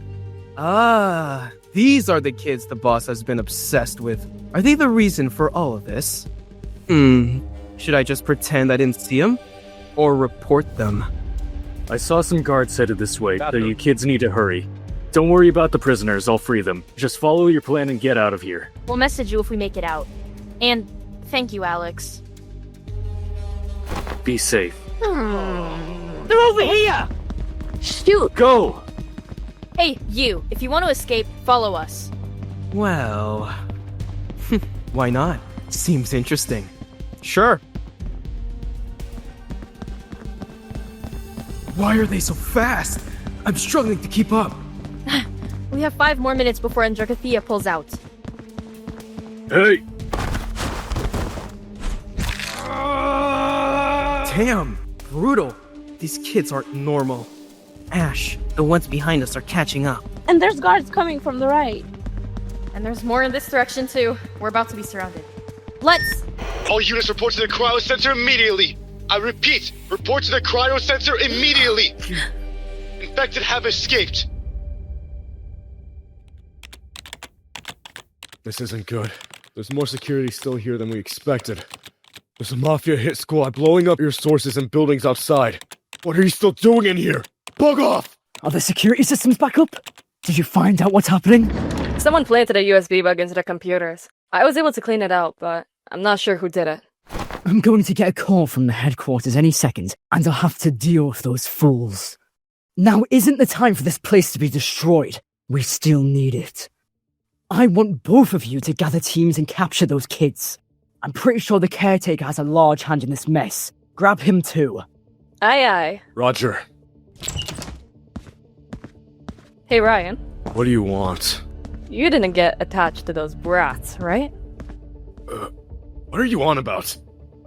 Speaker 20: Ah, these are the kids the boss has been obsessed with. Are they the reason for all of this? Should I just pretend I didn't see them? Or report them?
Speaker 4: I saw some guards headed this way, so you kids need to hurry. Don't worry about the prisoners, I'll free them. Just follow your plan and get out of here.
Speaker 5: We'll message you if we make it out. And thank you, Alex.
Speaker 4: Be safe.
Speaker 5: They're over here! Shoot!
Speaker 4: Go!
Speaker 5: Hey, you, if you want to escape, follow us.
Speaker 20: Well... why not? Seems interesting. Sure. Why are they so fast? I'm struggling to keep up.
Speaker 5: We have 5 more minutes before Andragothia pulls out.
Speaker 4: Hey!
Speaker 20: Damn, brutal. These kids aren't normal. Ash, the ones behind us are catching up.
Speaker 8: And there's guards coming from the right.
Speaker 5: And there's more in this direction too. We're about to be surrounded. Let's...
Speaker 9: All units report to the cryo center immediately. I repeat, report to the cryo center immediately. Infected have escaped.
Speaker 23: This isn't good. There's more security still here than we expected. There's a Mafia hit squad blowing up your sources and buildings outside. What are you still doing in here? Bug off!
Speaker 3: Are the security systems back up? Did you find out what's happening?
Speaker 5: Someone planted a USB bug into the computers. I was able to clean it out, but
Speaker 2: I'm not sure who did it.
Speaker 3: I'm going to get a call from the headquarters any second, and I'll have to deal with those fools. Now isn't the time for this place to be destroyed. We still need it. I want both of you to gather teams and capture those kids. I'm pretty sure the caretaker has a large hand in this mess. Grab him too.
Speaker 2: Aye aye.
Speaker 23: Roger.
Speaker 2: Hey Ryan,
Speaker 23: What do you want?
Speaker 2: you didn't get attached to those brats, right?
Speaker 23: What are you on about?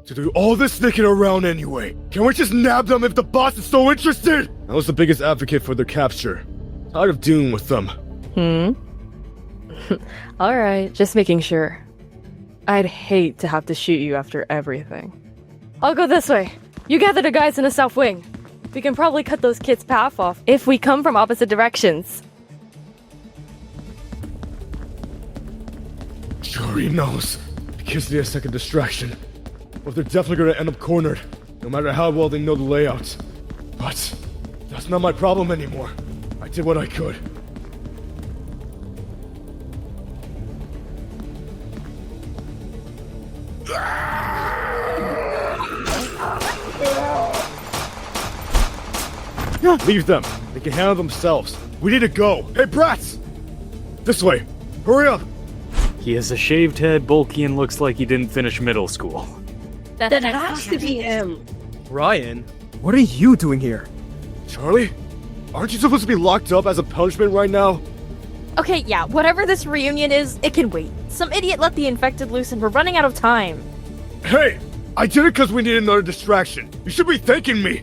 Speaker 23: To do all this sneaking around anyway. Can't we just nab them if the boss is so interested? I was the biggest advocate for their capture. Tired of dealing with them.
Speaker 2: Alright, just making sure. I'd hate to have to shoot you after everything. I'll go this way. You gather the guys in the south wing. We can probably cut those kids' path off if we come from opposite directions.
Speaker 23: Sure he knows. The kids need a second distraction. But they're definitely gonna end up cornered, no matter how well they know the layout. But that's not my problem anymore. I did what I could. Leave them. They can handle themselves. We need to go. Hey, brats! This way. Hurry up!
Speaker 4: He has a shaved head, bulky, and looks like he didn't finish middle school.
Speaker 8: That has to be him.
Speaker 20: Ryan, what are you doing here?
Speaker 23: Charlie? Aren't you supposed to be locked up as a punishment right now?
Speaker 5: Okay, yeah, whatever this reunion is, it can wait. Some idiot let the infected loose and we're running out of time.
Speaker 23: Hey! I did it because we need another distraction. You should be thanking me.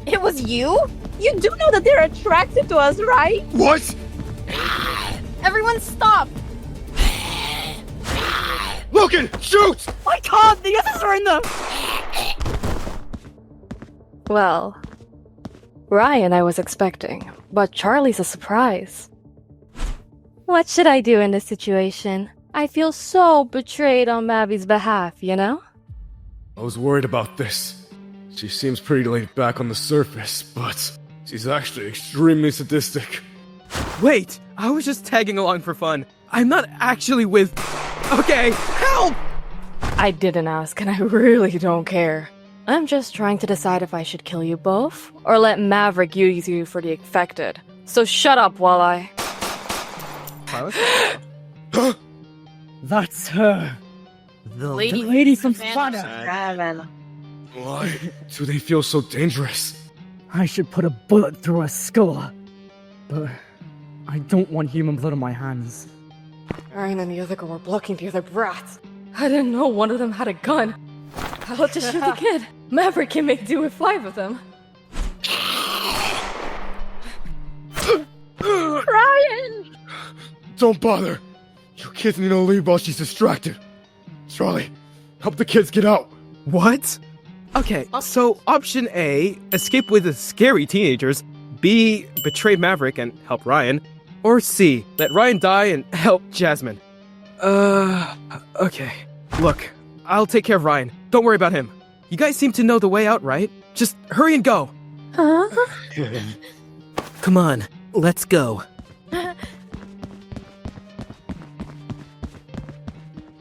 Speaker 5: It was you?
Speaker 8: You do know that they're attracted to us, right?
Speaker 23: What?
Speaker 5: Everyone stop!
Speaker 23: Logan, shoot!
Speaker 3: I can't! The others are in them!
Speaker 2: Well, Ryan I was expecting, but Charlie's a surprise. What should I do in this situation? I feel so betrayed on Mavi's behalf, you know?
Speaker 23: I was worried about this. She seems pretty laid back on the surface, but she's actually extremely sadistic.
Speaker 20: Wait, I was just tagging along for fun. I'm not actually with... Okay, help!
Speaker 2: I didn't ask, and I really don't care. I'm just trying to decide if I should kill you both, or let Maverick use you for the infected. So shut up while I...
Speaker 3: That's her.
Speaker 1: The
Speaker 3: lady from FanDub.
Speaker 23: Why do they feel so dangerous?
Speaker 3: I should put a bullet through her skull. But I don't want human blood on my hands.
Speaker 2: Ryan and the other girl were blocking the other brats. I didn't know one of them had a gun. I'll just shoot the kid. Maverick can make do with 5 of them.
Speaker 8: Ryan!
Speaker 23: Don't bother. You kids need to leave while she's distracted. Charlie, help the kids get out.
Speaker 20: What? Okay, so option A, escape with the scary teenagers. B, betray Maverick and help Ryan. Or C, let Ryan die and help Jasmine. Okay. Look, I'll take care of Ryan. Don't worry about him. You guys seem to know the way out, right? Just hurry and go.
Speaker 8: Huh?
Speaker 1: Come on, let's go.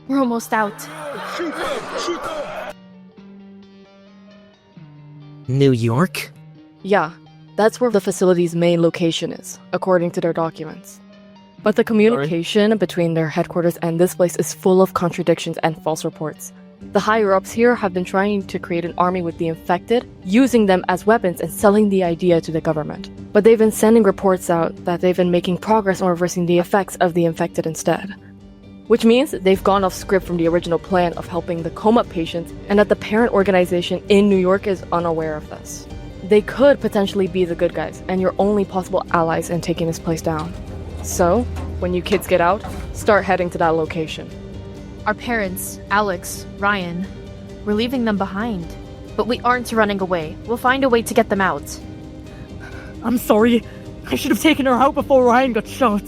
Speaker 5: We're almost out.
Speaker 23: Shoot them! Shoot them!
Speaker 1: New York?
Speaker 2: Yeah, that's where the facility's main location is, according to their documents. But the communication between their headquarters and this place is full of contradictions and false reports. The higher-ups here have been trying to create an army with the infected, using them as weapons and selling the idea to the government. But they've been sending reports out that they've been making progress on reversing the effects of the infected instead. Which means they've gone off script from the original plan of helping the coma patients, and that the parent organization in New York is unaware of this. They could potentially be the good guys, and your only possible allies in taking this place down. So, when you kids get out, start heading to that location.
Speaker 5: Our parents, Alex, Ryan, we're leaving them behind. But we aren't running away. We'll find a way to get them out.
Speaker 3: I'm sorry. I should have taken her out before Ryan got shot.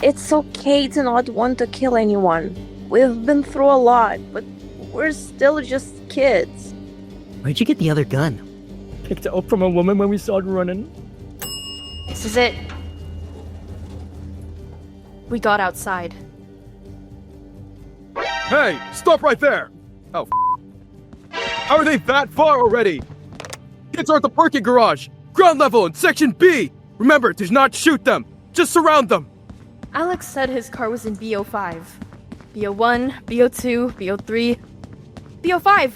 Speaker 8: It's okay to not want to kill anyone. We've been through a lot, but we're still just kids.
Speaker 1: Where'd you get the other gun?
Speaker 3: Picked it up from a woman when we started running.
Speaker 5: This is it. We got outside.
Speaker 20: Hey, stop right there! Oh, how are they that far already? Kids are at the parking garage, ground level in section B. Remember, do not shoot them. Just surround them.
Speaker 22: Alex said his car was in BO5. BO1, BO2, BO3, BO5.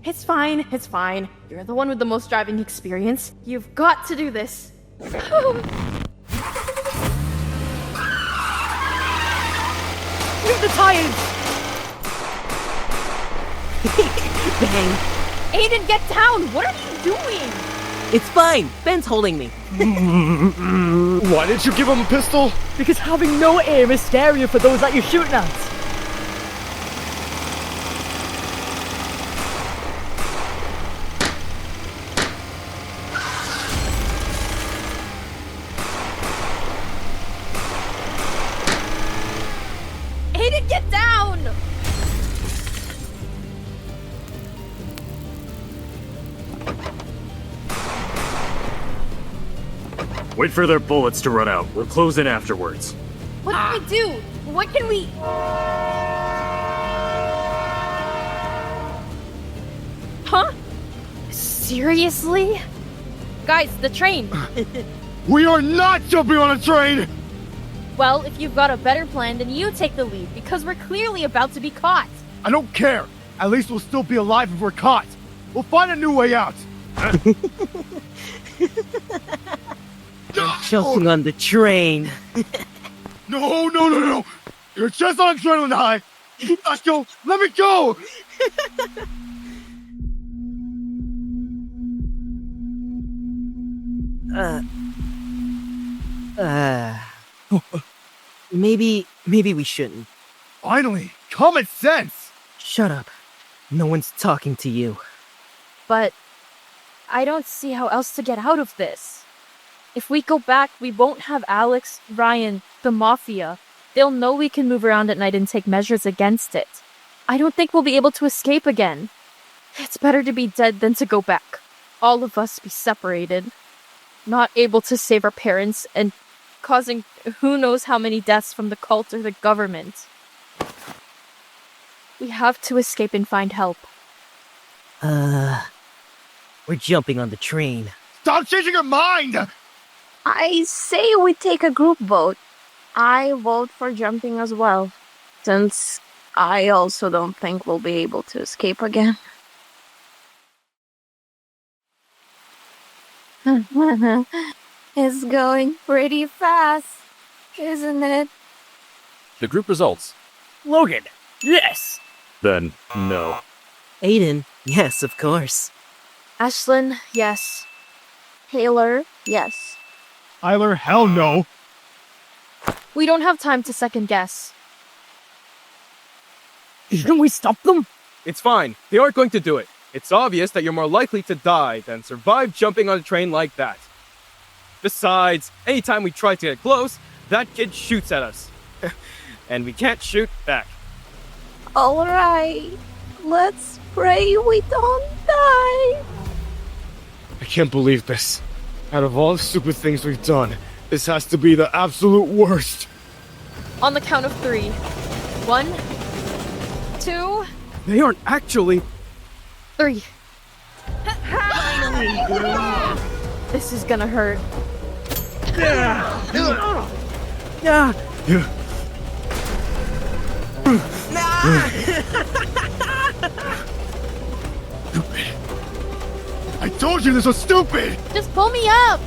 Speaker 22: It's fine, it's fine. You're the one with the most driving experience. You've got to do this. Read the tires!
Speaker 1: Bang!
Speaker 22: Aiden, get down! What are you doing?
Speaker 1: It's fine. Ben's holding me.
Speaker 23: Why didn't you give him a pistol?
Speaker 3: Because having no aim is scarier for those that you're shooting at.
Speaker 22: Aiden, get down!
Speaker 21: Wait for their bullets to run out. We'll close in afterwards.
Speaker 22: What can we do? What can we... Huh? Seriously? Guys, the train!
Speaker 23: We are not jumping on a train!
Speaker 22: Well, if you've got a better plan, then you take the lead, because we're clearly about to be caught.
Speaker 23: I don't care. At least we'll still be alive if we're caught. We'll find a new way out.
Speaker 1: Jumping on the train.
Speaker 23: No. You're just on adrenaline high. Let's go. Let me go.
Speaker 1: Maybe we shouldn't.
Speaker 23: Finally, common sense.
Speaker 1: Shut up. No one's talking to you.
Speaker 22: But I don't see how else to get out of this. If we go back, we won't have Alex, Ryan, the Mafia. They'll know we can move around at night and take measures against it. I don't think we'll be able to escape again. It's better to be dead than to go back. All of us be separated. Not able to save our parents and causing who knows how many deaths from the cult or the government. We have to escape and find help.
Speaker 1: We're jumping on the train.
Speaker 23: Stop changing your mind!
Speaker 8: I say we take a group vote. I vote for jumping as well, since I also don't think we'll be able to escape again. It's going pretty fast, isn't it?
Speaker 14: The group results.
Speaker 3: Logan, yes!
Speaker 4: Then, no.
Speaker 1: Aiden, yes, of course.
Speaker 22: Ashlyn, yes.
Speaker 8: Taylor, yes.
Speaker 23: Tyler, hell no.
Speaker 22: We don't have time to second guess.
Speaker 3: Shouldn't we stop them?
Speaker 20: It's fine. They aren't going to do it. It's obvious that you're more likely to die than survive jumping on a train like that. Besides, anytime we try to get close, that kid shoots at us. And we can't shoot back.
Speaker 8: Alright, let's pray we don't die.
Speaker 23: I can't believe this. Out of all the stupid things we've done, this has to be the absolute worst.
Speaker 22: On the count of 3. 1, 2,
Speaker 20: They aren't actually...
Speaker 22: 3. This is gonna hurt.
Speaker 23: I told you this was stupid!
Speaker 22: Just pull me up!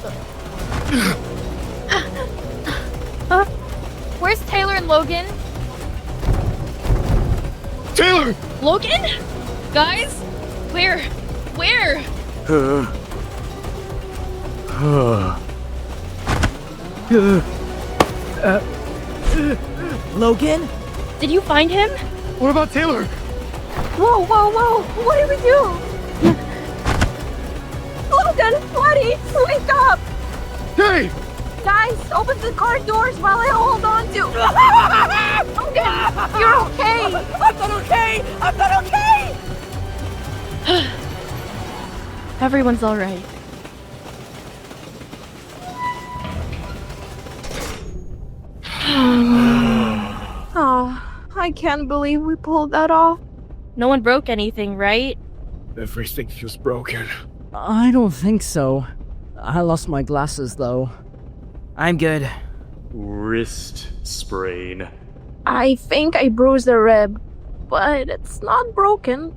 Speaker 22: Where's Taylor and Logan?
Speaker 23: Taylor!
Speaker 22: Logan? Guys? Where?
Speaker 1: Logan?
Speaker 22: Did you find him?
Speaker 23: What about Taylor?
Speaker 8: Whoa! What do we do? Logan, buddy, wake up!
Speaker 23: Hey!
Speaker 8: Guys, open the car doors while I hold on to... Logan, you're okay! I'm not okay!
Speaker 22: Everyone's alright.
Speaker 8: Oh, I can't believe we pulled that off.
Speaker 22: No one broke anything, right?
Speaker 23: Everything feels broken.
Speaker 3: I don't think so. I lost my glasses, though.
Speaker 1: I'm good.
Speaker 4: Wrist sprain.
Speaker 8: I think I bruised a rib, but it's not broken.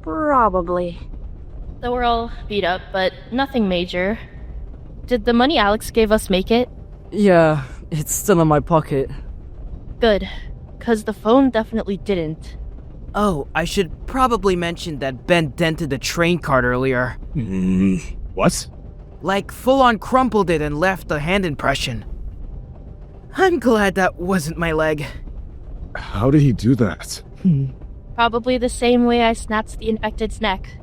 Speaker 8: Probably.
Speaker 22: So we're all beat up, but nothing major. Did the money Alex gave us make it?
Speaker 3: Yeah, it's still in my pocket.
Speaker 22: Good, 'cause the phone definitely didn't.
Speaker 1: Oh, I should probably mention that Ben dented the train cart earlier.
Speaker 23: What?
Speaker 1: Like, full-on crumpled it and left a hand impression. I'm glad that wasn't my leg.
Speaker 23: How did he do that?
Speaker 22: Probably the same way I snapped the infected's neck.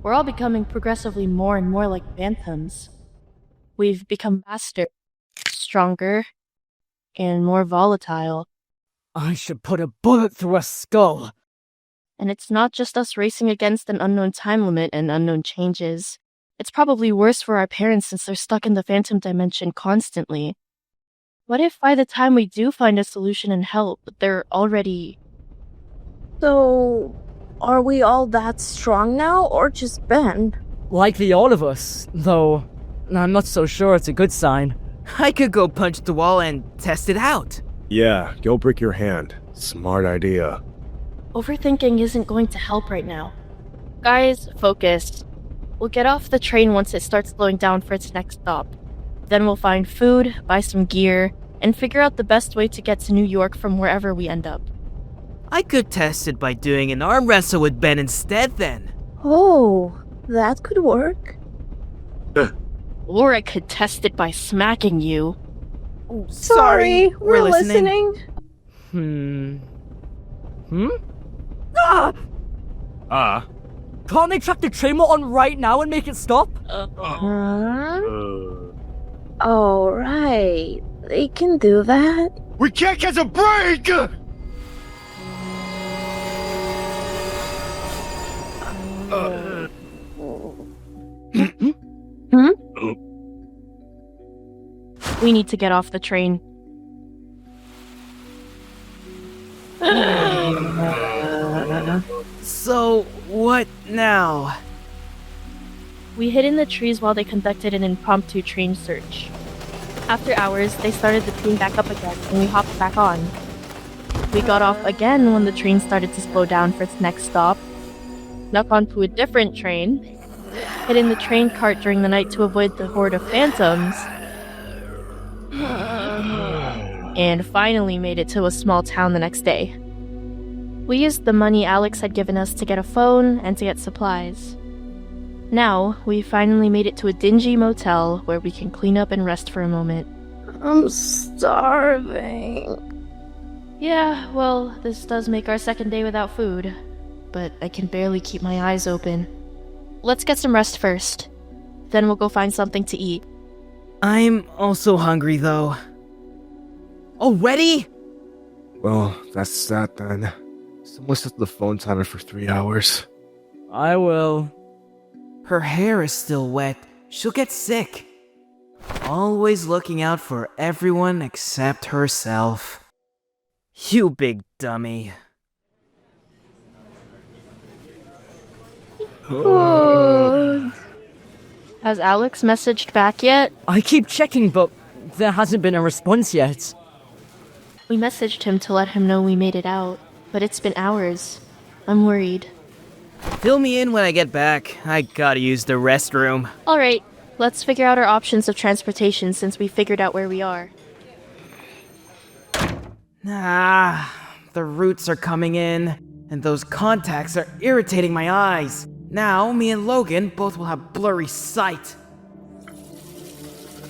Speaker 22: We're all becoming progressively more and more like phantoms. We've become faster, stronger, and more volatile.
Speaker 3: I should put a bullet through a skull.
Speaker 22: And it's not just us racing against an unknown time limit and unknown changes. It's probably worse for our parents since they're stuck in the phantom dimension constantly. What if by the time we do find a solution and help, they're already...
Speaker 8: So, are we all that strong now, or just Ben?
Speaker 3: Likely all of us, though I'm not so sure it's a good sign.
Speaker 1: I could go punch the wall and test it out.
Speaker 23: Yeah, go break your hand. Smart idea.
Speaker 22: Overthinking isn't going to help right now. Guys, focus. We'll get off the train once it starts slowing down for its next stop. Then we'll find food, buy some gear, and figure out the best way to get to New York from wherever we end up.
Speaker 1: I could test it by doing an arm wrestle with Ben instead then.
Speaker 8: Oh, that could work.
Speaker 22: Or I could test it by smacking you.
Speaker 8: Sorry, we're listening.
Speaker 3: Can't they track the train we're on right now and make it stop?
Speaker 8: Oh, right. They can do that.
Speaker 9: We can't catch a break!
Speaker 22: We need to get off the train.
Speaker 1: So, what now?
Speaker 22: We hid in the trees while they conducted an impromptu train search. After hours, they started the train back up again, and we hopped back on. We got off again when the train started to slow down for its next stop, snuck onto a different train, hid in the train cart during the night to avoid the horde of phantoms, and finally made it to a small town the next day. We used the money Alex had given us to get a phone and to get supplies. Now, we finally made it to a dingy motel where we can clean up and rest for a moment.
Speaker 8: I'm starving.
Speaker 22: Yeah, well, this does make our second day without food, but I can barely keep my eyes open. Let's get some rest first. Then we'll go find something to eat.
Speaker 1: I'm also hungry, though. Already?
Speaker 23: Well, that's that then. Someone set the phone timer for 3 hours.
Speaker 3: I will.
Speaker 1: Her hair is still wet. She'll get sick. Always looking out for everyone except herself. You big dummy.
Speaker 22: Has Alex messaged back yet?
Speaker 3: I keep checking, but there hasn't been a response yet.
Speaker 22: We messaged him to let him know we made it out, but it's been hours. I'm worried.
Speaker 1: Fill me in when I get back. I gotta use the restroom.
Speaker 22: Alright, let's figure out our options of transportation since we figured out where we are.
Speaker 1: The roots are coming in, and those contacts are irritating my eyes. Now, me and Logan both will have blurry sight.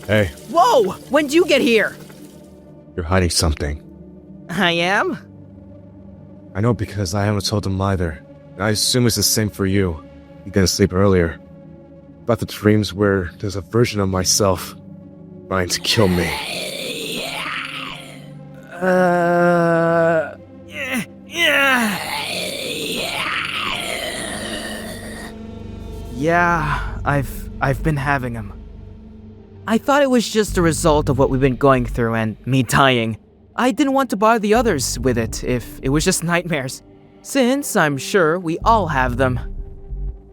Speaker 23: Hey,
Speaker 1: Whoa! When'd you get here?
Speaker 23: you're hiding something.
Speaker 1: I am?
Speaker 23: I know because I haven't told him either. I assume it's the same for you. You didn't sleep earlier. About the dreams where there's a version of myself trying to kill me.
Speaker 1: Yeah, I've been having them. I thought it was just a result of what we've been going through and me dying. I didn't want to bother the others with it if it was just nightmares, since I'm sure we all have them.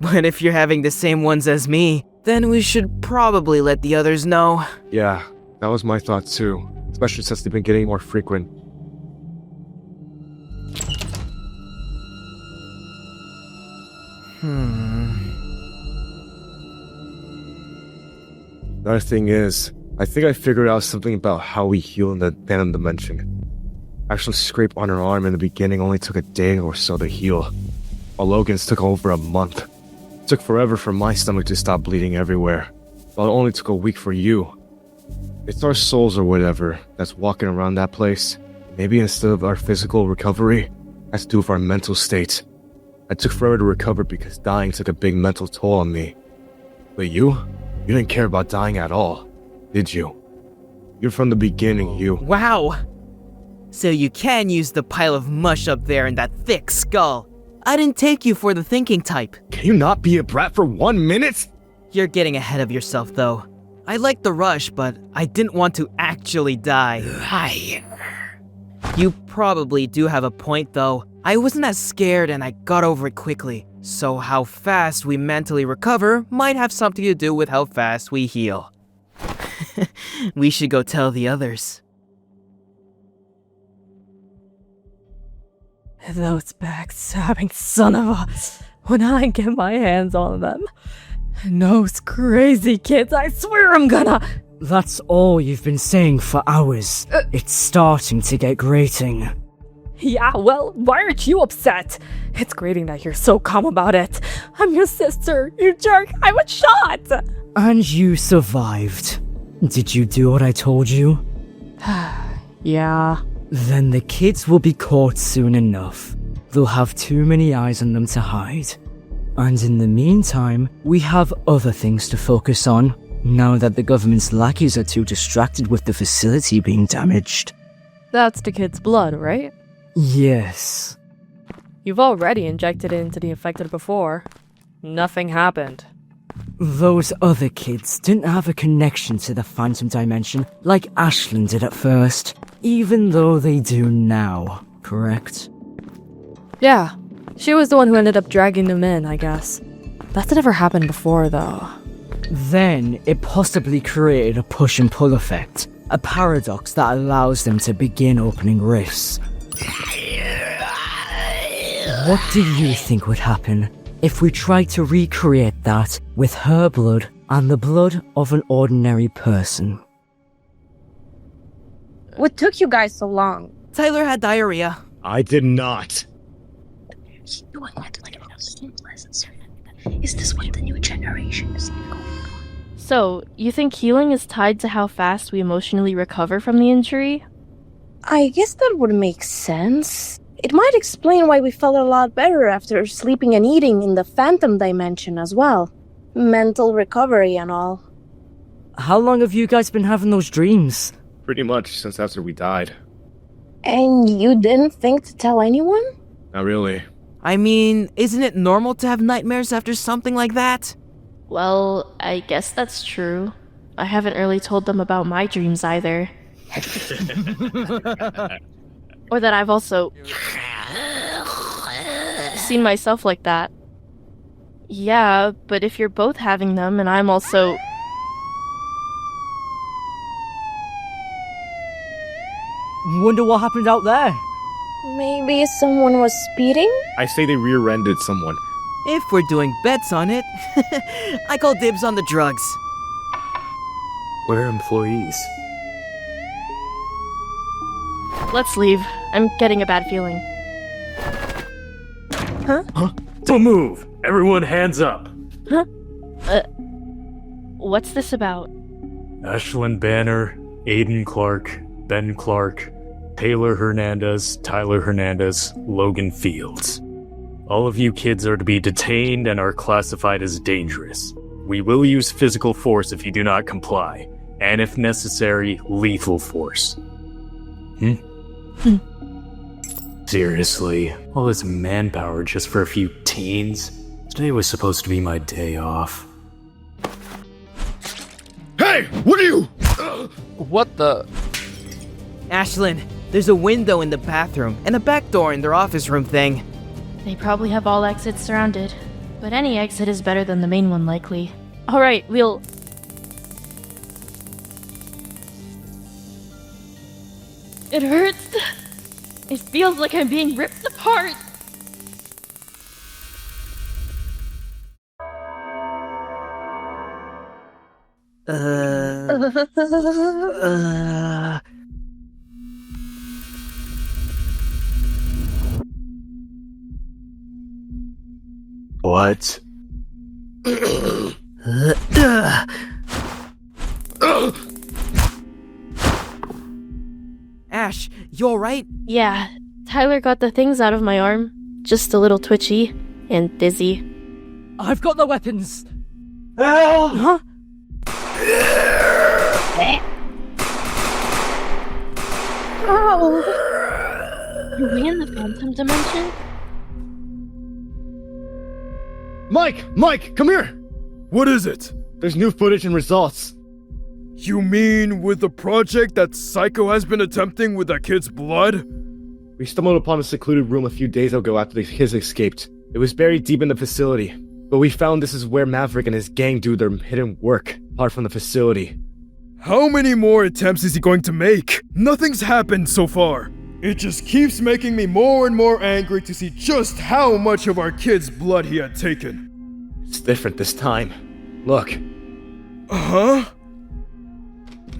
Speaker 1: But if you're having the same ones as me, then we should probably let the others know.
Speaker 23: Yeah, that was my thought too, especially since they've been getting more frequent. Another thing is, I think I figured out something about how we heal in the Phantom Dimension. Actually, scrape on her arm in the beginning only took a day or so to heal, while Logan's took over a month. It took forever for my stomach to stop bleeding everywhere, while it only took a week for you. It's our souls or whatever that's walking around that place. Maybe instead of our physical recovery, it has to do with our mental state. I took forever to recover because dying took a big mental toll on me. But you didn't care about dying at all, did you? You're from the beginning, you.
Speaker 1: Wow! So you can use the pile of mush up there in that thick skull. I didn't take you for the thinking type.
Speaker 23: Can you not be a brat for 1 minute?
Speaker 1: You're getting ahead of yourself, though. I liked the rush, but I didn't want to actually die. You probably do have a point, though. I wasn't as scared and I got over it quickly. So how fast we mentally recover might have something to do with how fast we heal. We should go tell the others.
Speaker 2: Those backstabbing son of a... When I get my hands on them. Those crazy kids, I swear I'm gonna...
Speaker 3: That's all you've been saying for hours. It's starting to get grating.
Speaker 2: Yeah, well, why aren't you upset? It's grating that you're so calm about it. I'm your sister, you jerk. I was shot.
Speaker 3: And you survived. Did you do what I told you?
Speaker 2: Yeah.
Speaker 3: Then the kids will be caught soon enough. They'll have too many eyes on them to hide. And in the meantime, we have other things to focus on, now that the government's lackeys are too distracted with the facility being damaged.
Speaker 2: That's the kid's blood, right?
Speaker 3: Yes.
Speaker 2: You've already injected it into the infected before. Nothing happened.
Speaker 3: Those other kids didn't have a connection to the Phantom Dimension like Ashlyn did at first, even though they do now, correct?
Speaker 2: Yeah, she was the one who ended up dragging them in, I guess. That's never happened before, though.
Speaker 3: Then, it possibly created a push and pull effect, a paradox that allows them to begin opening rifts. What do you think would happen if we tried to recreate that with her blood and the blood of an ordinary person?
Speaker 8: What took you guys so long?
Speaker 1: Tyler had diarrhea.
Speaker 23: I did not.
Speaker 8: Is this what the new generation is going on?
Speaker 5: So, you think healing is tied to how fast we emotionally recover from the injury?
Speaker 8: I guess that would make sense. It might explain why we felt a lot better after sleeping and eating in the Phantom Dimension as well. Mental recovery and all.
Speaker 3: How long have you guys been having those dreams?
Speaker 23: Pretty much since after we died.
Speaker 8: And you didn't think to tell anyone?
Speaker 23: Not really.
Speaker 1: I mean, isn't it normal to have nightmares after something like that?
Speaker 5: Well, I guess that's true. I haven't really told them about my dreams either. Or that I've also seen myself like that. Yeah, but if you're both having them and I'm also...
Speaker 3: Wonder what happened out there?
Speaker 8: Maybe someone was speeding?
Speaker 23: I say they rear-ended someone.
Speaker 1: If we're doing bets on it, I call dibs on the drugs.
Speaker 4: We're employees.
Speaker 5: Let's leave. I'm getting a bad feeling.
Speaker 4: Huh? Don't move! Everyone hands up!
Speaker 5: Huh? What's this about?
Speaker 4: Ashlyn Banner, Aiden Clark, Ben Clark, Taylor Hernandez, Tyler Hernandez, Logan Fields. All of you kids are to be detained and are classified as dangerous. We will use physical force if you do not comply, and if necessary, lethal force. Seriously, all this manpower just for a few teens? Today was supposed to be my day off.
Speaker 23: Hey! What are you?
Speaker 14: What the?
Speaker 1: Ashlyn, There's a window in the bathroom and a back door in their office room thing.
Speaker 5: They probably have all exits surrounded, but any exit is better than the main one, likely. Alright, we'll... It hurts! It feels like I'm being ripped apart!
Speaker 21: What?
Speaker 1: Ash, you alright?
Speaker 5: Yeah, Tyler got the things out of my arm. Just a little twitchy and dizzy.
Speaker 3: I've got the weapons.
Speaker 21: Help!
Speaker 1: Huh?
Speaker 5: Oh! Are we in the phantom dimension?
Speaker 23: Mike, come here!
Speaker 7: What is it?
Speaker 23: There's new footage and results.
Speaker 7: You mean with the project that Psycho has been attempting with that kid's blood?
Speaker 23: We stumbled upon a secluded room a few days ago after the kids escaped. It was buried deep in the facility, but we found this is where Maverick and his gang do their hidden work, apart from the facility.
Speaker 7: How many more attempts is he going to make? Nothing's happened so far. It just keeps making me more and more angry to see just how much of our kid's blood he had taken.
Speaker 23: It's different this time. Look.
Speaker 7: Huh?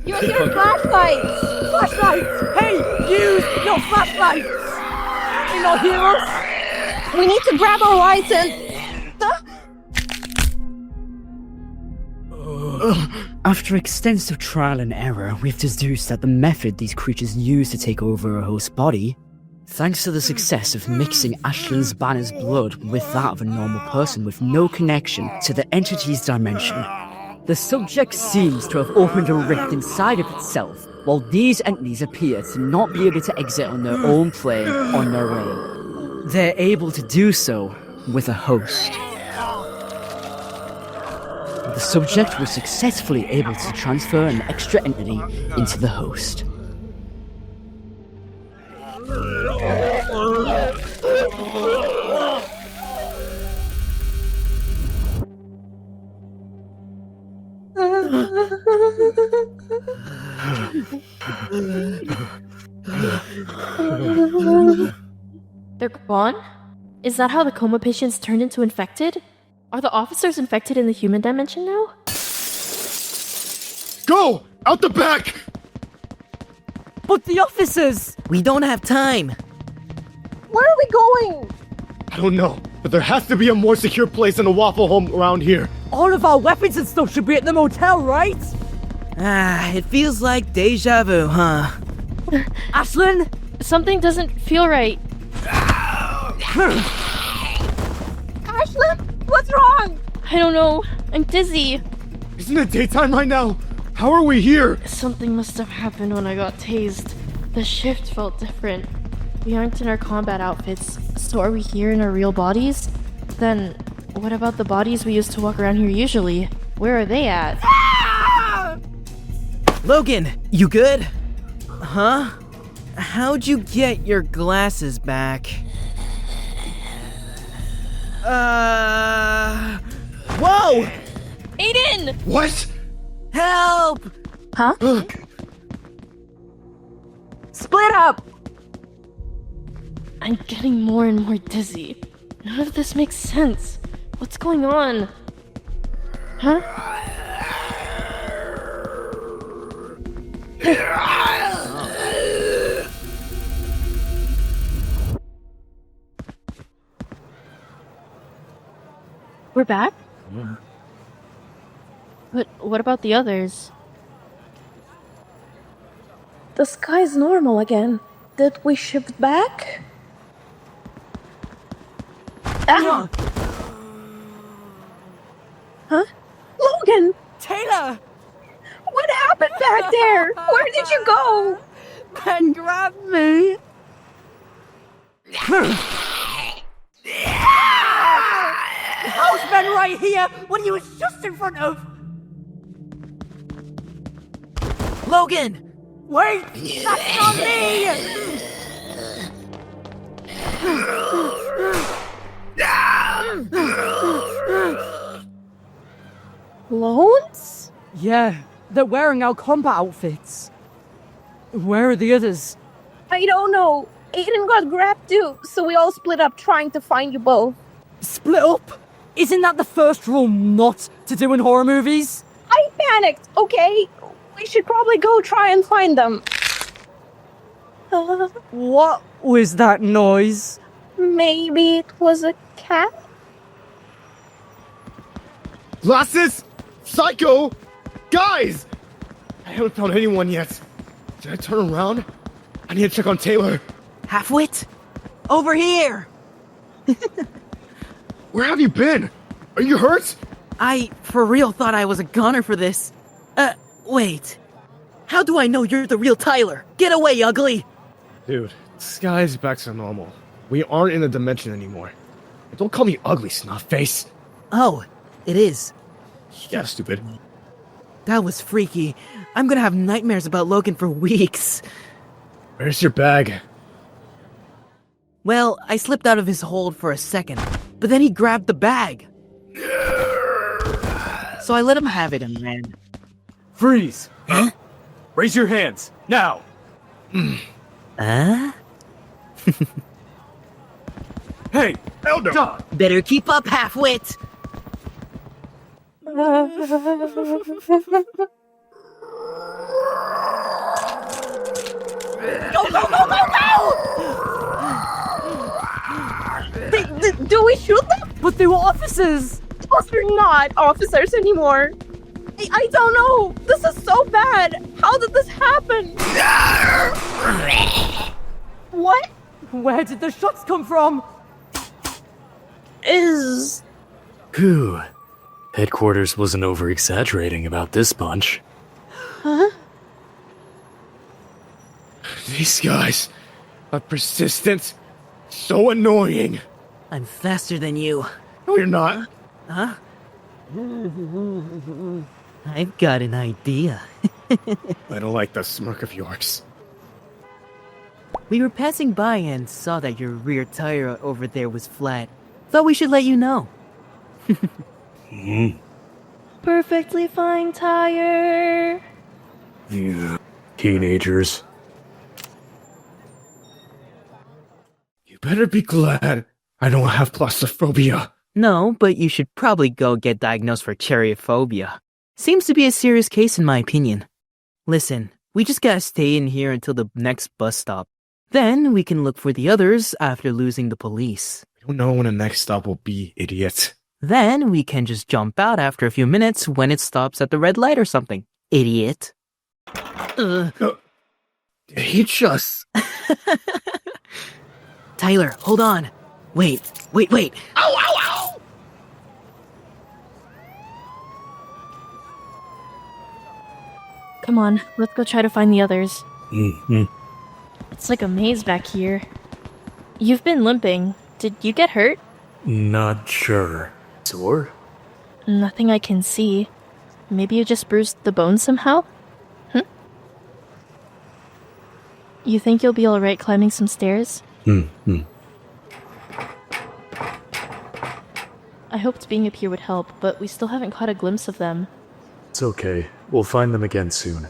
Speaker 19: Your flashlights! Flashlights! Hey, use your flashlights! You not hear us? We need to grab our lights and...
Speaker 17: After extensive trial and error, we've deduced that the method these creatures use to take over a host body, thanks to the success of mixing Ashlyn's Banner's blood with that of a normal person with no connection to the entity's dimension, the subject seems to have opened a rift inside of itself, while these entities appear to not be able to exit on their own plane on their own. They're able to do so with a host. The subject was successfully able to transfer an extra entity into the host.
Speaker 5: They're gone? Is that how the coma patients turned into infected? Are the officers infected in the human dimension now?
Speaker 23: Go! Out the back!
Speaker 1: But the officers! We don't have time.
Speaker 19: Where are we going?
Speaker 23: I don't know, but there has to be a more secure place than a Waffle Home around here.
Speaker 3: All of our weapons and stuff should be at the motel, right?
Speaker 1: It feels like deja vu, huh?
Speaker 3: Ashlyn?
Speaker 5: Something doesn't feel right.
Speaker 19: Ashlyn? What's wrong?
Speaker 5: I don't know. I'm dizzy.
Speaker 23: Isn't it daytime right now? How are we here?
Speaker 5: Something must have happened when I got tased. The shift felt different. We aren't in our combat outfits, so are we here in our real bodies? Then, what about the bodies we used to walk around here usually? Where are they at?
Speaker 1: Logan, you good? Huh? How'd you get your glasses back? Whoa!
Speaker 5: Aiden!
Speaker 23: What?
Speaker 1: Help!
Speaker 19: Huh? Split up!
Speaker 5: I'm getting more and more dizzy. None of this makes sense. What's going on? Huh? We're back? But what about the others?
Speaker 19: The sky's normal again. Did we shift back? Ah! Huh? Logan!
Speaker 3: Taylor!
Speaker 19: What happened back there? Where did you go?
Speaker 3: Ben grabbed me! How's Ben right here when he was just in front of...
Speaker 1: Logan!
Speaker 3: Wait! That's not me!
Speaker 5: Clones?
Speaker 3: Yeah, they're wearing our combat outfits. Where are the others?
Speaker 10: I don't know. Aiden got grabbed too, so we all split up trying to find you both.
Speaker 3: Split up? Isn't that the first rule not to do in horror movies?
Speaker 10: I panicked, okay? We should probably go try and find them.
Speaker 3: What was that noise?
Speaker 10: Maybe it was a cat?
Speaker 23: Glasses! Psycho! Guys! I haven't found anyone yet. Did I turn around? I need to check on Taylor.
Speaker 1: Halfwit? Over here!
Speaker 23: Where have you been? Are you hurt?
Speaker 1: I, for real, thought I was a goner for this. Wait. How do I know you're the real Tyler? Get away, ugly!
Speaker 23: Dude, the sky's back to normal. We aren't in a dimension anymore. And don't call me ugly, snot face.
Speaker 1: Oh, it is.
Speaker 23: Yeah, stupid.
Speaker 1: That was freaky. I'm gonna have nightmares about Logan for weeks.
Speaker 23: Where's your bag?
Speaker 1: Well, I slipped out of his hold for a second, but then he grabbed the bag. So I let him have it and ran.
Speaker 21: Freeze! Huh? Raise your hands, now! Hey, Elder! Stop.
Speaker 1: Better keep up, halfwit!
Speaker 10: Go, go, go, go, go! Do we shoot them?
Speaker 3: But they were officers!
Speaker 10: Plus, they're not officers anymore. I don't know. This is so bad. How did this happen? What?
Speaker 3: Where did the shots come from?
Speaker 4: Whew. Headquarters wasn't over-exaggerating about this bunch.
Speaker 10: Huh?
Speaker 23: These guys are persistent, so annoying.
Speaker 1: I'm faster than you.
Speaker 23: No, you're not.
Speaker 1: Huh? I've got an idea.
Speaker 23: I don't like that smirk of yours.
Speaker 1: We were passing by and saw that your rear tire over there was flat. Thought we should let you know.
Speaker 5: Perfectly fine tire.
Speaker 4: Yeah. Teenagers.
Speaker 23: You better be glad I don't have claustrophobia.
Speaker 1: No, but you should probably go get diagnosed for cherophobia. Seems to be a serious case in my opinion. Listen, we just gotta stay in here until the next bus stop. Then we can look for the others after losing the police.
Speaker 23: We don't know when the next stop will be, idiot.
Speaker 1: Then we can just jump out after a few minutes when it stops at the red light or something. Idiot.
Speaker 23: He just...
Speaker 1: Tyler, hold on. Wait.
Speaker 23: Ow, ow, ow!
Speaker 5: Come on, let's go try to find the others.
Speaker 4: Mm-hmm.
Speaker 5: It's like a maze back here. You've been limping. Did you get hurt?
Speaker 4: Not sure. Sore?
Speaker 5: Nothing I can see. Maybe you just bruised the bone somehow? You think you'll be alright climbing some stairs? I hoped being up here would help, but we still haven't caught a glimpse of them.
Speaker 4: It's okay. We'll find them again soon.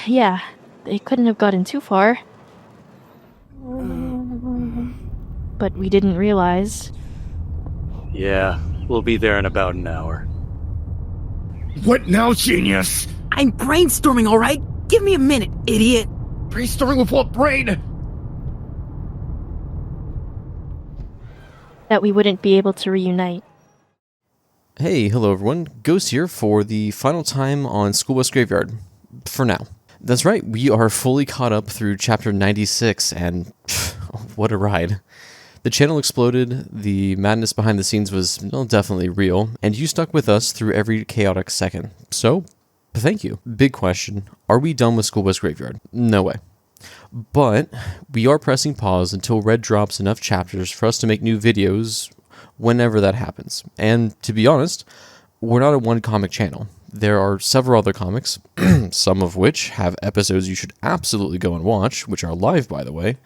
Speaker 5: Yeah, they couldn't have gotten too far. But we didn't realize.
Speaker 4: Yeah, we'll be there in about an hour.
Speaker 23: What now, genius?
Speaker 1: I'm brainstorming, alright? Give me a minute, idiot.
Speaker 23: Brainstorming with what brain?
Speaker 5: That we wouldn't be able to reunite.
Speaker 14: Hey, hello everyone. Ghost here for the final time on SchoolBusGraveyard. For now. That's right, we are fully caught up through chapter 96, and what a ride. The channel exploded, the madness behind the scenes was definitely real, and you stuck with us through every chaotic second. So, thank you. Big question, are we done with SchoolBusGraveyard? No way. But we are pressing pause until Red drops enough chapters for us to make new videos whenever that happens. And to be honest, we're not a one comic channel. there are several other comics, some of which have episodes you should absolutely go and watch, which are live, by the way,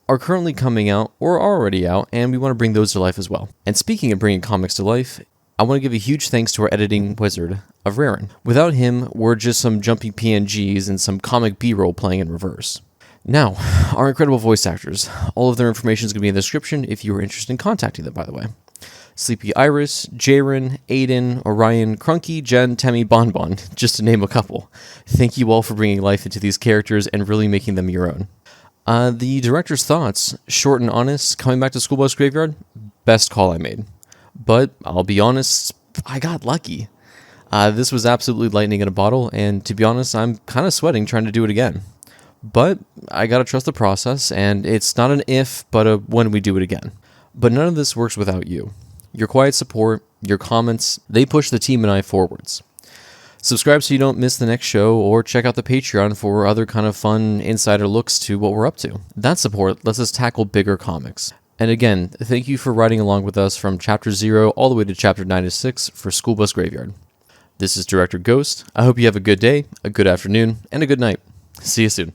Speaker 14: are currently coming out or are already out, and we want to bring those to life as well. And speaking of bringing comics to life, I want to give a huge thanks to our editing wizard, Avraren. Without him, we're just some jumpy PNGs and some comic B-roll playing in reverse. Now, our incredible voice actors. All of their information is going to be in the description if you are interested in contacting them, by the way. SleepyIris, JayRen, Aiden, Orion, Crunky, Jen, Temmie, BonBon, just to name a couple. Thank you all for bringing life into these characters and really making them your own. The director's thoughts, short and honest, coming back to SchoolBusGraveyard, best call I made. But I'll be honest, I got lucky. This was absolutely lightning in a bottle, and to be honest, I'm kind of sweating trying to do it again. But I gotta trust the process, and it's not an if, but a when we do it again. But none of this works without you. Your quiet support, your comments, they push the team and I forwards. Subscribe so you don't miss the next show, or check out the Patreon for other kind of fun insider looks to what we're up to. That support lets us tackle bigger comics. And again, thank you for riding along with us from Chapter 0 all the way to Chapter 96 for SchoolBusGraveyard. This is Director Ghost. I hope you have a good day, a good afternoon, and a good night. See you soon.